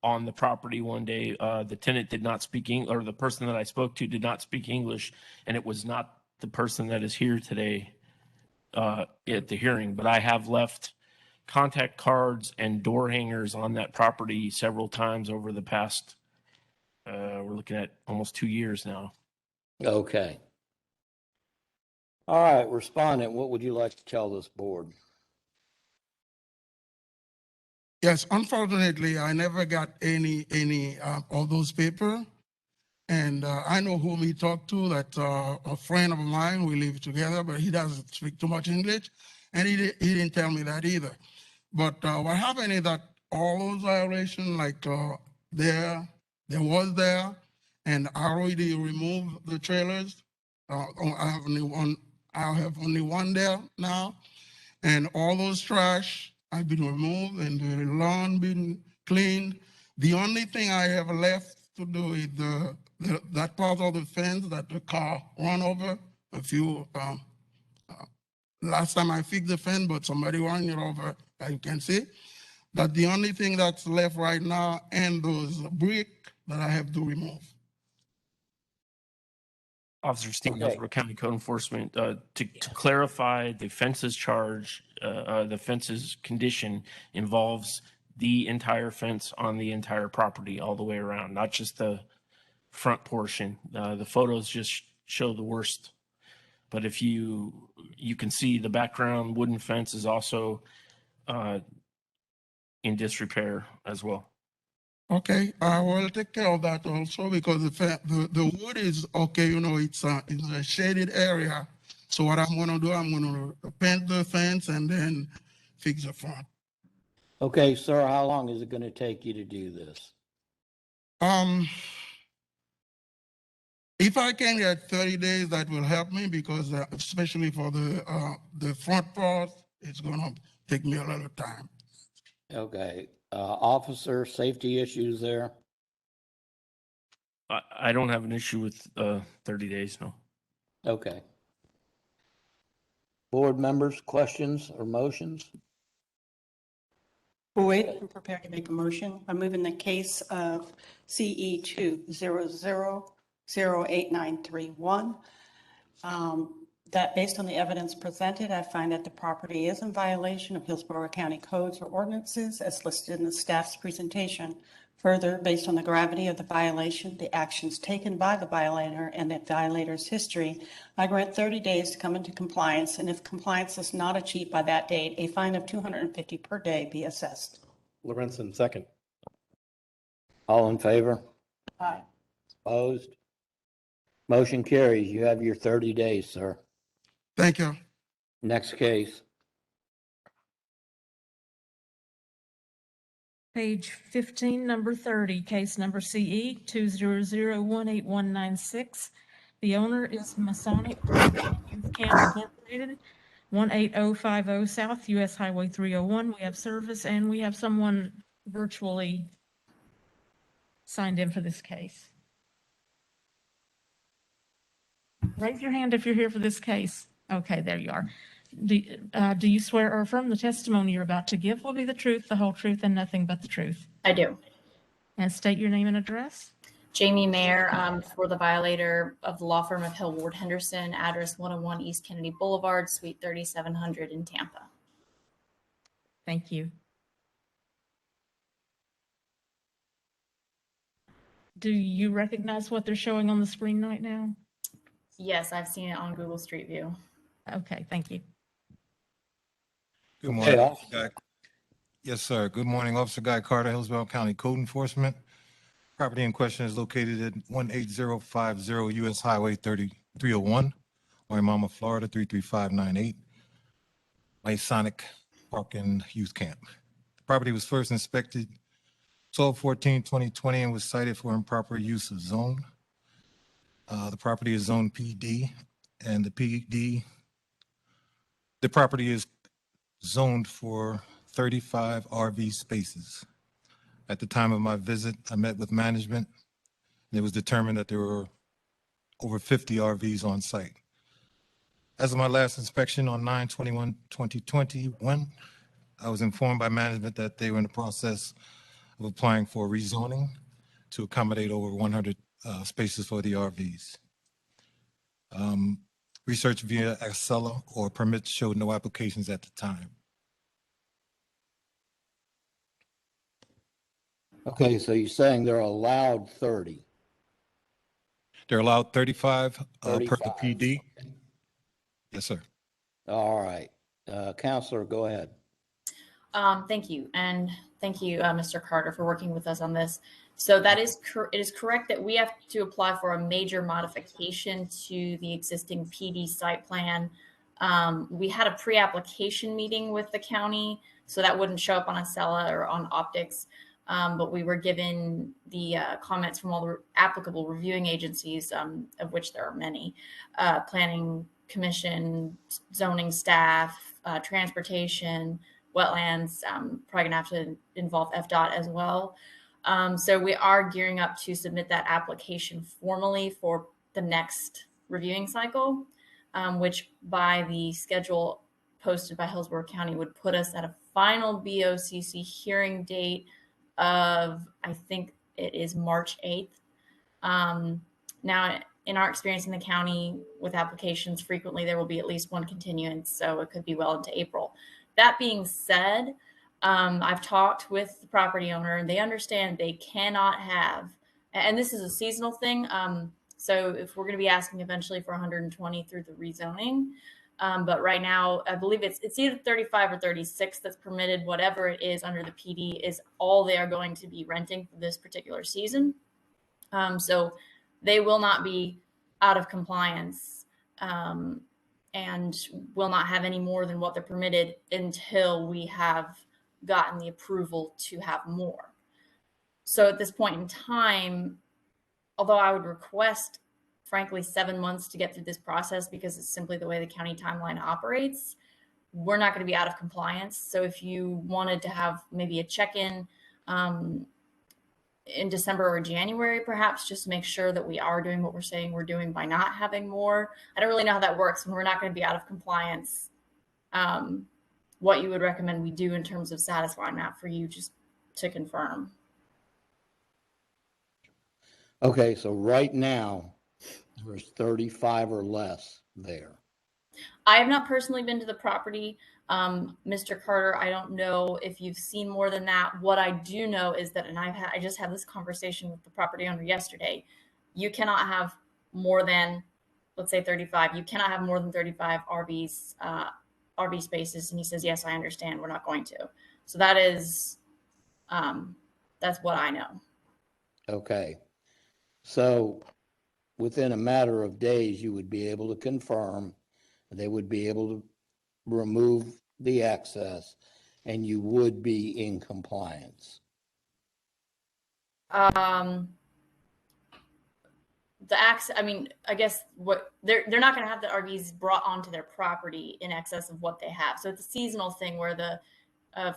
on the property one day. The tenant did not speak English, or the person that I spoke to did not speak English, and it was not the person that is here today at the hearing. But I have left contact cards and door hangers on that property several times over the past, we're looking at almost 2 years now. Okay. All right, respondent, what would you like to tell this board? Yes, unfortunately, I never got any of those papers. And I know whom he talked to, that a friend of mine, we live together, but he doesn't speak too much English. And he didn't tell me that either. But what happened is that all those violations, like there was there, and I already removed the trailers. I have only one there now. And all those trash have been removed and the lawn been cleaned. The only thing I have left to do is that part of the fence that the car ran over a few, last time I fixed the fence, but somebody ran it over, as you can see. That's the only thing that's left right now, and those bricks that I have to remove. Officer Steve, Okay. Hillsborough County Code Enforcement, to clarify, the fences charge, the fences condition involves the entire fence on the entire property all the way around, not just the front portion. The photos just show the worst. But if you can see the background wooden fence is also in disrepair as well. Okay, I will take care of that also, because the wood is okay, you know, it's a shaded area. So what I'm gonna do, I'm gonna paint the fence and then fix the front. Okay, sir, how long is it going to take you to do this? If I can get 30 days, that will help me, because especially for the front part, it's gonna take me a little time. Okay, officer, safety issues there? I don't have an issue with 30 days, no. Okay. Board members, questions or motions? Wait, I'm prepared to make a motion. I'm moving the case of CE 2000891. That based on the evidence presented, I find that the property is in violation of Hillsborough County codes or ordinances as listed in the staff's presentation. Further, based on the gravity of the violation, the actions taken by the violator, and the violator's history, I grant 30 days to come into compliance, and if compliance is not achieved by that date, a fine of $250 per day be assessed. Lorenzen, second. All in favor? Aye. Opposed? Motion carries. You have your 30 days, sir. Thank you. Next case. Page 15, number 30, case number CE 200181996. The owner is Masonic Youth Camp Incorporated, 18050 South US Highway 301. We have service, and we have someone virtually signed in for this case. Raise your hand if you're here for this case. Okay, there you are. Do you swear or affirm the testimony you're about to give will be the truth, the whole truth, and nothing but the truth? I do. And state your name and address. Jamie Mayer, for the violator of the law firm of Hill Ward Henderson, address 101 East Kennedy Boulevard, Suite 3700 in Tampa. Thank you. Do you recognize what they're showing on the screen right now? Yes, I've seen it on Google Street View. Okay, thank you. Good morning. Officer Guy. Yes, sir. Good morning, Officer Guy Carter, Hillsborough County Code Enforcement. Property in question is located at 18050 US Highway 301, Waimama, Florida 33598, Masonic Park and Youth Camp. The property was first inspected 12/14/2020 and was cited for improper use of zone. The property is zone PD, and the property is zoned for 35 RV spaces. At the time of my visit, I met with management, and it was determined that there were over 50 RVs on site. As of my last inspection on 9/21/2021, I was informed by management that they were in the process of applying for rezoning to accommodate over 100 spaces for the RVs. Research via Acela or permits showed no applications at the time. Okay, so you're saying they're allowed 30? They're allowed 35 per the 35. PD. Yes, sir. All right. Counselor, go ahead. Thank you. And thank you, Mr. Carter, for working with us on this. So that is it is correct that we have to apply for a major modification to the existing PD site plan. We had a pre-application meeting with the county, so that wouldn't show up on Acela or on optics. But we were given the comments from all the applicable reviewing agencies, of which there are many, planning commission, zoning staff, transportation, wetlands, probably gonna have to involve FDOT as well. So we are gearing up to submit that application formally for the next reviewing cycle, which by the schedule posted by Hillsborough County would put us at a final BOCC hearing date of, I think it is March 8th. Now, in our experience in the county with applications, frequently there will be at least one continuance, so it could be well into April. That being said, I've talked with the property owner and they understand they cannot have, and this is a seasonal thing. So if we're going to be asking eventually for 120 through the rezoning, but right now I believe it's either 35 or 36 that's permitted. Whatever it is under the PD is all they are going to be renting for this particular season. So they will not be out of compliance. And will not have any more than what they're permitted until we have gotten the approval to have more. So at this point in time, although I would request, frankly, 7 months to get through this process because it's simply the way the county timeline operates, we're not going to be out of compliance. So if you wanted to have maybe a check-in in December or January, perhaps, just to make sure that we are doing what we're saying we're doing by not having more. I don't really know how that works when we're not going to be out of compliance. What you would recommend we do in terms of satisfying that for you, just to confirm. Okay, so right now there's 35 or less there. I have not personally been to the property. Mr. Carter, I don't know if you've seen more than that. What I do know is that, and I just had this conversation with the property owner yesterday, you cannot have more than, let's say 35. You cannot have more than 35 RV spaces. And he says, yes, I understand. We're not going to. So that is, that's what I know. Okay. So within a matter of days, you would be able to confirm, they would be able to remove the excess, and you would be in compliance. The access, I mean, I guess what they're not going to have the RVs brought onto their property in excess of what they have. So it's a seasonal thing where the,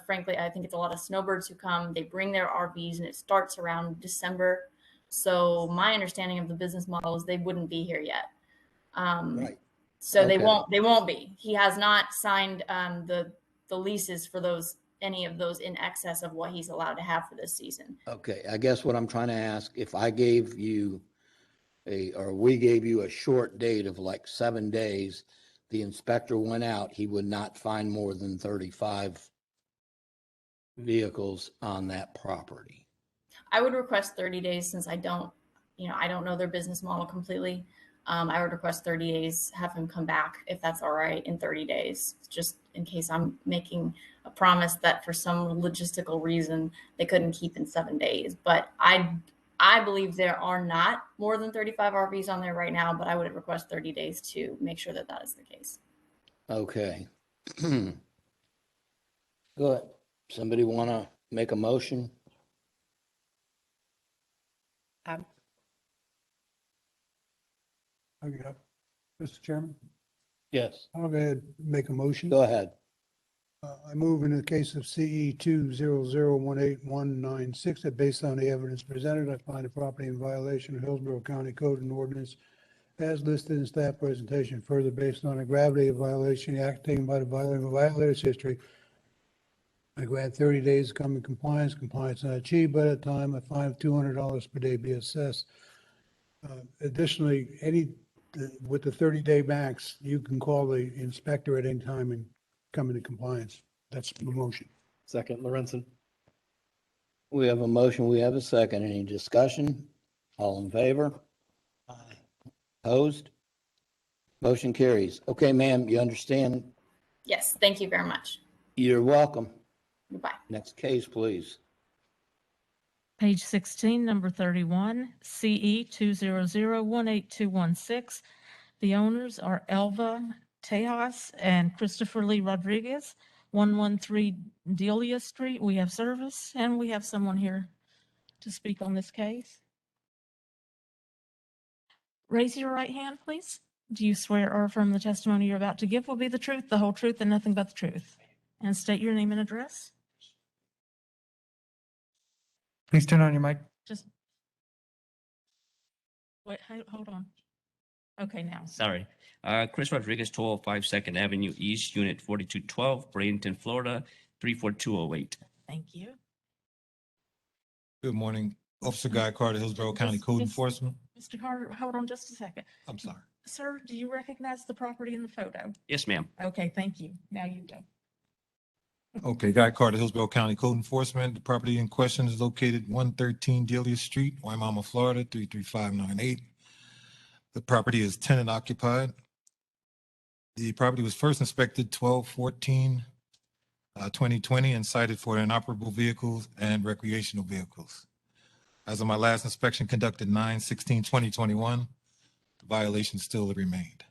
frankly, I think it's a lot of snowbirds who come, they bring their RVs and it starts around December. So my understanding of the business model is they wouldn't be here yet. Right. So they Okay. won't be. He has not signed the leases for any of those in excess of what he's allowed to have for this season. Okay, I guess what I'm trying to ask, if I gave you or we gave you a short date of like 7 days, the inspector went out, he would not find more than 35 vehicles on that property. I would request 30 days since I don't know their business model completely. I would request 30 days, have him come back if that's all right in 30 days, just in case I'm making a promise that for some logistical reason they couldn't keep in 7 days. But I believe there are not more than 35 RVs on there right now, but I would request 30 days to make sure that that is the case. Okay. Go ahead. Somebody want to make a motion? Okay, Mr. Chairman, Yes. I'll go ahead and make a motion. Go ahead. I move in the case of CE 2001819 that based on the evidence presented, I find the property in violation of Hillsborough County Code and Ordinance as listed in staff presentation. Further, based on the gravity of violation, the act taken by the violator's history, I grant 30 days to come in compliance. Compliance not achieved by that time, a fine of $200 per day be assessed. Additionally, with the 30-day max, you can call the inspector at any time and come into compliance. That's the motion. Second, Lorenzen. We have a motion, we have a second. Any discussion? All in favor? Opposed? Motion carries. Okay, ma'am, you understand? Yes, thank you very much. You're welcome. Goodbye. Next case, please. Page 16, number 31, CE 200182116. The owners are Elva Tejas and Christopher Lee Rodriguez, 113 Delia Street. We have service, and we have someone here to speak on this case. Raise your right hand, please. Do you swear or affirm the testimony you're about to give will be the truth, the whole truth, and nothing but the truth? And state your name and address. Please turn on your mic. Just wait, hold on. Okay, now. Sorry. Chris Rodriguez, 1205 2nd Avenue East, Unit 4212, Bradenton, Florida, 34208. Thank you. Good morning, Officer Guy Carter, Hillsborough County Code Enforcement. Mr. Carter, hold on just a second. I'm sorry. Sir, do you recognize the property in the photo? Yes, ma'am. Okay, thank you. Now you go. Okay, Guy Carter, Hillsborough County Code Enforcement. The property in question is located 113 Delia Street, Waimama, Florida, 33598. The property is tenant occupied. The property was first inspected 12/14/2020 and cited for inoperable vehicles and recreational vehicles. As of my last inspection conducted 9/16/2021, the violation still remained.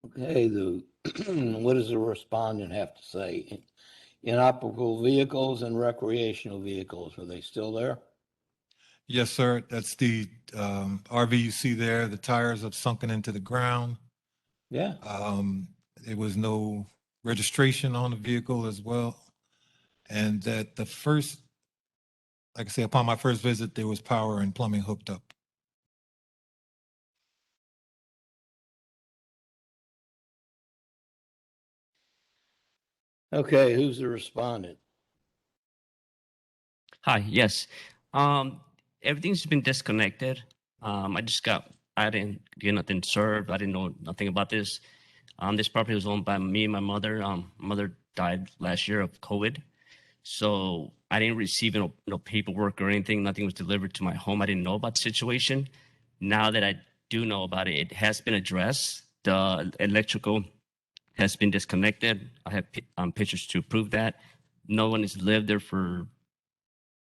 Okay, what does the respondent have to say? Inoperable vehicles and recreational vehicles, are they still there? Yes, sir. That's the RV you see there. The tires have sunken into the ground. Yeah. There was no registration on the vehicle as well. And that the first, like I say, upon my first visit, there was power and plumbing hooked up. Okay, who's the respondent? Hi, yes. Everything's been disconnected. I didn't get nothing served. I didn't know nothing about this. This property was owned by me and my mother. My mother died last year of COVID. So I didn't receive no paperwork or anything. Nothing was delivered to my home. I didn't know about the situation. Now that I do know about it, it has been addressed. The electrical has been disconnected. I have pictures to prove that. No one has lived there for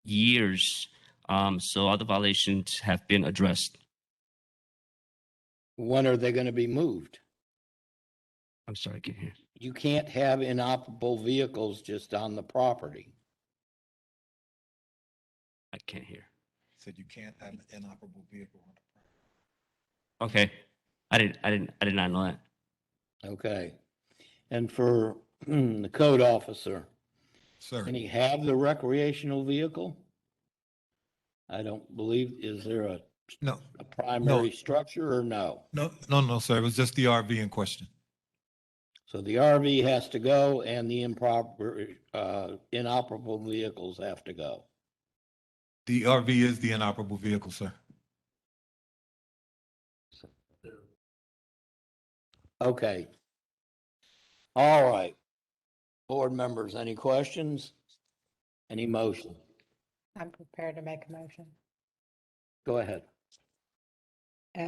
years. So all the violations have been addressed. When are they going to be moved? I'm sorry, I can't hear. You can't have inoperable vehicles just on the property. I can't hear. Said you can't have an inoperable vehicle on the Okay. I did not know that. Okay. And for the code officer, Sir. Can he have the recreational vehicle? I don't believe, is there a No, primary structure or no? no, sir. It was just the RV in question. So the RV has to go and the inoperable vehicles have to go. The RV is the inoperable vehicle, sir. Okay. All right. Board members, any questions? Any motion? I'm prepared to make a motion. Go ahead.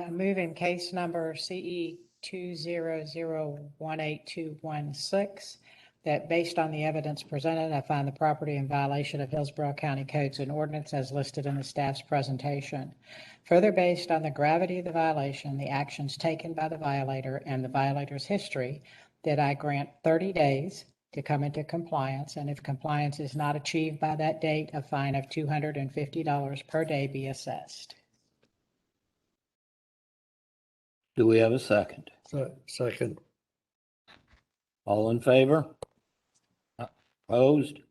Moving case number CE 200182116, that based on the evidence presented, I find the property in violation of Hillsborough County Codes and Ordinance as listed in the staff's presentation. Further, based on the gravity of the violation, the actions taken by the violator, and the violator's history, that I grant 30 days to come into compliance, and if compliance is not achieved by that date, a fine of $250 per day be assessed. Do we have a second? Second. All in favor? Opposed?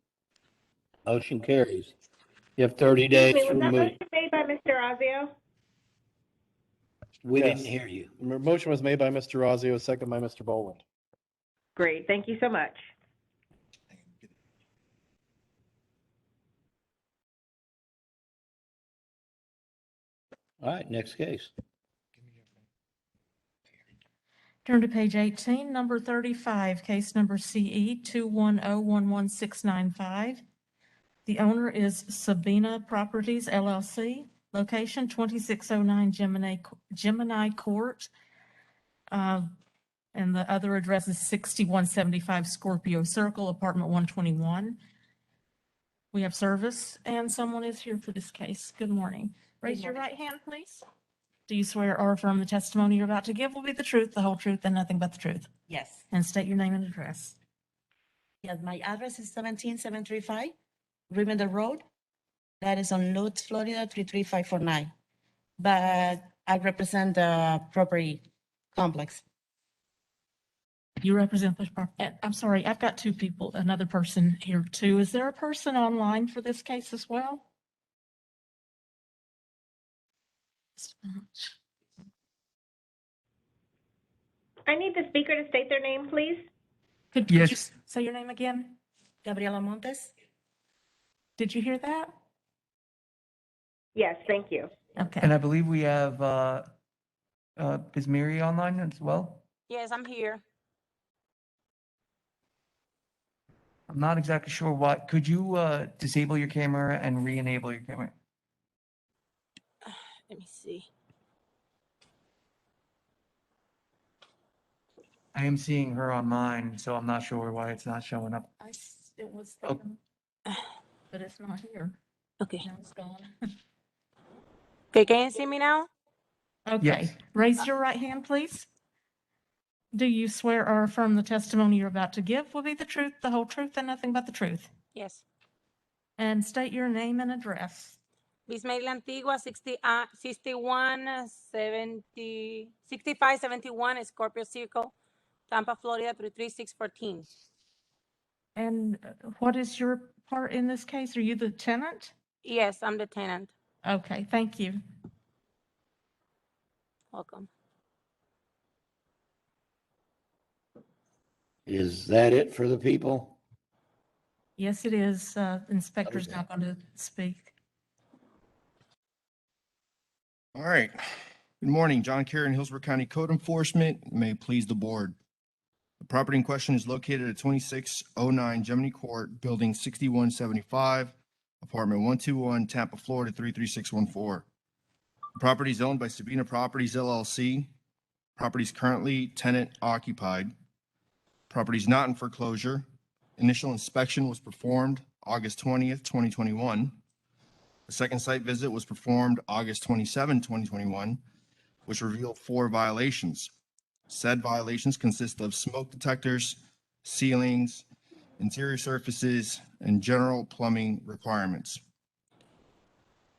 Motion carries. You have 30 days to Was that remove. motion made by Mr. Ozzio? We Yes. didn't hear you. The motion was made by Mr. Ozzio, second by Mr. Boland. Great, thank you so much. All right, next case. Turn to page 18, number 35, case number CE 210-11695. The owner is Sabina Properties LLC, location 2609 Gemini Court. And the other address is 6175 Scorpio Circle, apartment 121. We have service and someone is here for this case. Good morning. Raise your right hand, please. Do you swear or affirm the testimony you're about to give will be the truth, the whole truth, and nothing but the truth? Yes. And state your name and address. Yes, my address is 17735 Rivendell Road. That is on Lutz, Florida, 33549. But I represent the property complex. You represent the property. I'm sorry, I've got two people, another person here too. Is there a person online for this case as well? I need the speaker to state their name, please. Could you say your name again? Gabriela Montes. Did you hear that? Yes, thank you. Okay. And I believe we have Ms. Mary online as well. Yes, I'm here. I'm not exactly sure what. Could you disable your camera and re-enable your camera? Let me see. I am seeing her on mine, so I'm not sure why it's not showing up. It was, Oh. but it's not here. Okay. Now it's gone. Okay, can you see me now? Okay, Yes. raise your right hand, please. Do you swear or affirm the testimony you're about to give will be the truth, the whole truth, and nothing but the truth? Yes. And state your name and address. Bismail Antigua, 6571 Scorpio Circle, Tampa, Florida, 33614. And what is your part in this case? Are you the tenant? Yes, I'm the tenant. Okay, thank you. Welcome. Is that it for the people? Yes, it is. Inspector's not going to speak. All right. Good morning, John Karen, Hillsborough County Code Enforcement. May it please the board. The property in question is located at 2609 Gemini Court, Building 6175, Apartment 121, Tampa, Florida, 33614. The property is owned by Sabina Properties LLC. Property is currently tenant occupied. Property is not in foreclosure. Initial inspection was performed August 20th, 2021. The second site visit was performed August 27, 2021, which revealed 4 violations. Said violations consist of smoke detectors, ceilings, interior surfaces, and general plumbing requirements.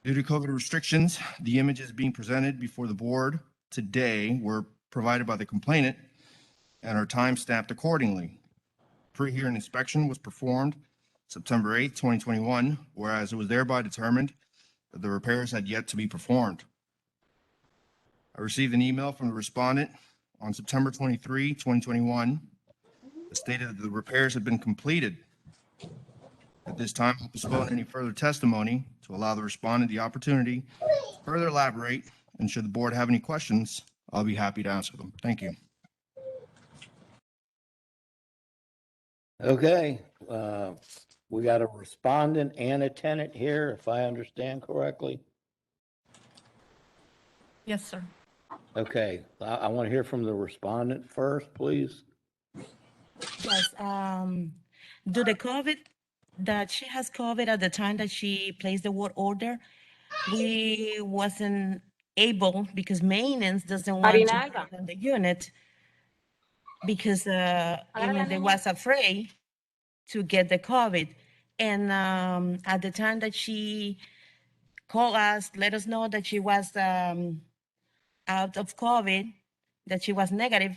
Due to COVID restrictions, the images being presented before the board today were provided by the complainant and are time-stamped accordingly. Pre-hearing inspection was performed September 8th, 2021, whereas it was thereby determined that the repairs had yet to be performed. I received an email from the respondent on September 23, 2021, that stated that the repairs had been completed. At this time, I'll postpone any further testimony to allow the respondent the opportunity to further elaborate, and should the board have any questions, I'll be happy to answer them. Thank you. Okay, we got a respondent and a tenant here, if I understand correctly. Yes, sir. Okay, I want to hear from the respondent first, please. Yes, due to COVID, that she has COVID at the time that she placed the work order, we wasn't able, because maintenance doesn't want to Marinalba. put on the unit, because Agárrala, they niña. was afraid to get the COVID. And at the time that she called us, let us know that she was out of COVID, that she was negative,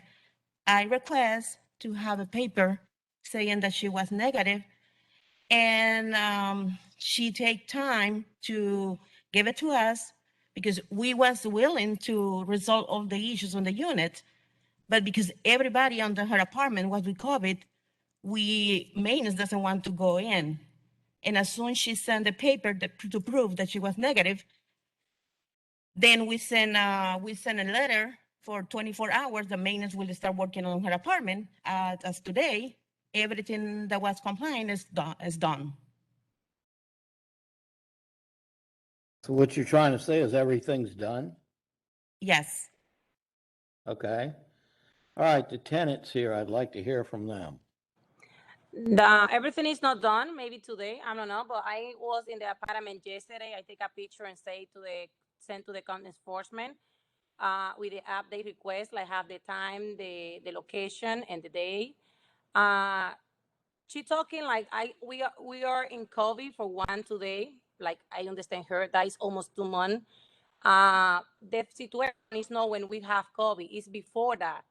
I request to have a paper saying that she was negative, and she take time to give it to us, because we was willing to resolve all the issues on the unit, but because everybody under her apartment was with COVID, maintenance doesn't want to go in. And as soon as she sent the paper to prove that she was negative, then we send a letter for 24 hours. The maintenance will start working on her apartment. As today, everything that was compliant is done. So what you're trying to say is everything's done? Yes. Okay. All right, the tenants here, I'd like to hear from them. Everything is not done. Maybe today, I don't know. But I was in the apartment yesterday. I take a picture and send to the code enforcement with the update request. Like have the time, the location, and the day. She talking like we are in COVID for 1 today. Like I understand her. That is almost 2 months. The situation is not when we have COVID. It's before that,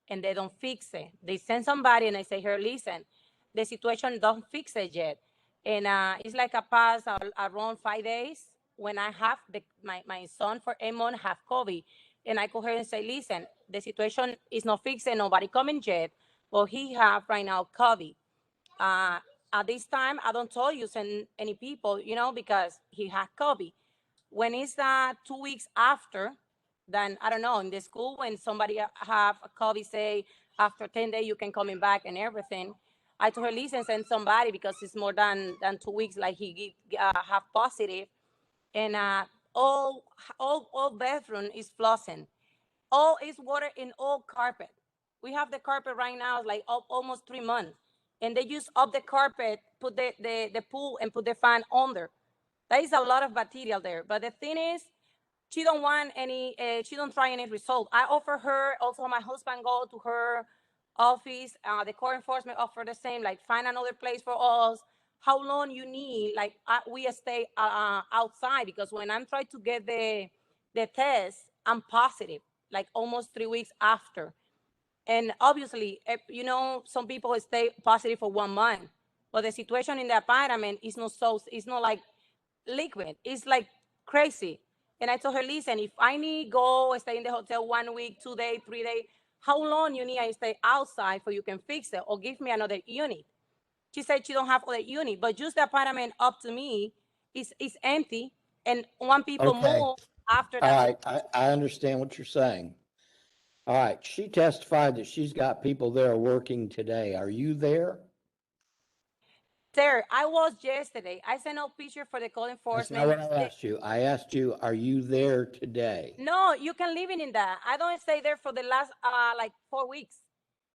and they don't fix it. They send somebody and I say, "Her, listen, the situation don't fix it yet." And it's like a past around 5 days when I have my son for 8 months have COVID, and I call her and say, "Listen, the situation is not fixed. Nobody coming yet, but he have right now COVID." At this time, I don't tell you send any people, because he had COVID. When it's 2 weeks after, then I don't know, in the school, when somebody have a COVID, say after 10 days you can coming back and everything. I told her, listen, send somebody, because it's more than 2 weeks, like he have positive. And all bathroom is flossing. All is water in all carpet. We have the carpet right now, like almost 3 months. And they use up the carpet, put the pool, and put the fan under. There is a lot of bacteria there. But the thing is, she don't want any, she don't try any result. I offer her, also my husband go to her office, the court enforcement offer the same, like find another place for us. How long you need, like we stay outside, because when I'm trying to get the test, I'm positive, like almost 3 weeks after. And obviously, some people stay positive for 1 month, but the situation in the apartment is it's not like liquid. It's like crazy. And I told her, listen, if I need go stay in the hotel 1 week, 2 days, 3 days, how long you need I stay outside for you can fix it, or give me another unit? She said she don't have other unit, but just the apartment up to me is empty, and one people Okay. move after All that. right, I understand what you're saying. All right, she testified that she's got people there working today. Are you there? Sir, I was yesterday. I sent out picture for the code That's enforcement. not what I asked you. I asked you, are you there today? No, you can live in that. I don't stay there for the last like 4 weeks.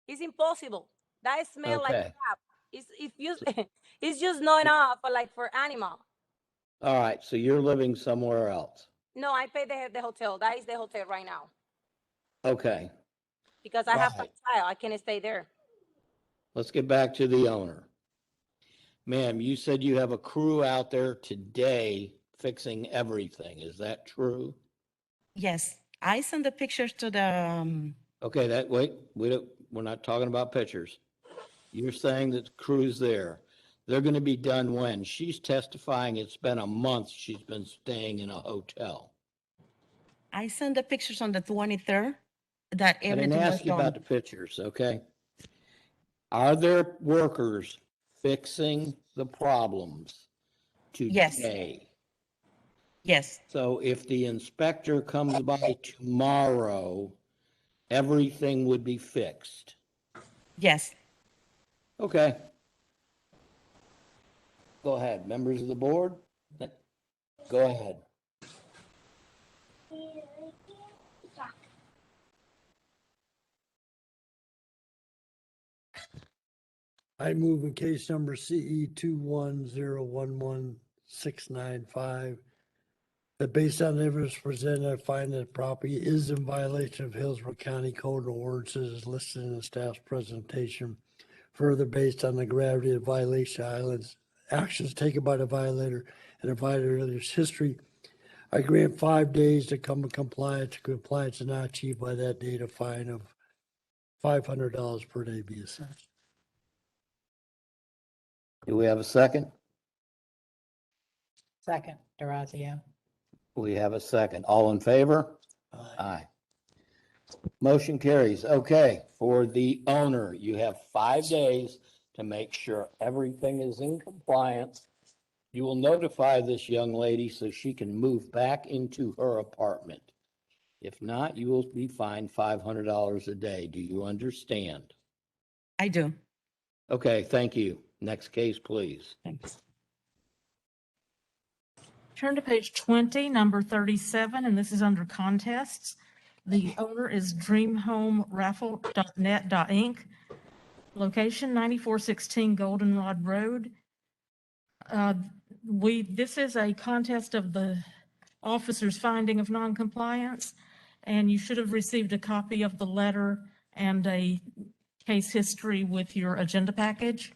It's impossible. That smell like Okay. crap. It's just not enough for animal. All right, so you're living somewhere else. No, I pay the hotel. That is the hotel right now, Okay, because I have a Right. child. I can't stay there. let's get back to the owner. Ma'am, you said you have a crew out there today fixing everything. Is that true? Yes, I sent the pictures to the, Okay, we're not talking about pictures. You're saying that the crew's there. They're going to be done when? She's testifying it's been a month she's been staying in a hotel. I sent the pictures on the 23rd that I everything didn't was ask you about the done. pictures, okay? Are there workers fixing the problems Yes. today? Yes. So if the inspector comes by tomorrow, everything would be fixed. Yes. Okay. Go ahead, members of the board. Go ahead. I move in case number CE 21011-695 that based on the evidence presented, I find that property is in violation of Hillsborough County Code of Ordinances as listed in the staff's presentation. Further, based on the gravity of violation actions taken by the violator and the violator's history, I grant 5 days to come in compliance. If compliance is not achieved by that date, a fine of $500 per day be assessed. Do we have a second? Second, Durazio. We have a second. All in favor? Aye. Motion carries. Okay, for the owner, you have 5 days to make sure everything is in compliance. You will notify this young lady so she can move back into her apartment. If not, you will be fined $500 a day. Do you understand? I do. Okay, thank you. Next case, please. Thanks. Turn to page 20, number 37, and this is under contests. The owner is dreamhomeraffle.net.inc. Location 9416 Goldenrod Road. This is a contest of the officer's finding of noncompliance, and you should have received a copy of the letter and a case history with your agenda package.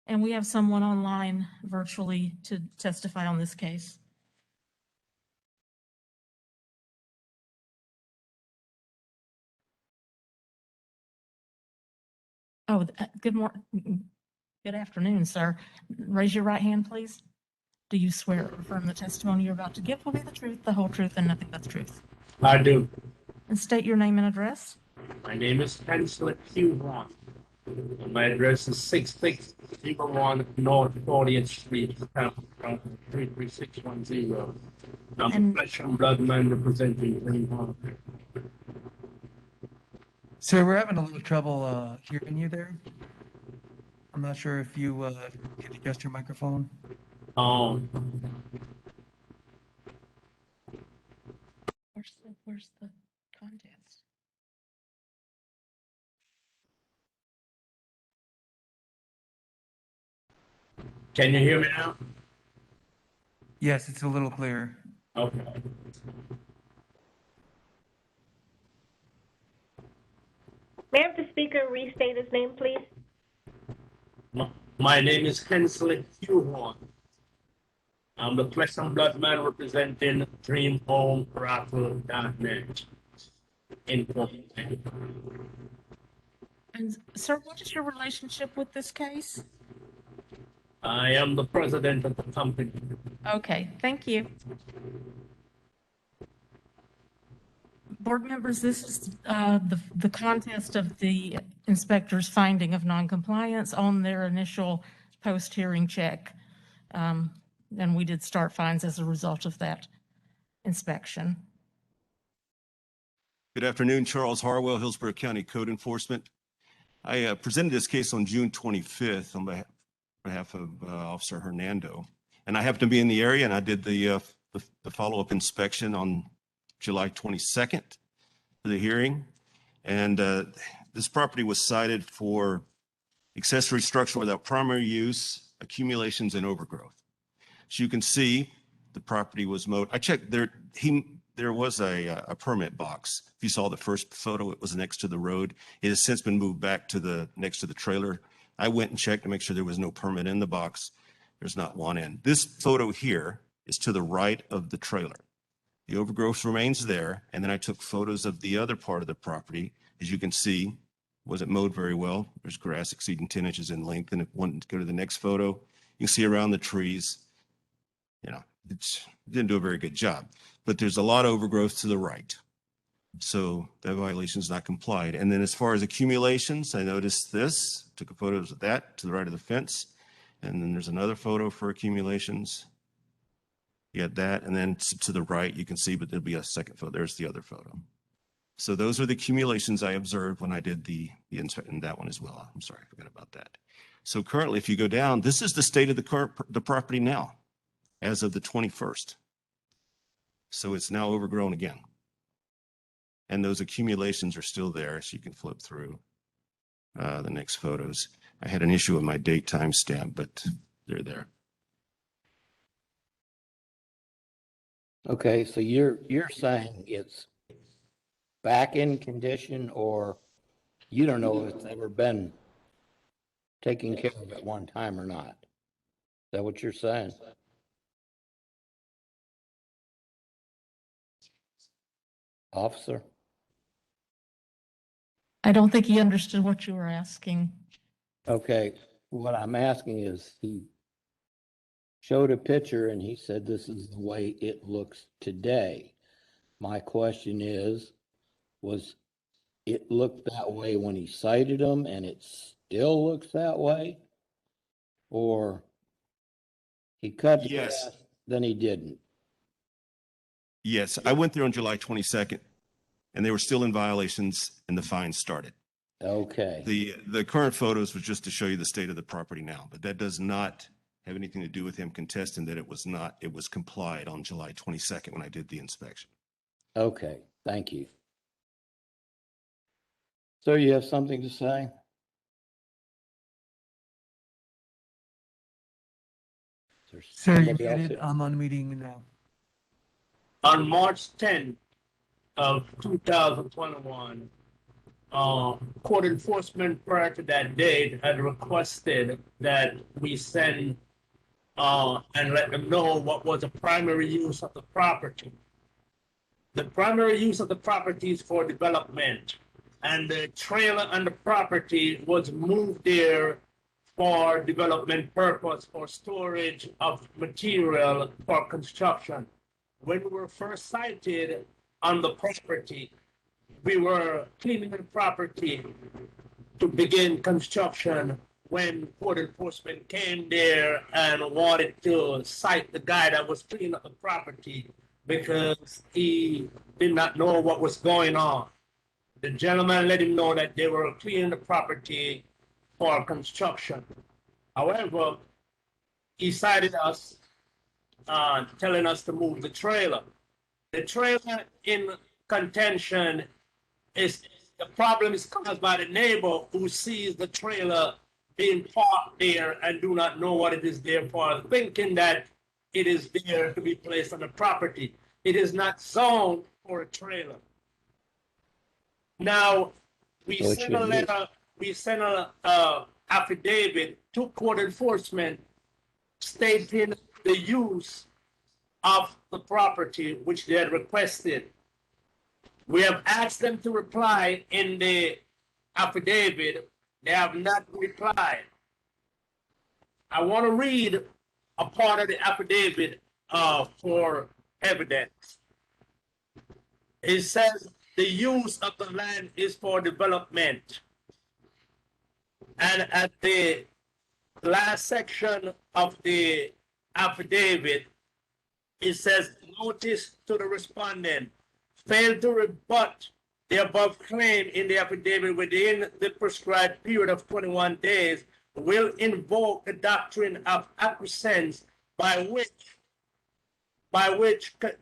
And we have someone online virtually to testify on this case. Oh, good afternoon, sir. Raise your right hand, please. Do you swear or affirm the testimony you're about to give will be the truth, the whole truth, and nothing but the truth? I do. And state your name and address. My name is Chancellor Q1. My address is 6601 North 40th Street, 33610. I'm a flesh and blood man representing Green. Sir, we're having a little trouble hearing you there. I'm not sure if you can adjust your microphone. Where's the contest? Can you hear me now? Yes, it's a little clearer. Okay. May I have the speaker restate his name, please? My name is Hensley Q1. I'm the flesh and blood man representing DreamHomeRaffle.net. And sir, what is your relationship with this case? I am the president of the company. Okay, thank you. Board members, this is the contest of the inspector's finding of noncompliance on their initial post-hearing check. And we did start fines as a result of that inspection. Good afternoon, Charles Harwell, Hillsborough County Code Enforcement. I presented this case on June 25th on behalf of Officer Hernando. And I happened to be in the area and I did the follow-up inspection on July 22nd for the hearing. And this property was cited for accessory structure without primary use, accumulations, and overgrowth. As you can see, the property was mowed. I checked there. There was a permit box. If you saw the first photo, it was next to the road. It has since been moved back to next to the trailer. I went and checked to make sure there was no permit in the box. There's not one in. This photo here is to the right of the trailer. The overgrowth remains there. And then I took photos of the other part of the property. As you can see, wasn't mowed very well. There's grass exceeding 10 inches in length. And if one go to the next photo, you can see around the trees, you know, it didn't do a very good job, but there's a lot of overgrowth to the right. So that violation is not complied. And then as far as accumulations, I noticed this, took a photo of that to the right of the fence. And then there's another photo for accumulations. You got that. And then to the right, you can see, but there'll be a second photo. There's the other photo. So those are the accumulations I observed when I did the inspection, and that one as well. I'm sorry, I forgot about that. So currently, if you go down, this is the state of the property now, as of the 21st. So it's now overgrown again. And those accumulations are still there, so you can flip through the next photos. I had an issue with my date timestamp, but they're there. Okay, so you're saying it's back in condition, or you don't know if it's ever been taken care of at one time or not? Is that what you're saying? Officer? I don't think he understood what you were asking. Okay, what I'm asking is, he showed a picture and he said this is the way it looks today. My question is, was it looked that way when he cited them and it still looks that way? Or he cut the Yes. grass, then he didn't? Yes, I went there on July 22nd, and they were still in violations, and the fines started. Okay. The current photos was just to show you the state of the property now, but that does not have anything to do with him contesting that it was complied on July 22nd when I did the inspection. Okay, thank you. Sir, you have something to say? Sir, you're Somebody else muted. here? I'm unmuting now. On March 10th of 2021, court enforcement prior to that date had requested that we send and let them know what was the primary use of the property. The primary use of the property is for development, and the trailer on the property was moved there for development purpose, for storage of material for construction. When we were first sighted on the property, we were cleaning the property to begin construction when court enforcement came there and wanted to cite the guy that was cleaning up the property because he did not know what was going on. The gentleman let him know that they were cleaning the property for construction. However, he cited us, telling us to move the trailer. The trailer in contention is, the problem is caused by the neighbor who sees the trailer being parked there and do not know what it is there for, thinking that it is there to be placed on the property. It is not zoned for a trailer. Now, we So it sent a should be. letter, we sent a affidavit to court enforcement stating the use of the property which they had requested. We have asked them to reply in the affidavit. They have not replied. I want to read a part of the affidavit for evidence. It says the use of the land is for development. And at the last section of the affidavit, it says, notice to the respondent, fail to rebut the above claim in the affidavit within the prescribed period of 21 days will invoke the doctrine of acquiescence by which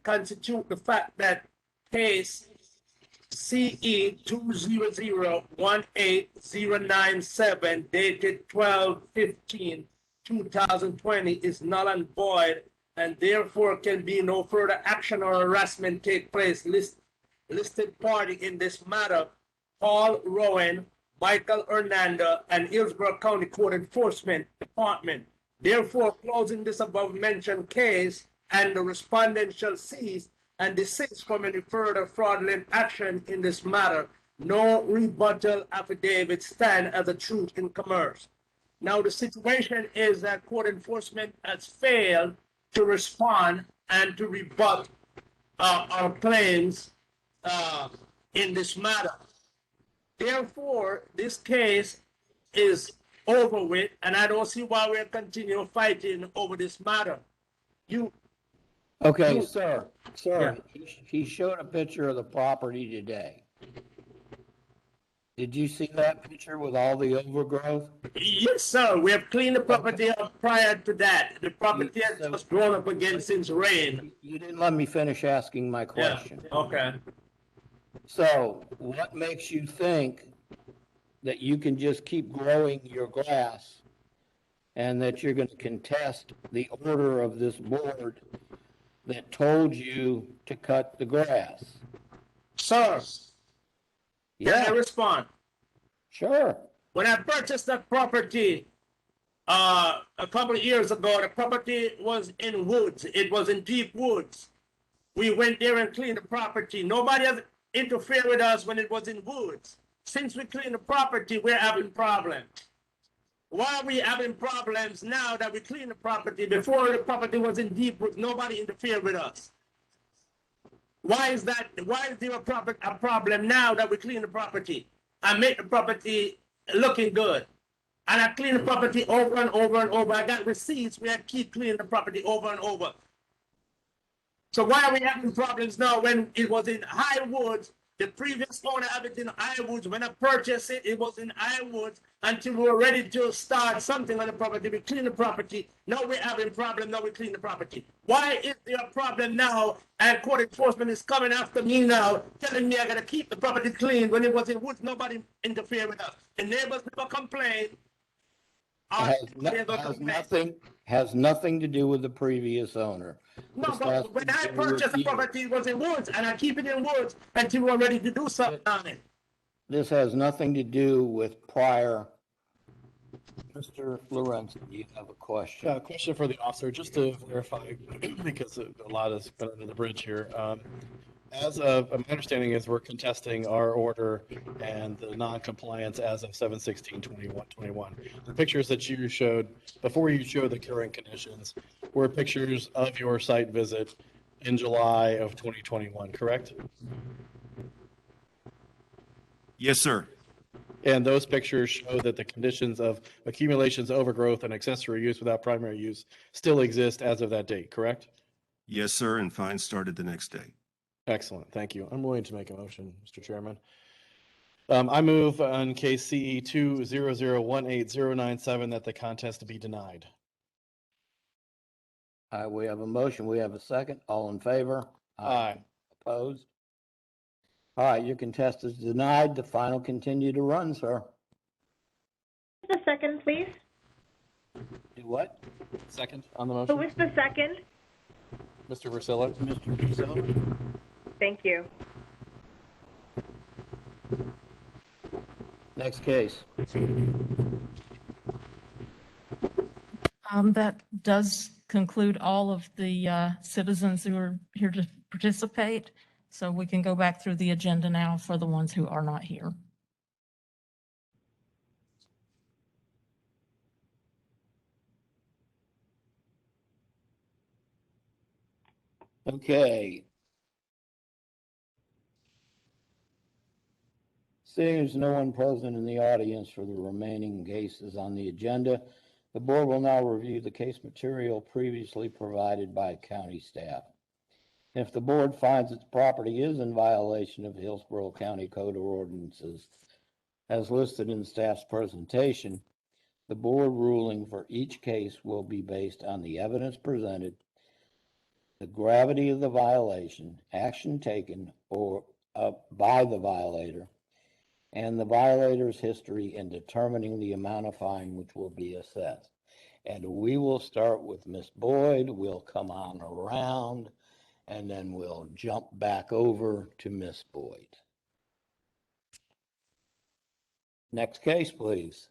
constitute the fact that case CE 20018-097 dated 12/15/2020 is null and void, and therefore can be no further action or harassment take place. Listed party in this matter, Paul Rowan, Michael Hernando, and Hillsborough County Court Enforcement Department. Therefore, closing this above mentioned case, and the respondent shall cease and desist from any further fraudulent action in this matter, no rebuttal affidavit stand as a truth in commerce. Now, the situation is that court enforcement has failed to respond and to rebut our claims in this matter. Therefore, this case is over with, and I don't see why we're continuing fighting over this matter. Okay, You- sir, he showed a picture of the property today. Did you see that picture with all the overgrowth? Yes, sir. We have cleaned the property up prior to that. The property has just grown up again since rain. You didn't let me finish asking my question. Okay. So what makes you think that you can just keep growing your grass and that you're going to contest the order of this board that told you to cut the grass? Sir, can I respond? Sure. When I purchased that property a couple of years ago, the property was in woods. It was in deep woods. We went there and cleaned the property. Nobody has interfered with us when it was in woods. Since we cleaned the property, we're having problems. Why are we having problems now that we cleaned the property? Before the property was in deep woods, nobody interfered with us. Why is that? Why is there a problem now that we clean the property? I make the property looking good. And I clean the property over and over and over. I got receipts where I keep cleaning the property over and over. So why are we having problems now when it was in high woods? The previous owner had it in high woods. When I purchased it, it was in high woods until we were ready to start something on the property. We clean the property. Now we're having problem. Now we clean the property. Why is there a problem now? And court enforcement is coming after me now, telling me I got to keep the property clean. When it was in woods, nobody interfered with us. The neighbors never complained. Has nothing to do with the previous owner. No, This has but when to I do with purchased the you. property, it was in woods, and I keep it in woods until we're ready to do something on it. This has nothing to do with prior. Mr. Lorenzo, you have a question? Yeah, question for the officer, just to verify, because a lot has been under the bridge here. As of, my understanding is we're contesting our order and the non-compliance as of 7/16/21. The pictures that you showed, before you showed the current conditions, were pictures of your site visit in July of 2021, correct? Yes, sir. And those pictures show that the conditions of accumulations, overgrowth, and accessory use without primary use still exist as of that date, correct? Yes, sir, and fines started the next day. Excellent, thank you. I'm willing to make a motion, Mr. Chairman. I move on case CE 20018-097 that the contest be denied. We have a motion. We have a second. All in favor? Aye. Opposed? All right, your contest is denied. The final continue to run, sir. The second, please. Do what? Second on the Who motion? is the second? Mr. Versillo? Mr. Versillo. Thank you. Next case. That does conclude all of the citizens who are here to participate. So we can go back through the agenda now for the ones who are not here. Okay. Seeing there's no one present in the audience for the remaining cases on the agenda, the board will now review the case material previously provided by county staff. If the board finds its property is in violation of Hillsborough County Code of Ordinances as listed in staff's presentation, the board ruling for each case will be based on the evidence presented, the gravity of the violation, action taken by the violator, and the violator's history in determining the amount of fine which will be assessed. And we will start with Ms. Boyd, we'll come on around, and then we'll jump back over to Ms. Boyd. Next case, please.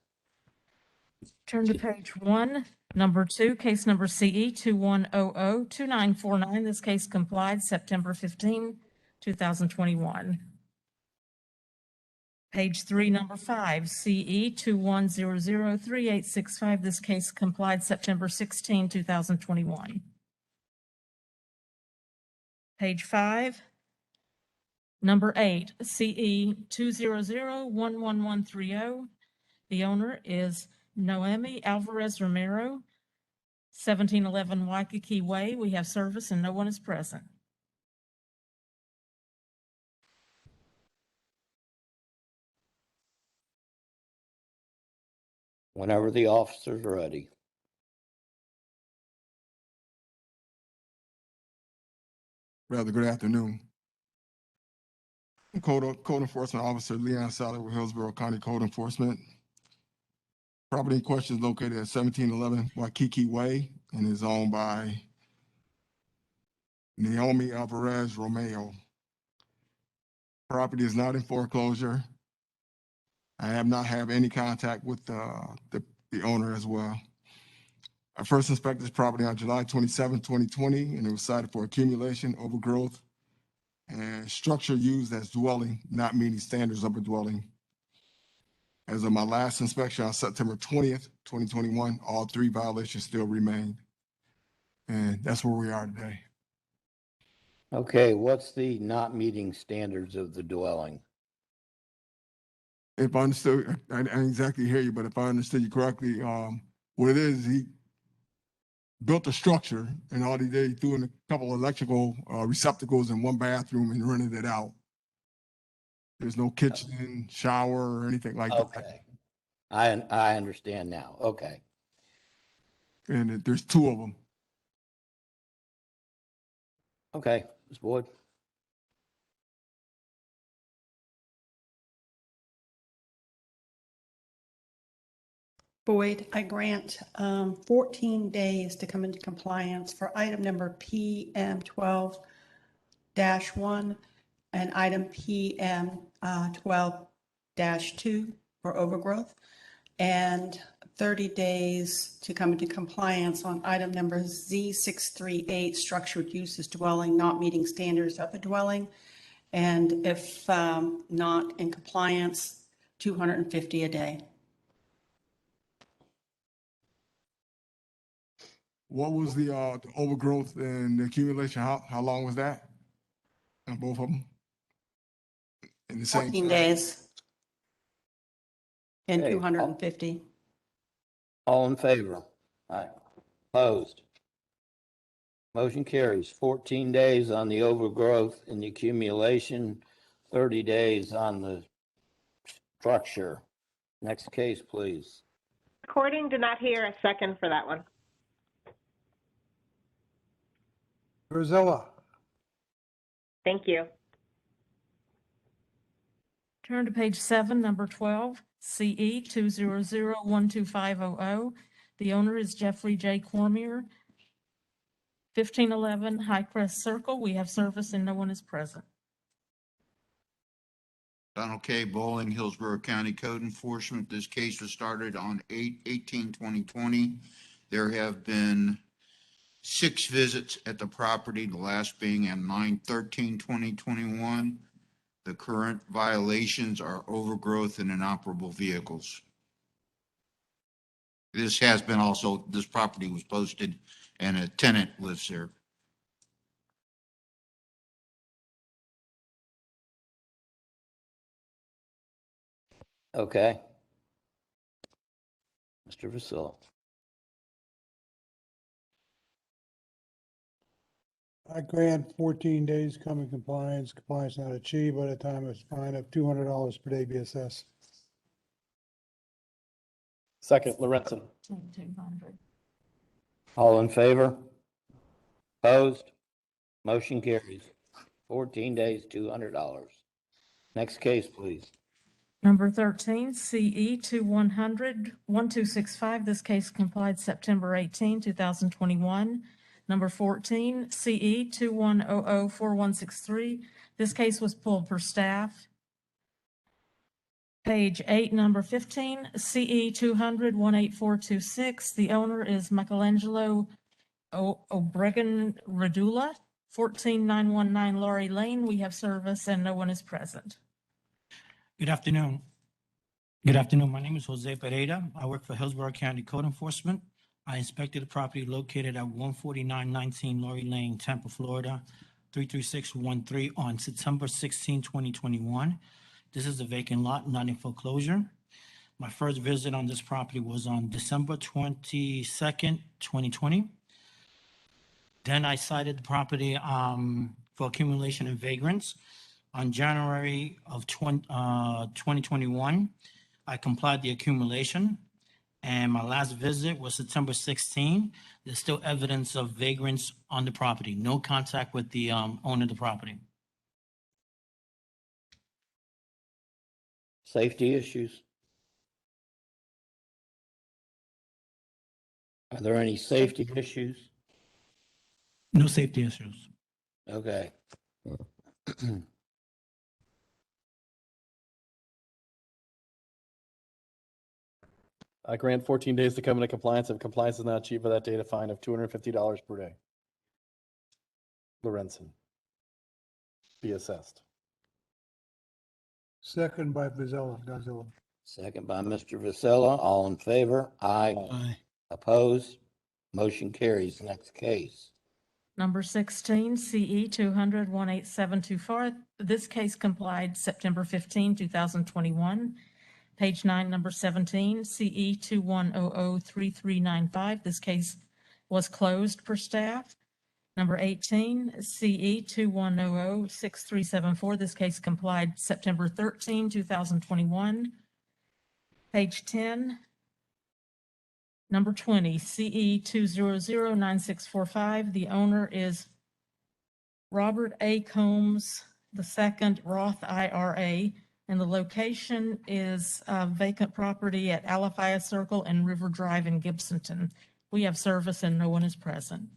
Turn to page 1, number 2, case number CE 21002949. This case complied September 15, 2021. Page 3, number 5, CE 21003865. This case complied September 16, 2021. Page 5, number 8, CE 200111130. The owner is Noemi Alvarez Romero, 1711 Waikiki Way. We have service and no one is present. Whenever the officer's ready. Rather, good afternoon. Code Enforcement Officer Leon Sally with Hillsborough County Code Enforcement. Property in question is located at 1711 Waikiki Way and is owned by Naomi Alvarez Romeo. Property is not in foreclosure. I have not had any contact with the owner as well. I first inspected this property on July 27, 2020, and it was cited for accumulation, overgrowth, and structure used as dwelling, not meeting standards of a dwelling. As of my last inspection on September 20th, 2021, all 3 violations still remain. And that's where we are today. Okay, what's the not meeting standards of the dwelling? If I understood, I didn't exactly hear you, but if I understood you correctly, what it is, he built a structure and all he did, he threw in a couple of electrical receptacles in one bathroom and rented it out. There's no kitchen, shower, or anything like that. Okay, I understand now. Okay. And there's 2 of them. Okay, Ms. Boyd. Boyd, I grant 14 days to come into compliance for item number PM 12-1 and item PM 12-2 for overgrowth, and 30 days to come into compliance on item number Z638, structured uses dwelling not meeting standards of a dwelling, and if not in compliance, $250 a day. What was the overgrowth and the accumulation? How long was that? On both of them? In the same 14 days and Okay. 250. All in favor? Aye. Opposed? Motion carries. 14 days on the overgrowth and the accumulation, 30 days on the structure. Next case, please. Recording, did not hear a second for that one. Urzilla. Thank you. Turn to page 7, number 12, CE 2001250. The owner is Jeffrey J. Cormier, 1511 Highcrest Circle. We have service and no one is present. Donald K. Bowling, Hillsborough County Code Enforcement. This case was started on 8/18/2020. There have been 6 visits at the property, the last being on 9/13/2021. The current violations are overgrowth and inoperable vehicles. This has been also, this property was posted and a tenant lives there. Okay. Mr. Vasilla. I grant 14 days come in compliance. Compliance not achieved by the time of fine of $200 per day BSS. Second, Lorenzen. 200. All in favor? Opposed? Motion carries. 14 days, $200. Next case, please. Number 13, CE 21001265. This case complied September 18, 2021. Number 14, CE 21004163. This case was pulled per staff. Page 8, number 15, CE 200-18426. The owner is Michelangelo Obregon Radula, 14919 Laurie Lane. We have service and no one is present. Good afternoon. Good afternoon. My name is Jose Pereira. I work for Hillsborough County Code Enforcement. I inspected a property located at 14919 Laurie Lane, Tampa, Florida, 33613 on September 16, 2021. This is a vacant lot, not in foreclosure. My first visit on this property was on December 22nd, 2020. Then I cited the property for accumulation and vagrants. On January of 2021, I complied the accumulation, and my last visit was September 16. There's still evidence of vagrants on the property. No contact with the owner of the property. Safety issues? Are there any safety issues? No safety issues. Okay. I grant 14 days to come into compliance. If compliance is not achieved by that date, a fine of $250 per day. Lorenzen. Be assessed. Second by Godzilla. Second by Mr. Vasella. All in favor? Aye. Aye. Opposed? Motion carries. Next case. Number 16, CE 200-18724. This case complied September 15, 2021. Page 9, number 17, CE 21003395. This case was closed per staff. Number 18, CE 21006374. This case complied September 13, 2021. Page 10, number 20, CE 2009645. The owner is Robert A. Combs II, Roth IRA, and the location is vacant property at Alafaya Circle and River Drive in Gibsonton. We have service and no one is present.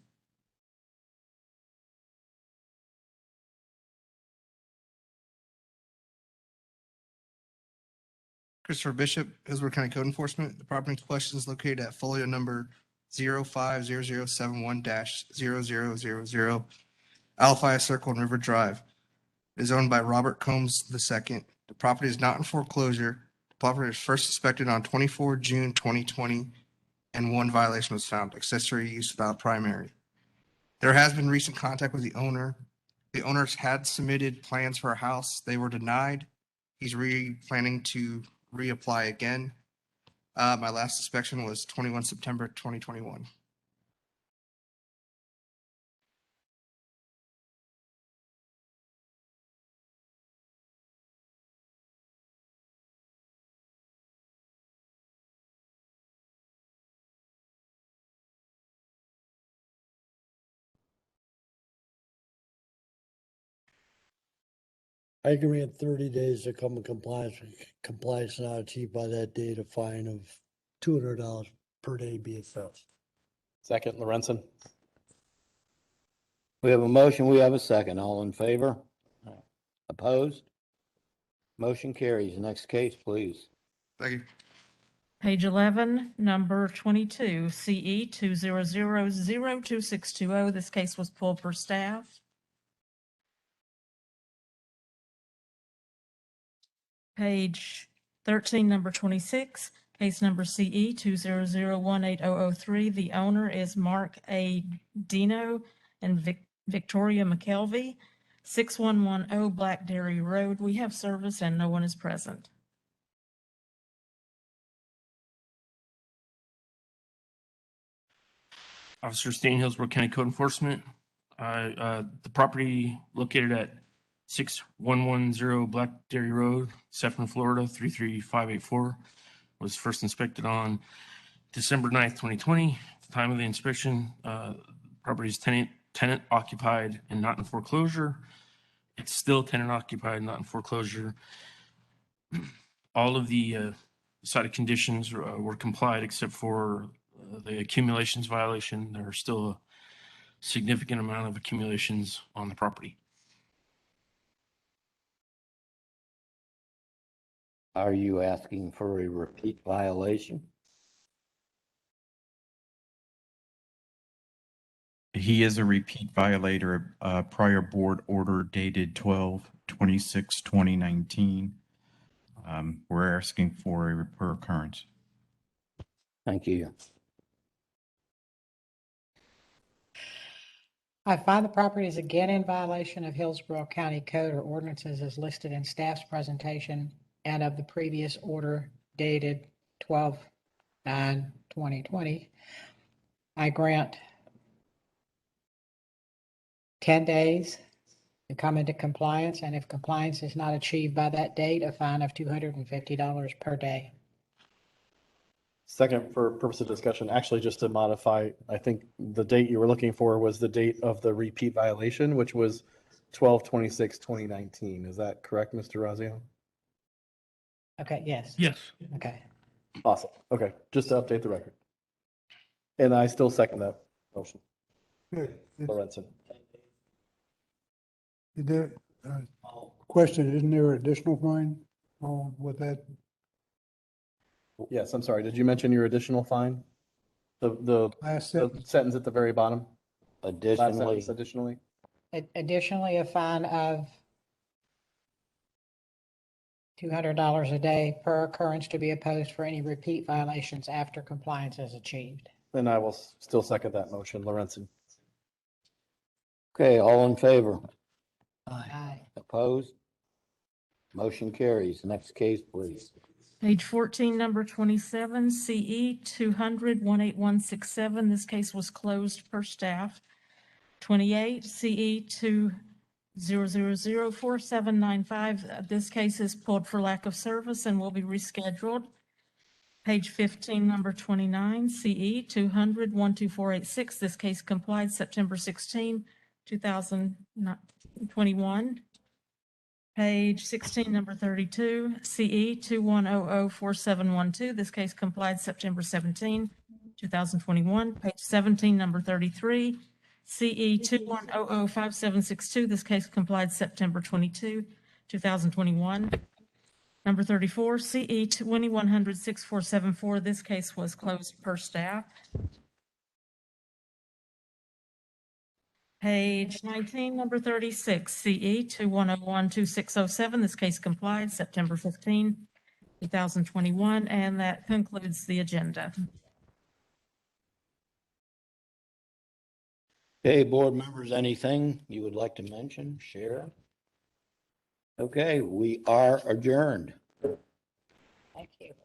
Christopher Bishop, Hillsborough County Code Enforcement. The property in question is located at folio number 050071-0000, Alafaya Circle and River Drive. It is owned by Robert Combs II. The property is not in foreclosure. The property was first inspected on 24 June 2020, and one violation was found: accessory use without primary. There has been recent contact with the owner. The owners had submitted plans for a house. They were denied. He's planning to reapply again. My last inspection was 21 September 2021. I grant 30 days to come in compliance. Compliance not achieved by that date, a fine of $200 per day be assessed. Second, Lorenzen. We have a motion. We have a second. All in favor? Opposed? Motion carries. Next case, please. Thank you. Page 11, number 22, CE 200026620. This case was pulled per staff. Page 13, number 26, case number CE 200180003. The owner is Mark A. Dino and Victoria McKelvey, 6110 Black Dairy Road. We have service and no one is present. Officer Stain, Hillsborough County Code Enforcement. The property located at 6110 Black Dairy Road, Sefton, Florida, 33584, was first inspected on December 9th, 2020. At the time of the inspection, property is tenant occupied and not in foreclosure. It's still tenant occupied, not in foreclosure. All of the cited conditions were complied except for the accumulations violation. There are still a significant amount of accumulations on the property. Are you asking for a repeat violation? He is a repeat violator of prior board order dated 12/26/2019. We're asking for a repair occurrence. Thank you. I find the property is again in violation of Hillsborough County Code or ordinances as listed in staff's presentation and of the previous order dated 12/9/2020. I grant 10 days to come into compliance, and if compliance is not achieved by that date, a fine of $250 per day. Second, for purpose of discussion, actually just to modify, I think the date you were looking for was the date of the repeat violation, which was 12/26/2019. Is that correct, Mr. Razio? Okay, yes. Yes. Okay. Awesome. Okay, just to update the record. And I still second that motion. Good. Lorenzen. The question, isn't there additional fine with that? Yes, I'm sorry. Did you mention your additional fine? The Last the sentence. sentence at the very bottom? Last Additionally, sentence, additionally? Additionally, a fine of $200 a day per occurrence to be opposed for any repeat violations after compliance is achieved. Then I will still second that motion. Lorenzen. okay, all in favor? Aye. Opposed? Motion carries. Next case, please. Page 14, number 27, CE 200-18167. This case was closed per staff. 28, CE 200-4795. This case is pulled for lack of service and will be rescheduled. Page 15, number 29, CE 200-12486. This case complied September 16, 2021. Page 16, number 32, CE 21004712. This case complied September 17, 2021. Page 17, number 33, CE 21005762. This case complied September 22, 2021. Number 34, CE 21006474. This case was closed per staff. Page 19, number 36, CE 21012607. This case complied September 15, 2021, and that concludes the agenda. Okay, board members, anything you would like to mention, share? Okay, we are adjourned. Thank you.